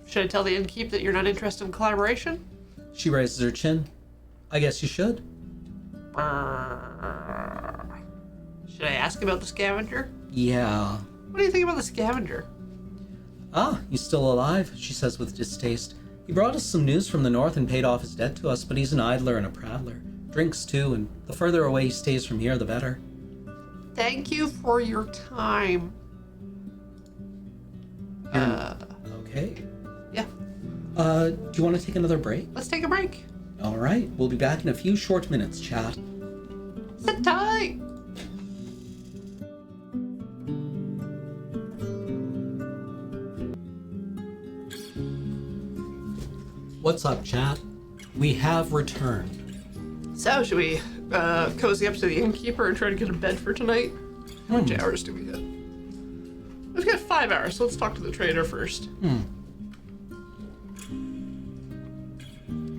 Should I tell the innkeep that you're not interested in collaboration? She raises her chin. I guess you should. Should I ask about the scavenger? Yeah. What do you think about the scavenger? Ah, he's still alive, she says with distaste. He brought us some news from the north and paid off his debt to us, but he's an idler and a prattler. Drinks too, and the further away he stays from here, the better. Thank you for your time. Okay. Yeah. Do you want to take another break? Let's take a break. All right, we'll be back in a few short minutes, chat. Sit tight. What's up, chat? We have returned. So, should we cozy up to the innkeeper and try to get a bed for tonight? How much hours do we get? We've got 5 hours, so let's talk to the trader first.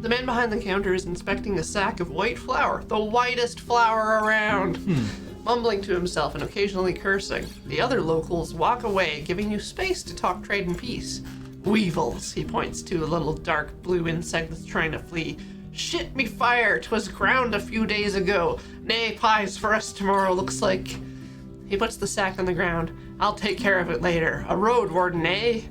The man behind the counter is inspecting a sack of white flour, the whitest flour around, mumbling to himself and occasionally cursing. The other locals walk away, giving you space to talk trade in peace. Weevils, he points to a little dark blue insect that's trying to flee. Shit me fire, 'twas ground a few days ago. Nay, pies for us tomorrow, looks like. He puts the sack on the ground. I'll take care of it later. A Roadwarden, eh?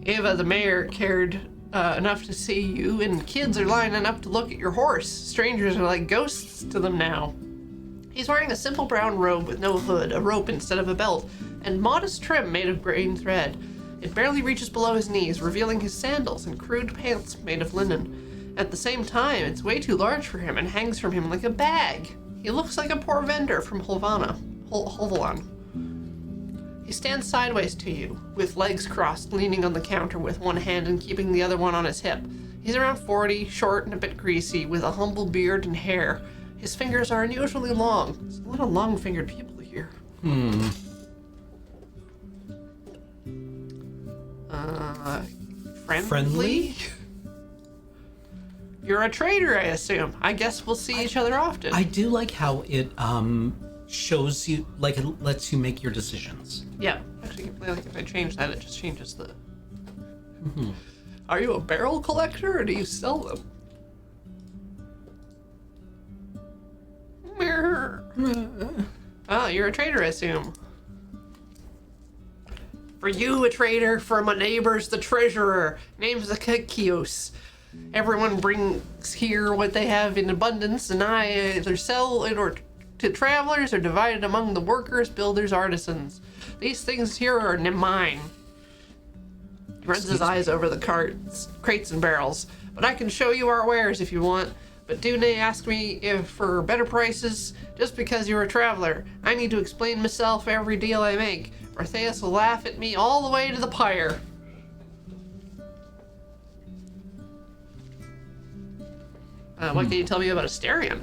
Ava, the mayor, cared enough to see you, and kids are lining up to look at your horse. Strangers are like ghosts to them now. He's wearing a simple brown robe with no hood, a rope instead of a belt, and modest trim made of green thread. It barely reaches below his knees, revealing his sandals and crude pants made of linen. At the same time, it's way too large for him and hangs from him like a bag. He looks like a poor vendor from Holvalon. He stands sideways to you, with legs crossed, leaning on the counter with one hand and keeping the other one on his hip. He's around 40, short and a bit greasy, with a humble beard and hair. His fingers are unusually long. There's a lot of long-fingered people here. Friendly? You're a trader, I assume. I guess we'll see each other often. I do like how it shows you, like, it lets you make your decisions. Yeah. Actually, like if I change that, it just changes the... Are you a barrel collector, or do you sell them? Oh, you're a trader, I assume. For you, a trader. For my neighbors, the treasurer. Name's the Kios. Everyone brings here what they have in abundance, and I either sell it or to travelers or divide it among the workers, builders, artisans. These things here are mine. He runs his eyes over the crates and barrels. But I can show you our wares if you want. But do nay ask me if for better prices, just because you're a traveler. I need to explain myself every deal I make. Or Theus will laugh at me all the way to the pyre. What can you tell me about Asterion?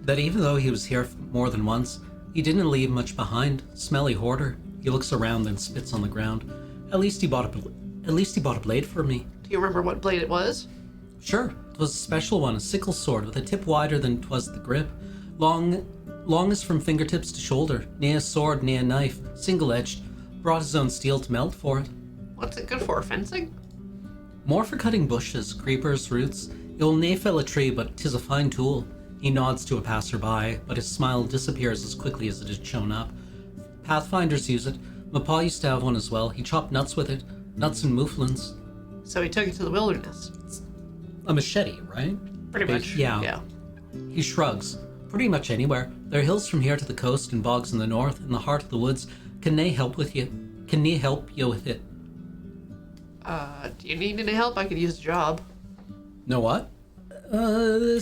That even though he was here more than once, he didn't leave much behind. Smelly hoarder. He looks around and spits on the ground. At least he bought a blade for me. Do you remember what blade it was? Sure, it was a special one, a sickle sword with a tip wider than 'twas the grip. Longest from fingertips to shoulder. Nae a sword, nae a knife, single-edged. Brought his own steel to melt for it. What's it good for, fencing? More for cutting bushes, creepers, roots. It'll nae fell a tree, but 'tis a fine tool. He nods to a passerby, but his smile disappears as quickly as it had shown up. Pathfinders use it. My pa used to have one as well. He chopped nuts with it. Nuts and mouflons. So he took it to the wilderness. A machete, right? Pretty much. Yeah. He shrugs. Pretty much anywhere. There are hills from here to the coast and bogs in the north, in the heart of the woods. Can nae help with you? Can nae help you with it? Do you need any help? I could use a job. Know what?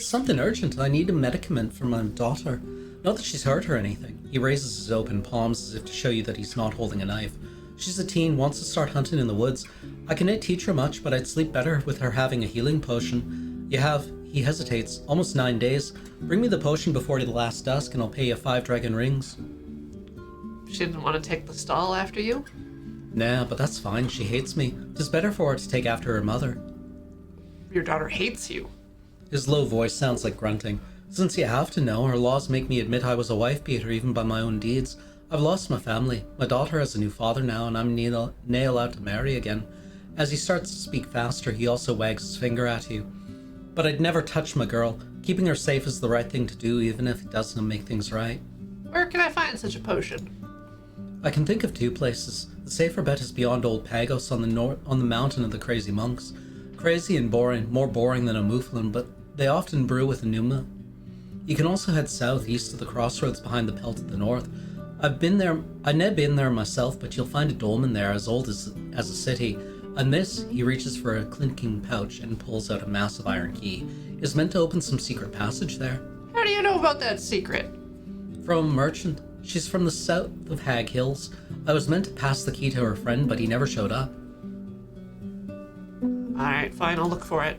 Something urgent. I need a medicament for my daughter. Not that she's hurt or anything. He raises his open palms as if to show you that he's not holding a knife. She's a teen, wants to start hunting in the woods. I cannot teach her much, but I'd sleep better with her having a healing potion. He hesitates. Almost 9 days. Bring me the potion before the last dusk and I'll pay you 5 dragon rings. She didn't want to take the stall after you? Nah, but that's fine. She hates me. 'Tis better for her to take after her mother. Your daughter hates you. His low voice sounds like grunting. Since you have to know, her laws make me admit I was a wife-beater even by my own deeds. I've lost my family. My daughter has a new father now, and I'm nae allowed to marry again. As he starts to speak faster, he also wags his finger at you. But I'd never touch my girl. Keeping her safe is the right thing to do, even if it doesn't make things right. Where can I find such a potion? I can think of 2 places. The safer bet is beyond Old Pagos on the mountain of the crazy monks. Crazy and boring, more boring than a Mouflon, but they often brew with Enuma. You can also head south, east of the crossroads behind the Pelt to the north. I've been there, I've never been there myself, but you'll find a dolmen there as old as a city. And this, he reaches for a clinking pouch and pulls out a massive iron key, is meant to open some secret passage there. How do you know about that secret? From a merchant. She's from the south of Hag Hills. I was meant to pass the key to her friend, but he never showed up. Alright, fine, I'll look for it.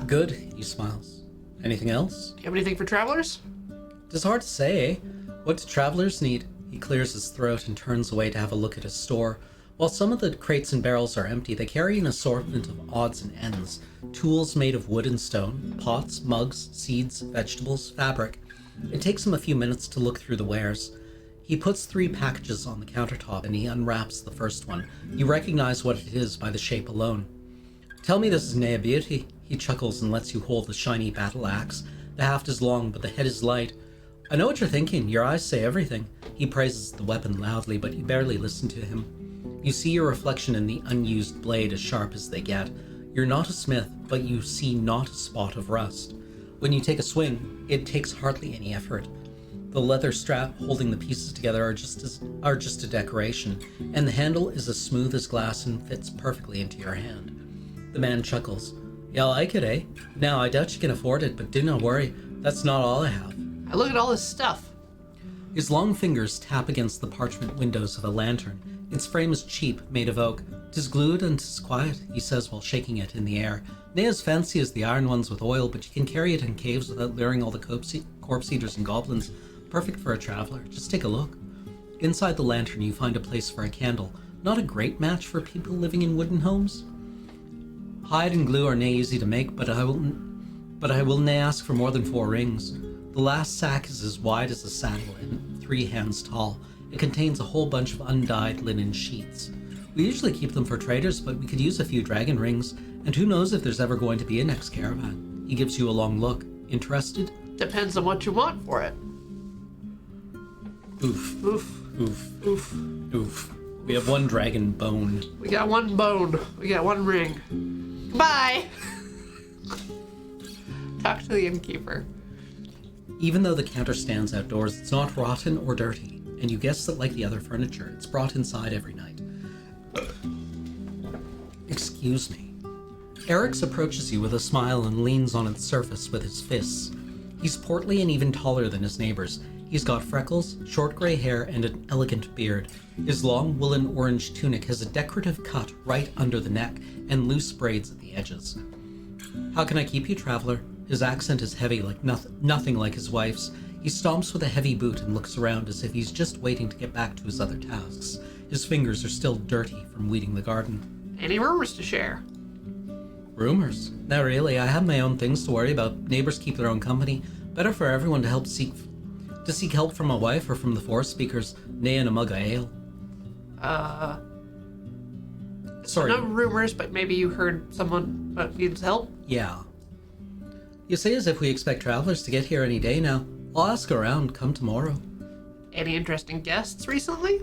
Good, he smiles. Anything else? Do you have anything for travelers? It's hard to say, eh? What do travelers need? He clears his throat and turns away to have a look at his store. While some of the crates and barrels are empty, they carry an assortment of odds and ends. Tools made of wood and stone, pots, mugs, seeds, vegetables, fabric. It takes him a few minutes to look through the wares. He puts 3 packages on the countertop and he unwraps the first one. You recognize what it is by the shape alone. Tell me this is nae beauty. He chuckles and lets you hold the shiny battle axe. The haft is long, but the head is light. I know what you're thinking. Your eyes say everything. He praises the weapon loudly, but you barely listen to him. You see your reflection in the unused blade as sharp as they get. You're not a smith, but you see not a spot of rust. When you take a swing, it takes hardly any effort. The leather strap holding the pieces together are just a decoration, and the handle is as smooth as glass and fits perfectly into your hand. The man chuckles. You like it, eh? Now, I doubt you can afford it, but do not worry. That's not all I have. I look at all this stuff. His long fingers tap against the parchment windows of a lantern. Its frame is cheap, made of oak. 'Tis glued and 'tis quiet, he says while shaking it in the air. Nae as fancy as the iron ones with oil, but you can carry it in caves without luring all the corpse eaters and goblins. Perfect for a traveler. Just take a look. Inside the lantern you find a place for a candle. Not a great match for people living in wooden homes. Hide and glue are nae easy to make, but I will nae ask for more than 4 rings. The last sack is as wide as a saddle and 3 hands tall. It contains a whole bunch of undyed linen sheets. We usually keep them for traders, but we could use a few dragon rings, and who knows if there's ever going to be a next caravan. He gives you a long look. Interested? Depends on what you want for it. Oof. Oof. Oof. Oof. Oof. We have 1 dragon bone. We got 1 bone. We got 1 ring. Goodbye! Talk to the innkeeper. Even though the counter stands outdoors, it's not rotten or dirty, and you guess that like the other furniture, it's brought inside every night. Excuse me. Eric's approaches you with a smile and leans on its surface with his fists. He's portly and even taller than his neighbors. He's got freckles, short gray hair, and an elegant beard. His long woolen orange tunic has a decorative cut right under the neck and loose braids at the edges. How can I keep you, traveler? His accent is heavy, like nothing like his wife's. He stomps with a heavy boot and looks around as if he's just waiting to get back to his other tasks. His fingers are still dirty from weeding the garden. Any rumors to share? Rumors? Not really. I have my own things to worry about. Neighbors keep their own company. Better for everyone to seek help from a wife or from the forest speakers. Nay and a mug of ale. Sorry. No rumors, but maybe you heard someone needs help? Yeah. You say as if we expect travelers to get here any day now. I'll ask around. Come tomorrow. Any interesting guests recently?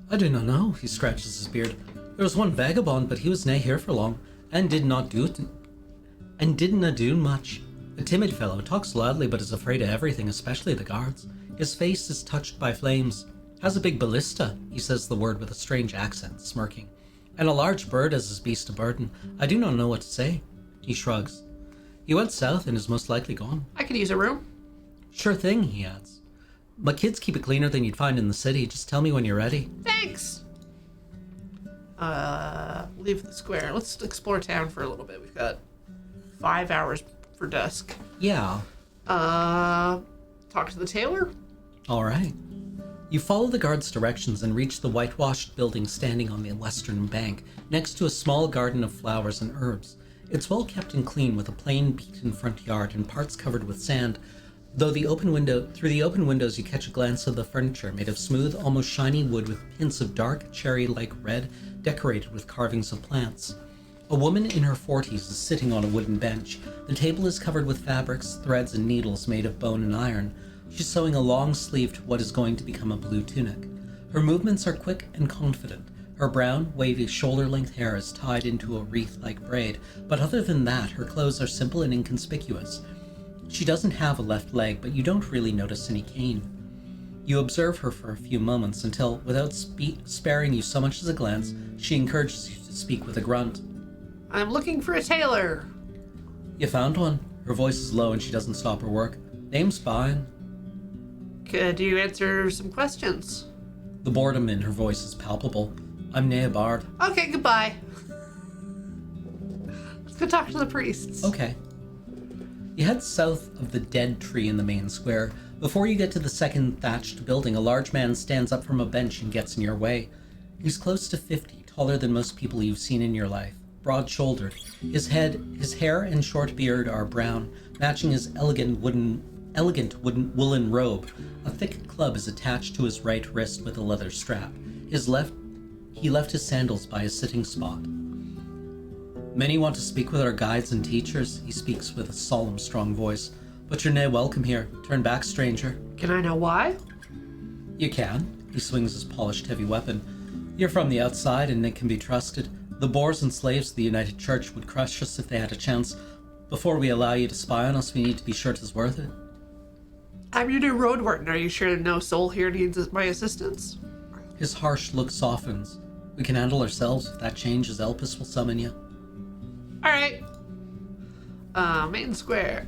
I do not know. He scratches his beard. There was one vagabond, but he was nae here for long, and didn't do much. A timid fellow, talks loudly but is afraid of everything, especially the guards. His face is touched by flames. Has a big ballista, he says the word with a strange accent, smirking. And a large bird as his beast of burden. I do not know what to say. He shrugs. He went south and is most likely gone. I could use a room. Sure thing, he adds. My kids keep it cleaner than you'd find in the city. Just tell me when you're ready. Thanks! Leave the square. Let's explore town for a little bit. We've got 5 hours for dusk. Yeah. Talk to the tailor? All right. You follow the guard's directions and reach the whitewashed building standing on the western bank, next to a small garden of flowers and herbs. It's well kept and clean, with a plain, beaten front yard and parts covered with sand, though through the open windows you catch a glance of the furniture, made of smooth, almost shiny wood with hints of dark, cherry-like red, decorated with carvings of plants. A woman in her 40s is sitting on a wooden bench. The table is covered with fabrics, threads, and needles made of bone and iron. She's sewing a long-sleeved what is going to become a blue tunic. Her movements are quick and confident. Her brown, wavy, shoulder-length hair is tied into a wreath-like braid, but other than that, her clothes are simple and inconspicuous. She doesn't have a left leg, but you don't really notice any cane. You observe her for a few moments until, without sparing you so much as a glance, she encourages you to speak with a grunt. I'm looking for a tailor. You found one. Her voice is low and she doesn't stop her work. Name's fine. Could you answer some questions? The boredom in her voice is palpable. I'm Nea Bard. Okay, goodbye. Let's go talk to the priests. Okay. You head south of the dead tree in the main square. Before you get to the second thatched building, a large man stands up from a bench and gets in your way. He's close to 50, taller than most people you've seen in your life, broad-shouldered. His hair and short beard are brown, matching his elegant woolen robe. A thick club is attached to his right wrist with a leather strap. He left his sandals by his sitting spot. Many want to speak with our guides and teachers, he speaks with a solemn, strong voice. But you're nae welcome here. Turn back, stranger. Can I know why? You can. He swings his polished heavy weapon. You're from the outside and it can be trusted. The Boers and slaves of the United Church would crush us if they had a chance. Before we allow you to spy on us, we need to be sure 'tis worth it. I'm your new Roadwarden. Are you sure no soul here needs my assistance? His harsh look softens. We can handle ourselves. If that changes, Elpis will summon you. Alright. Main square.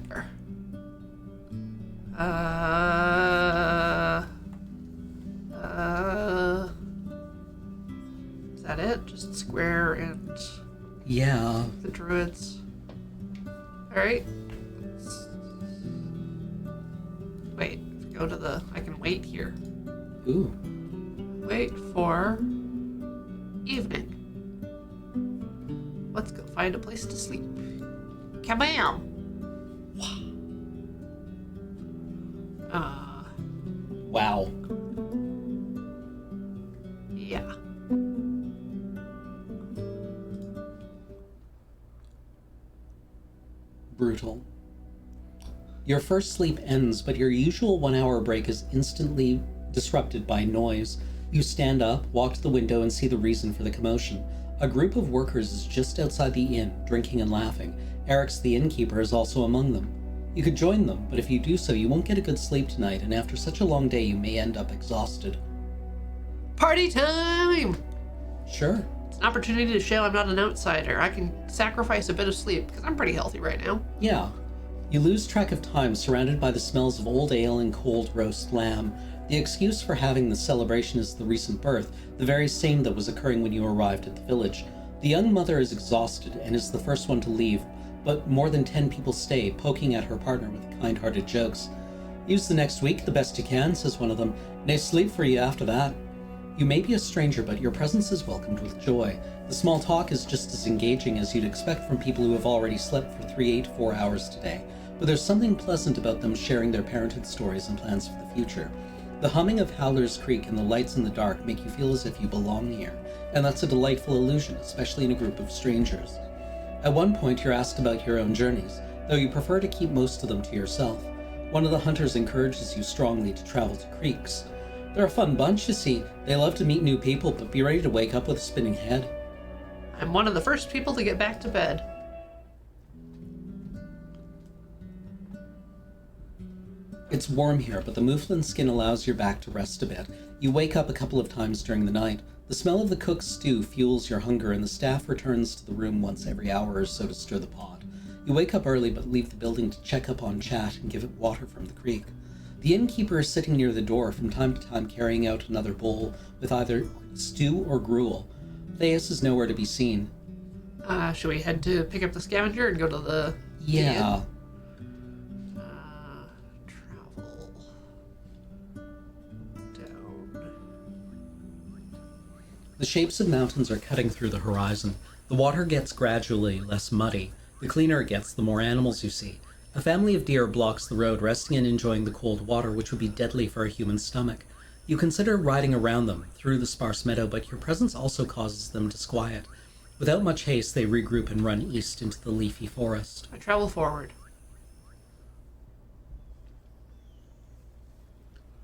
Is that it? Just square and Yeah. the druids. Alright. Wait, go to the... I can wait here. Ooh. Wait for evening. Let's go find a place to sleep. Kabam! Wow. Yeah. Brutal. Your first sleep ends, but your usual 1 hour break is instantly disrupted by noise. You stand up, walk to the window, and see the reason for the commotion. A group of workers is just outside the inn, drinking and laughing. Eric's the innkeeper is also among them. You could join them, but if you do so, you won't get a good sleep tonight, and after such a long day, you may end up exhausted. Party time! Sure. It's an opportunity to show I'm not an outsider. I can sacrifice a bit of sleep, because I'm pretty healthy right now. Yeah. You lose track of time, surrounded by the smells of old ale and cold roast lamb. The excuse for having the celebration is the recent birth, the very same that was occurring when you arrived at the village. The young mother is exhausted and is the first one to leave, but more than 10 people stay, poking at her partner with kind-hearted jokes. Use the next week the best you can, says one of them. Nay, sleep for you after that. You may be a stranger, but your presence is welcomed with joy. The small talk is just as engaging as you'd expect from people who have already slept for 4 hours today, but there's something pleasant about them sharing their parenthood stories and plans for the future. The humming of Howler's Creek and the lights in the dark make you feel as if you belong here, and that's a delightful illusion, especially in a group of strangers. At one point, you're asked about your own journeys, though you prefer to keep most of them to yourself. One of the hunters encourages you strongly to travel to creeks. They're a fun bunch, you see. They love to meet new people, but be ready to wake up with a spinning head. I'm one of the first people to get back to bed. It's warm here, but the mouflon skin allows your back to rest a bit. You wake up a couple of times during the night. The smell of the cook's stew fuels your hunger, and the staff returns to the room once every hour or so to stir the pot. You wake up early, but leave the building to check up on Chat and give it water from the creek. The innkeeper is sitting near the door, from time to time carrying out another bowl with either stew or gruel. Theus is nowhere to be seen. Should we head to pick up the scavenger and go to the Yeah. Travel down. The shapes of mountains are cutting through the horizon. The water gets gradually less muddy. The cleaner it gets, the more animals you see. A family of deer blocks the road, resting and enjoying the cold water, which would be deadly for a human stomach. You consider riding around them, through the sparse meadow, but your presence also causes them disquiet. Without much haste, they regroup and run east into the leafy forest. I travel forward.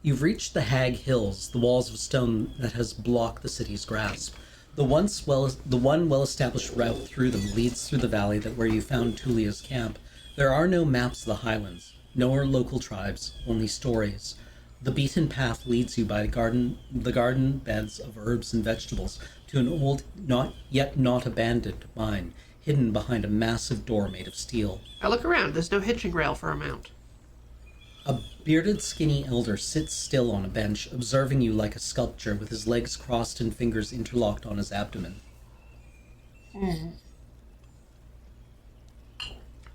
You've reached the Hag Hills, the walls of stone that has blocked the city's grasp. The one well-established route through them leads through the valley where you found Tulia's camp. There are no maps of the highlands, no local tribes, only stories. The beaten path leads you by the garden beds of herbs and vegetables to an old, not abandoned mine, hidden behind a massive door made of steel. I look around. There's no hitching rail for a mount. A bearded, skinny elder sits still on a bench, observing you like a sculpture, with his legs crossed and fingers interlocked on his abdomen.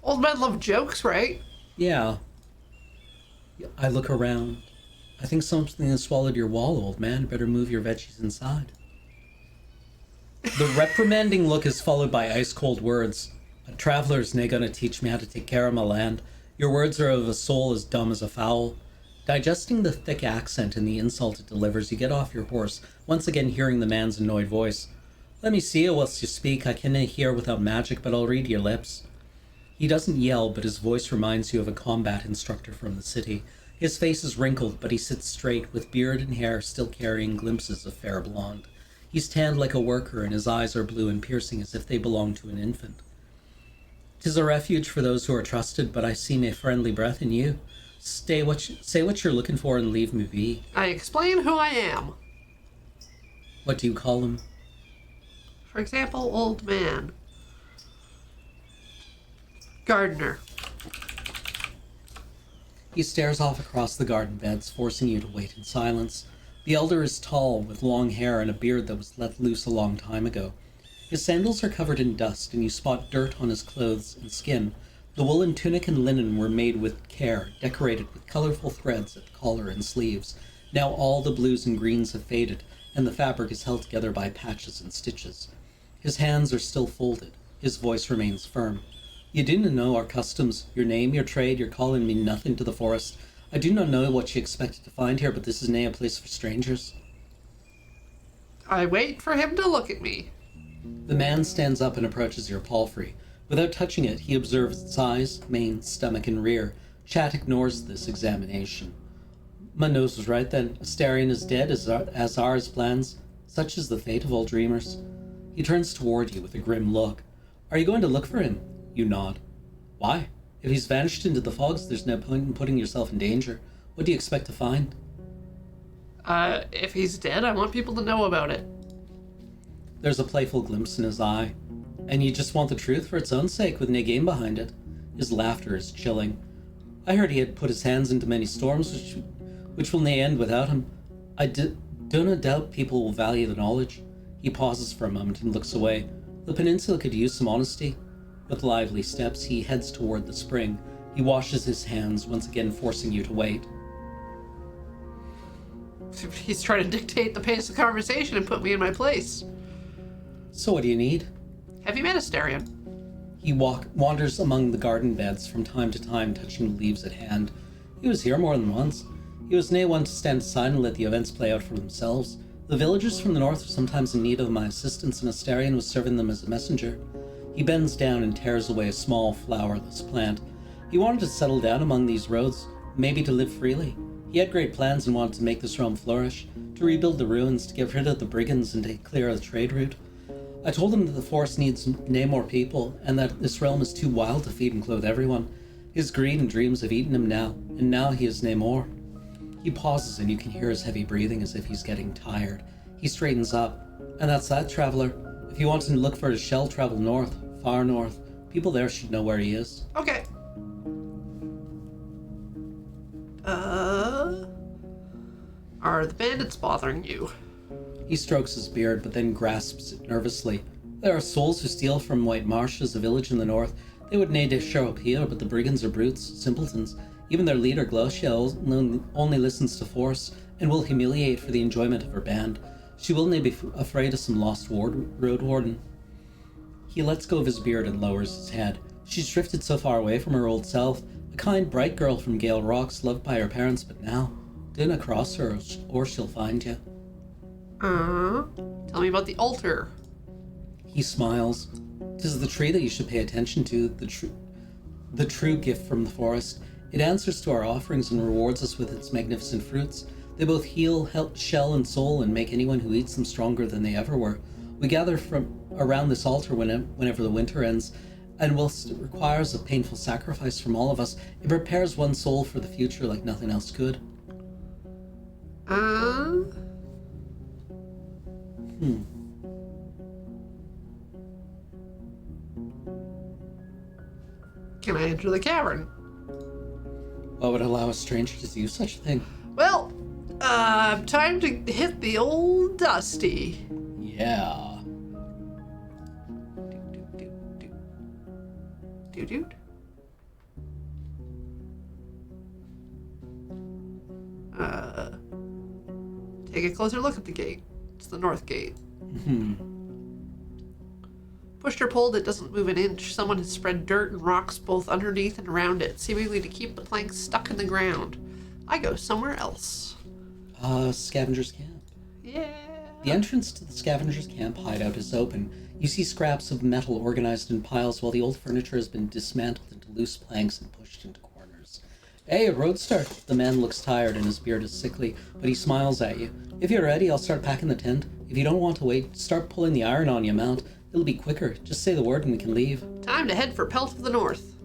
Old men love jokes, right? Yeah. I look around. I think something has swallowed your wall, old man. Better move your veggies inside. The reprimanding look is followed by ice-cold words. A traveler's nae gonna teach me how to take care of my land. Your words are of a soul as dumb as a fowl. Digesting the thick accent and the insult it delivers, you get off your horse, once again hearing the man's annoyed voice. Let me see you whilst you speak. I canna hear without magic, but I'll read your lips. He doesn't yell, but his voice reminds you of a combat instructor from the city. His face is wrinkled, but he sits straight, with beard and hair still carrying glimpses of fair blonde. He's tanned like a worker, and his eyes are blue and piercing as if they belong to an infant. 'Tis a refuge for those who are trusted, but I see nae friendly breath in you. Say what you're looking for and leave me be. I explain who I am. What do you call him? For example, old man. Gardener. He stares off across the garden beds, forcing you to wait in silence. The elder is tall, with long hair and a beard that was let loose a long time ago. His sandals are covered in dust, and you spot dirt on his clothes and skin. The woolen tunic and linen were made with care, decorated with colorful threads at collar and sleeves. Now all the blues and greens have faded, and the fabric is held together by patches and stitches. His hands are still folded. His voice remains firm. You do not know our customs. Your name, your trade, your calling mean nothing to the forest. I do not know what you expected to find here, but this is nae a place for strangers. I wait for him to look at me. The man stands up and approaches your palfrey. Without touching it, he observes its eyes, mane, stomach, and rear. Chat ignores this examination. My nose was right then. Astarion is dead, as are his plans. Such is the fate of all dreamers. He turns toward you with a grim look. Are you going to look for him? You nod. Why? If he's vanished into the fogs, there's no point in putting yourself in danger. What do you expect to find? If he's dead, I want people to know about it. There's a playful glimpse in his eye. And you just want the truth for its own sake, with no game behind it. His laughter is chilling. I heard he had put his hands into many storms, which will nae end without him. I do not doubt people will value the knowledge. He pauses for a moment and looks away. The peninsula could use some honesty. With lively steps, he heads toward the spring. He washes his hands, once again forcing you to wait. He's trying to dictate the pace of conversation and put me in my place. So what do you need? Have you met Astarion? He wanders among the garden beds from time to time, touching the leaves at hand. He was here more than once. He was nae one to stand aside and let the events play out for themselves. The villagers from the north were sometimes in need of my assistance, and Astarion was serving them as a messenger. He bends down and tears away a small, flowerless plant. He wanted to settle down among these roads, maybe to live freely. He had great plans and wanted to make this realm flourish, to rebuild the ruins, to get rid of the brigands, and to clear the trade route. I told him that the forest needs nae more people, and that this realm is too wild to feed and clothe everyone. His greed and dreams have eaten him now, and now he is nae more. He pauses, and you can hear his heavy breathing as if he's getting tired. He straightens up. And that's that, traveler. If you want to look for his shell, travel north, far north. People there should know where he is. Okay. Are the bandits bothering you? He strokes his beard, but then grasps it nervously. There are souls who steal from White Marsh, as a village in the north. They would need to show up here, but the brigands are brutes, simpletons. Even their leader, Glosha, only listens to force and will humiliate for the enjoyment of her band. She will not be afraid of some lost Roadwarden. He lets go of his beard and lowers his head. She's drifted so far away from her old self, a kind, bright girl from Gale Rocks, loved by her parents, but now, dinna cross her, or she'll find you. Tell me about the altar. He smiles. 'Tis the tree that you should pay attention to, the true gift from the forest. It answers to our offerings and rewards us with its magnificent fruits. They both heal, help shell and soul, and make anyone who eats them stronger than they ever were. We gather from around this altar whenever the winter ends, and whilst it requires a painful sacrifice from all of us, it prepares one's soul for the future like nothing else could. Can I enter the cavern? What would allow a stranger to do such a thing? Well, time to hit the old Dusty. Yeah. Doot. Take a closer look at the gate. It's the north gate. Pushed or pulled, it doesn't move an inch. Someone has spread dirt and rocks both underneath and around it, seemingly to keep the planks stuck in the ground. I go somewhere else. Scavenger's camp. Yeah. The entrance to the scavenger's camp hideout is open. You see scraps of metal organized in piles while the old furniture has been dismantled into loose planks and pushed into corners. Hey, Roadster! The man looks tired and his beard is sickly, but he smiles at you. If you're ready, I'll start packing the tent. If you don't want to wait, start pulling the iron on your mount. It'll be quicker. Just say the word and we can leave. Time to head for Pelt of the North.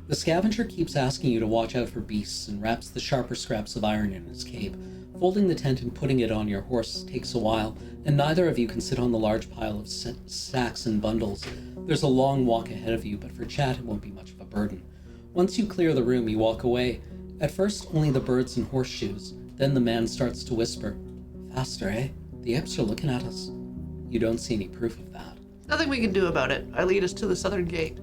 The scavenger keeps asking you to watch out for beasts and wraps the sharper scraps of iron in his cape. Folding the tent and putting it on your horse takes a while, and neither of you can sit on the large pile of sacks and bundles. There's a long walk ahead of you, but for chat it won't be much of a burden. Once you clear the room, you walk away. At first, only the birds and horseshoes. Then the man starts to whisper. Faster, eh? The Eps are looking at us. You don't see any proof of that. Nothing we can do about it. I lead us to the southern gate.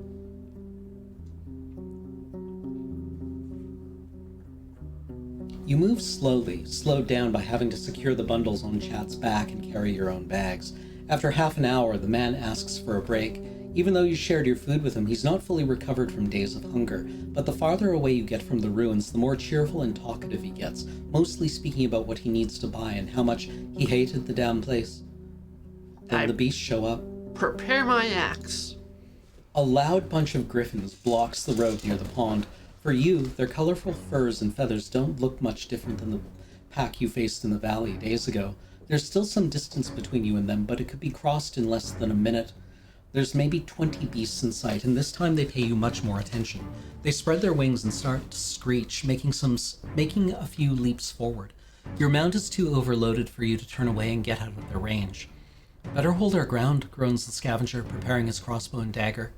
You move slowly, slowed down by having to secure the bundles on Chat's back and carry your own bags. After half an hour, the man asks for a break. Even though you shared your food with him, he's not fully recovered from days of hunger, but the farther away you get from the ruins, the more cheerful and talkative he gets, mostly speaking about what he needs to buy and how much he hated the damn place. Then the beasts show up. Prepare my axe. A loud bunch of griffins blocks the road near the pond. For you, their colorful furs and feathers don't look much different than the pack you faced in the valley days ago. There's still some distance between you and them, but it could be crossed in less than a minute. There's maybe 20 beasts in sight, and this time they pay you much more attention. They spread their wings and start to screech, making a few leaps forward. Your mount is too overloaded for you to turn away and get out of their range. Better hold our ground, groans the scavenger, preparing his crossbow and dagger.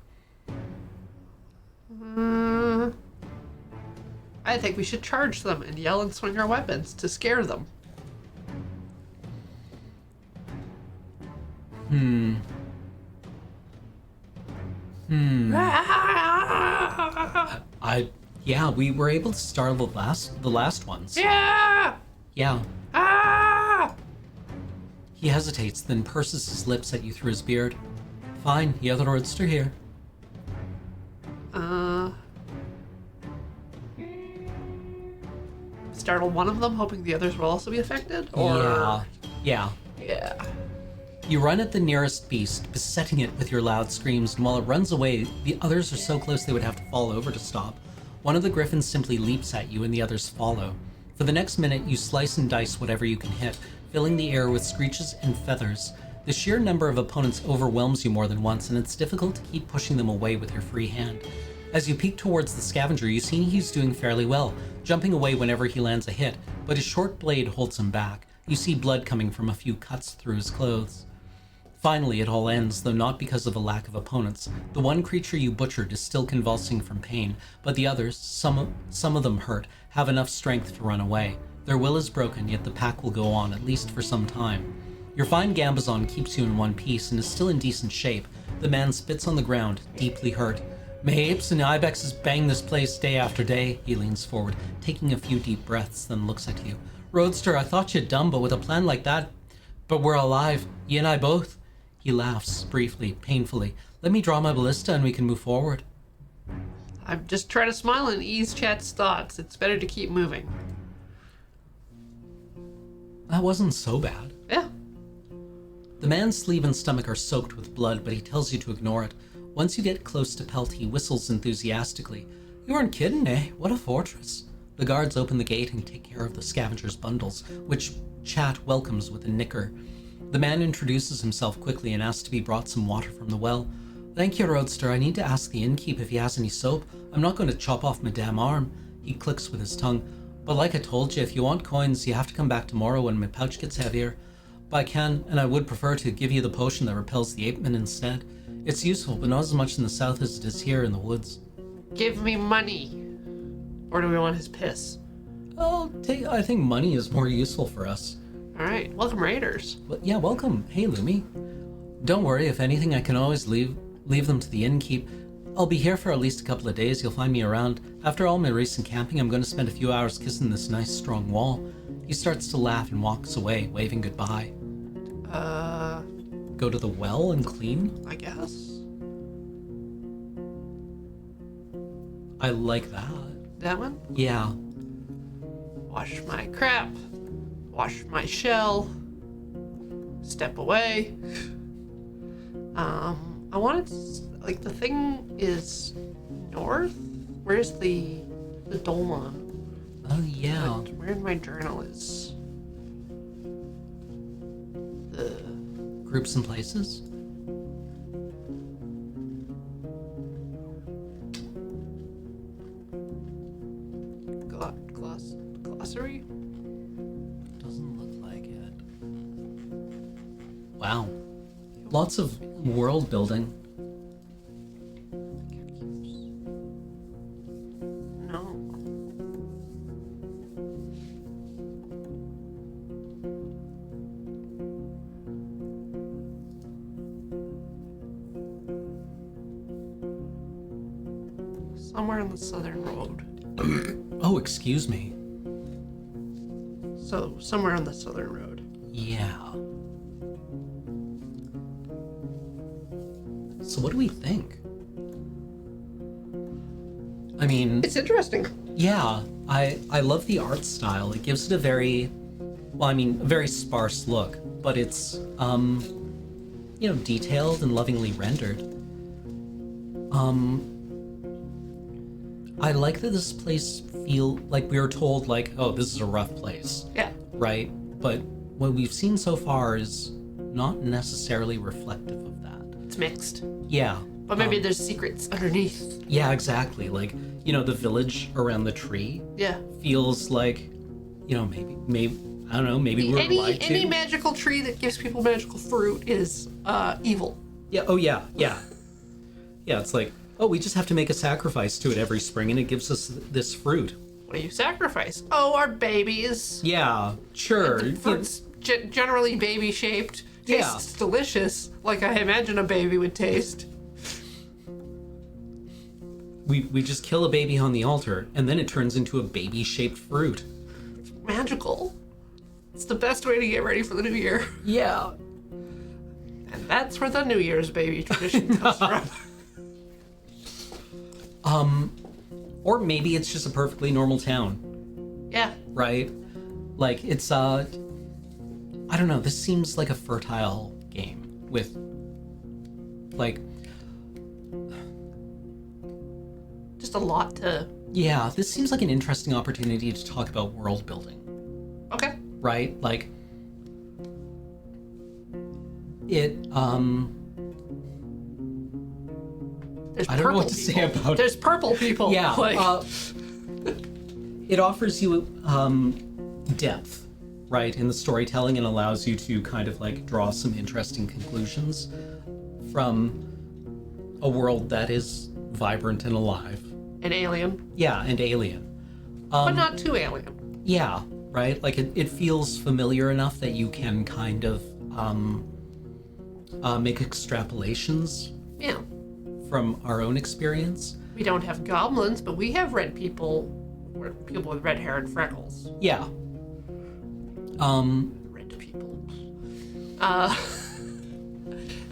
I think we should charge them and yell and swing our weapons to scare them. Yeah, we were able to startle the last ones. Yeah! Yeah. Ah! He hesitates, then purses his lips at you through his beard. Fine, the other roadster here. Startle one of them, hoping the others will also be affected? Or... Yeah. You run at the nearest beast, besetting it with your loud screams, and while it runs away, the others are so close they would have to fall over to stop. One of the griffins simply leaps at you and the others follow. For the next minute, you slice and dice whatever you can hit, filling the air with screeches and feathers. The sheer number of opponents overwhelms you more than once, and it's difficult to keep pushing them away with your free hand. As you peek towards the scavenger, you see he's doing fairly well, jumping away whenever he lands a hit, but his short blade holds him back. You see blood coming from a few cuts through his clothes. Finally, it all ends, though not because of a lack of opponents. The one creature you butchered is still convulsing from pain, but the others, some of them hurt, have enough strength to run away. Their will is broken, yet the pack will go on, at least for some time. Your fine gambazon keeps you in one piece and is still in decent shape. The man spits on the ground, deeply hurt. May apes and ibexes bang this place day after day. He leans forward, taking a few deep breaths, then looks at you. Roadster, I thought you dumb, but with a plan like that, but we're alive. You and I both. He laughs, briefly, painfully. Let me draw my ballista and we can move forward. I'm just trying to smile and ease Chat's thoughts. It's better to keep moving. That wasn't so bad. Yeah. The man's sleeve and stomach are soaked with blood, but he tells you to ignore it. Once you get close to Pelt, he whistles enthusiastically. You weren't kidding, eh? What a fortress. The guards open the gate and take care of the scavenger's bundles, which Chat welcomes with a nicker. The man introduces himself quickly and asks to be brought some water from the well. Thank you, Roadster. I need to ask the innkeep if he has any soap. I'm not going to chop off my damn arm. He clicks with his tongue. But like I told you, if you want coins, you have to come back tomorrow when my pouch gets heavier. But I can, and I would prefer to give you the potion that repels the apemen instead. It's useful, but not as much in the south as it is here in the woods. Give me money. Or do we want his piss? I think money is more useful for us. Alright, welcome raiders. Well, yeah, welcome. Hey, Lumi. Don't worry, if anything, I can always leave them to the innkeep. I'll be here for at least a couple of days. You'll find me around. After all my recent camping, I'm going to spend a few hours kissing this nice, strong wall. He starts to laugh and walks away, waving goodbye. Go to the well and clean? I guess. I like that. That one? Yeah. Wash my crap. Wash my shell. Step away. I wanted to, like, the thing is north? Where's the Dolma? Oh, yeah. Where in my journal is the Groups and places? glossary? Doesn't look like it. Wow. Lots of world building. No. Somewhere on the southern road. Oh, excuse me. So, somewhere on the southern road. Yeah. So what do we think? I mean, It's interesting. yeah, I love the art style. It gives it a very, well, I mean, a very sparse look, but it's, detailed and lovingly rendered. I like that this place feel like we were told, like, oh, this is a rough place, Yeah. right? But what we've seen so far is not necessarily reflective of that. It's mixed. Yeah. But maybe there's secrets underneath. Yeah, exactly. Like, the village around the tree Yeah. feels like, maybe I don't know, maybe we're lied to. Any magical tree that gives people magical fruit is evil. Yeah, oh yeah, yeah. Yeah, it's like, oh, we just have to make a sacrifice to it every spring and it gives us this fruit. What do you sacrifice? Oh, our babies. Yeah, sure. The fruit's generally baby shaped. Yeah. Tastes delicious, like I imagine a baby would taste. We just kill a baby on the altar and then it turns into a baby shaped fruit. It's magical. It's the best way to get ready for the new year. Yeah. And that's where the New Year's baby tradition comes from. Or maybe it's just a perfectly normal town, Yeah. right? Like, it's, I don't know, this seems like a fertile game with, like... Just a lot to... Yeah, this seems like an interesting opportunity to talk about world building, Okay. right? Like, it, There's I don't know purple what to say people. about it. There's purple people. yeah, Like, it offers you, depth, right, in the storytelling and allows you to kind of, like, draw some interesting conclusions from a world that is vibrant and alive. an alien. Yeah, and alien. But not too alien. Yeah, right? Like, it feels familiar enough that you can kind of make extrapolations Yeah. from our own experience. We don't have goblins, but we have red people, or people with red hair and freckles. Yeah. Red people.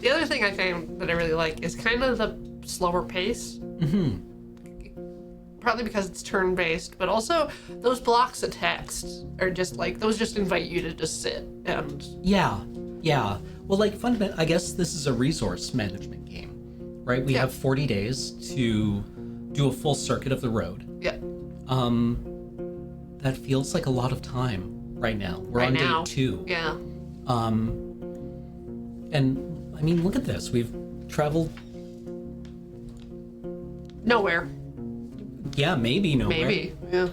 The other thing I found that I really like is kind of the slower pace. Mm-hmm. Partly because it's turn-based, but also those blocks of text are just like, those just invite you to just sit and... Yeah. Well, like, fundamentally, I guess this is a resource management game, right? We have 40 days to do a full circuit of the road. Yeah. That feels like a lot of time right now. We're Right on now. day 2. Yeah. And, I mean, look at this. We've traveled, Nowhere. yeah, maybe nowhere. Maybe. Yeah.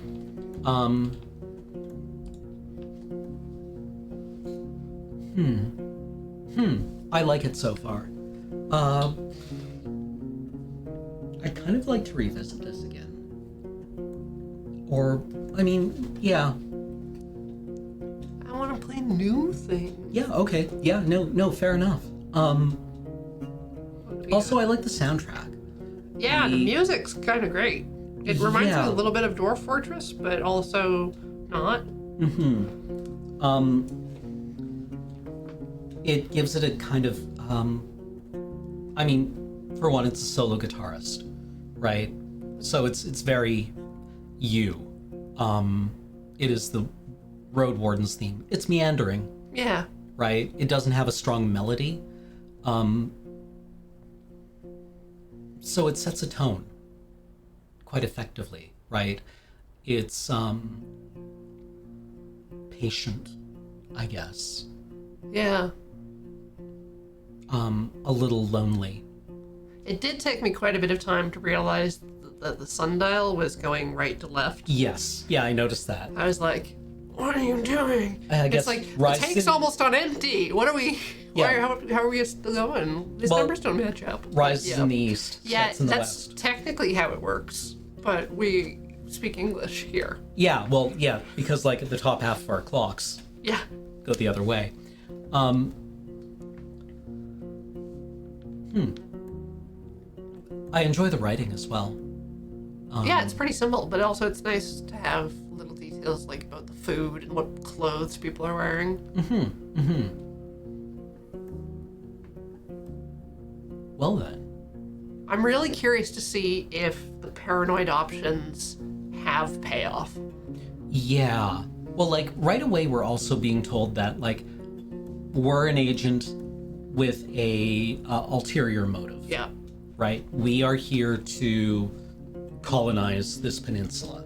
I like it so far. I'd kind of like to revisit this again. Or, I mean, yeah. I want to play new things. Yeah, okay. Yeah, no, fair enough. Also, I like the soundtrack. Yeah, the music's kind of great. It reminds me Yeah. a little bit of Dwarf Fortress, but also not. It gives it a kind of, I mean, for one, it's a solo guitarist, right? So it's very you. It is the Roadwarden's theme. It's meandering, Yeah. right? It doesn't have a strong melody. So it sets a tone quite effectively, right? It's patient, I guess. Yeah. A little lonely. It did take me quite a bit of time to realize that the sundial was going right to left. Yes, yeah, I noticed that. I was like, what are you doing? I guess it's like, Rise the tank's didn't- almost on empty. What are we... Yeah. How are we still going? These Well, numbers don't match up. Rise is Yeah. in the east. Yeah, Set's in the that's west. technically how it works, but we speak English here. Yeah, well, yeah, because like the top half of our clocks Yeah. go the other way. I enjoy the writing as well. Yeah, it's pretty simple, but also it's nice to have little details like about the food and what clothes people are wearing. Well then. I'm really curious to see if the paranoid options have payoff. Yeah. Well, like right away, we're also being told that like we're an agent with a ulterior motive. Yeah. Right? We are here to colonize this peninsula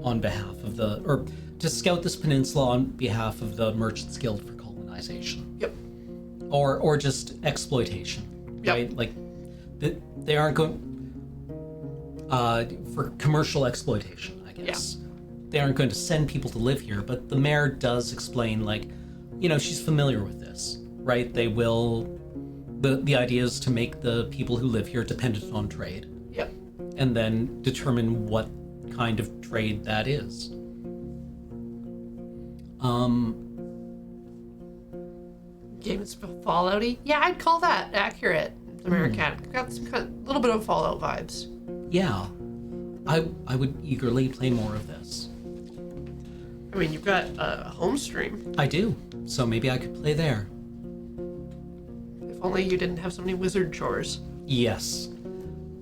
on behalf of or to scout this peninsula on behalf of the Merchants Guild for colonization. Yep. Or just exploitation. Yep. Right? Like they aren't going for commercial exploitation, I guess. They aren't going to send people to live here, but the mayor does explain, like, you know, she's familiar with this, right? They will, the idea is to make the people who live here dependent on trade, Yep. and then determine what kind of trade that is. Game is Fallouty. Yeah, I'd call that accurate. American. Got some little bit of Fallout vibes. Yeah, I would eagerly play more of this. I mean, you've got a home stream. I do, so maybe I could play there. If only you didn't have so many wizard chores. Yes.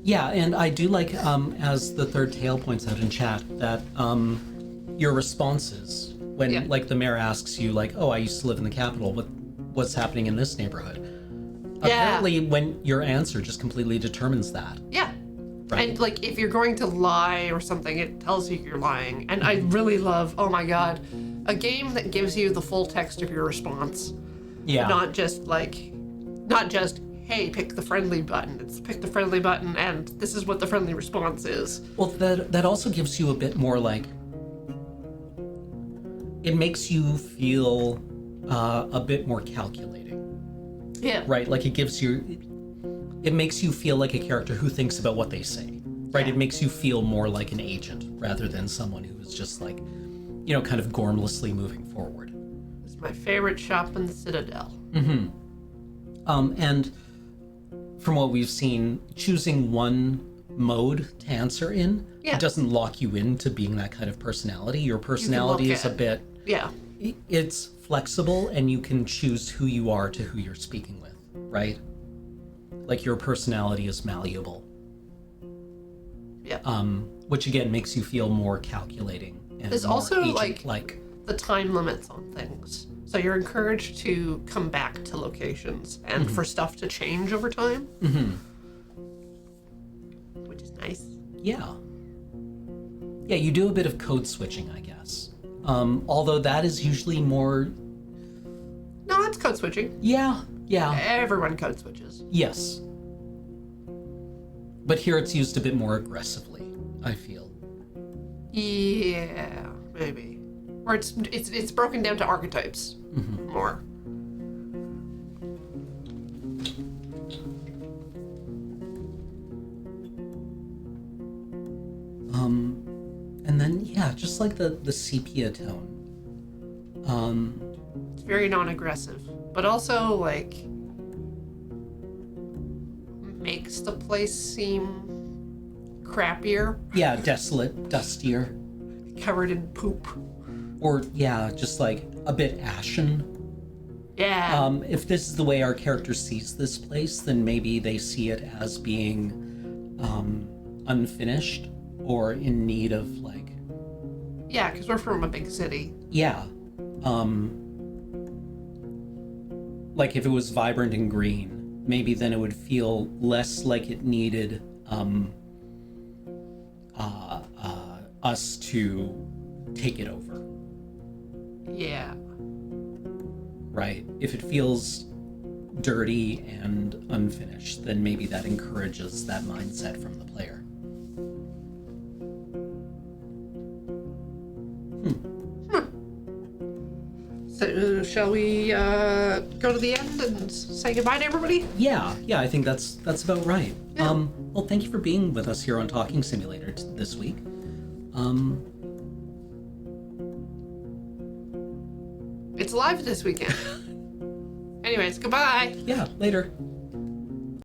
Yeah, and I do like, as the third tale points out in chat, that your responses when, like, the mayor asks you, like, "Oh, I used to live in the capital. What's happening in this neighborhood?" Apparently, when your answer just completely determines that. Yeah. Right. And, like, if you're going to lie or something, it tells you you're lying. And I really love, oh my god, a game that gives you the full text of your response. Yeah. Not just, hey, pick the friendly button. It's pick the friendly button, and this is what the friendly response is. Well, that also gives you a bit more, like, it makes you feel a bit more calculating. Yeah. Right? Like, it makes you feel like a character who thinks about what they say. Right? Yeah. It makes you feel more like an agent rather than someone who is just, like, you know, kind of gormlessly moving forward. It's my favorite shop in the Citadel. And from what we've seen, choosing one mode to answer in Yeah. doesn't lock you into being that kind of personality. Your personality look is a at- bit, Yeah. it's flexible, and you can choose who you are to who you're speaking with, right? Like your personality is malleable. Yeah. Which again makes you feel more calculating and There's more also, agent-like. The time limits on things. So you're encouraged to come back to locations and for stuff to change over time. Mm-hmm. Which is nice. Yeah. Yeah, you do a bit of code switching, I guess. Although that is usually more. No, that's code switching. Yeah. Everyone code switches. Yes. But here it's used a bit more aggressively, I feel. Yeah, maybe. Or it's broken down to archetypes more. And then yeah, just like the sepia tone. It's very non-aggressive, but also like makes the place seem crappier, Yeah, desolate, dustier. covered in poop. Or yeah, just like a bit ashen. Yeah. If this is the way our character sees this place, then maybe they see it as being unfinished or in need of like, Yeah, because we're from a big city. yeah, like if it was vibrant and green, maybe then it would feel less like it needed us to take it over, Yeah. right? If it feels dirty and unfinished, then maybe that encourages that mindset from the player. So shall we go to the end and say goodbye to everybody? Yeah, I think that's about right. Yeah. Well, thank you for being with us here on Talking Simulator this week. It's live this weekend. Anyways, goodbye. Yeah, later.